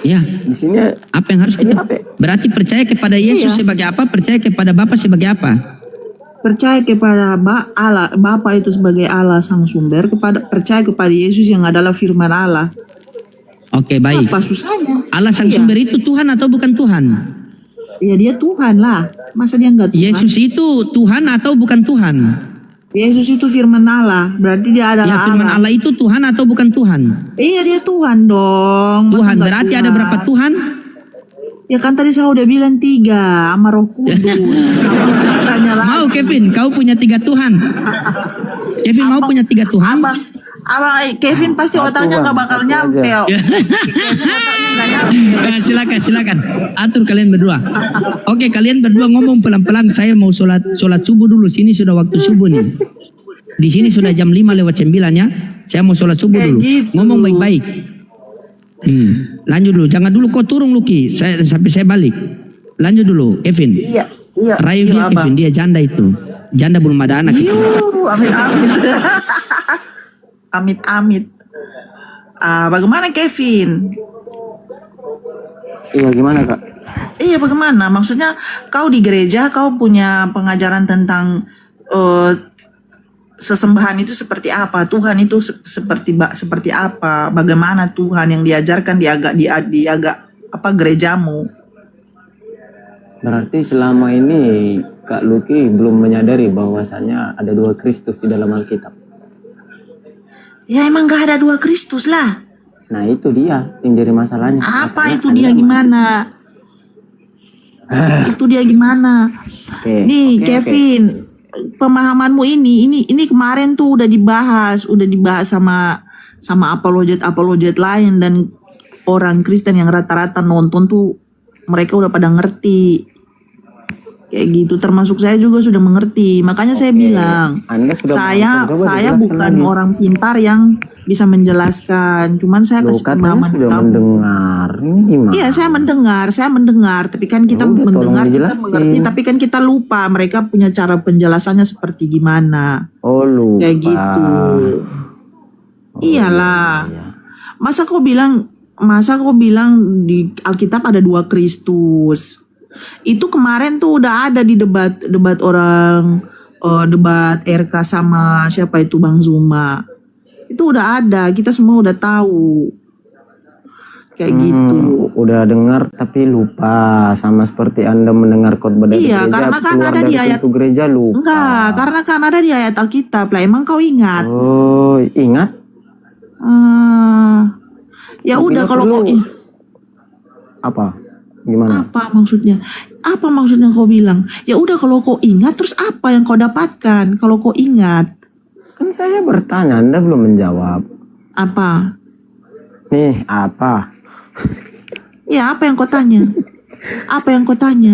Ya. Di sini apa yang harus kita? Berarti percaya kepada Yesus Iya. sebagai apa? Percaya kepada Bapa sebagai apa? Percaya kepada Allah, Bapa itu sebagai Allah sang sumber, percaya kepada Yesus yang adalah firman Allah. Oke, baik. Apa susahnya? Allah sang Iya. sumber itu Tuhan atau bukan Tuhan? Ya dia Tuhan lah. Masa dia enggak Tuhan? Yesus itu Tuhan atau bukan Tuhan? Yesus itu firman Allah. Berarti dia adalah Ya, firman Allah itu Tuhan atau bukan Tuhan? Iya dia Tuhan dong. Masa Tuhan. enggak Berarti Tuhan? ada berapa Tuhan? Ya kan tadi saya udah bilang 3 sama Roh Kudus. Tanya lagi. Mau Kevin, kau punya 3 Tuhan? Kevin mau punya 3 Tuhan? Abang Kevin pasti otaknya nggak bakal nyampe. Nah, silakan. Atur kalian berdua. Oke, kalian berdua ngomong pelan-pelan. Saya mau sholat subuh dulu. Sini sudah waktu subuh nih. Di sini sudah jam 5:09 ya. Saya mau sholat subuh dulu. Ngomong baik-baik. Lanjut dulu. Jangan dulu kau turun Lucky. Sampai saya balik. Lanjut dulu, Kevin. Iya. Rayu dia Abang. Kevin. Dia janda itu. Janda belum ada anak. itu. Amit. Bagaimana Kevin? Iya, gimana Kak? Iya bagaimana? Maksudnya kau di gereja kau punya pengajaran tentang sesembahan itu seperti apa? Tuhan itu seperti apa? Bagaimana Tuhan yang diajarkan di gerejamu? Berarti selama ini Kak Lucky belum menyadari bahwasanya ada 2 Kristus di dalam Alkitab. Ya emang gak ada 2 Kristus lah. Nah itu dia yang jadi masalahnya. Apa itu dia gimana? Itu dia gimana? Nih oke. Kevin, pemahamanmu ini kemarin tuh udah dibahas sama apologet lain dan orang Kristen yang rata-rata nonton tuh mereka udah pada ngerti. Kayak gitu, termasuk saya juga sudah mengerti. Makanya saya bilang, Anda sudah saya menjelaskan bukan lagi. orang pintar yang bisa menjelaskan. Cuman saya kasih Katanya pemahaman sudah kamu. mendengar. Ini gimana? Iya, saya mendengar. Tapi kan kita Udah, tolong mendengar, kita dijelasin. mengerti. Tapi kan kita lupa mereka punya cara penjelasannya seperti gimana. Oh lupa. Kayak gitu. Iyalah. Masa kau bilang di Alkitab ada 2 Kristus? Itu kemarin tuh udah ada di debat debat RK sama siapa itu Bang Zuma. Itu udah ada, kita semua udah tahu. Kayak gitu. Udah dengar tapi lupa, sama seperti Anda mendengar khotbah dari Iya, gereja, karena kan keluar ada dari di ayat pintu gereja lupa. Enggak, karena kan ada di ayat Alkitab lah. Emang kau ingat? Oh, ingat? Ya Aku udah kira kalau perlu. kau Apa? Gimana? apa maksudnya? Apa maksudnya kau bilang? Ya udah kalau kau ingat, terus apa yang kau dapatkan kalau kau ingat? Kan saya bertanya, Anda belum menjawab. Apa? Nih, apa? Ya apa yang kau tanya? Apa yang kau tanya?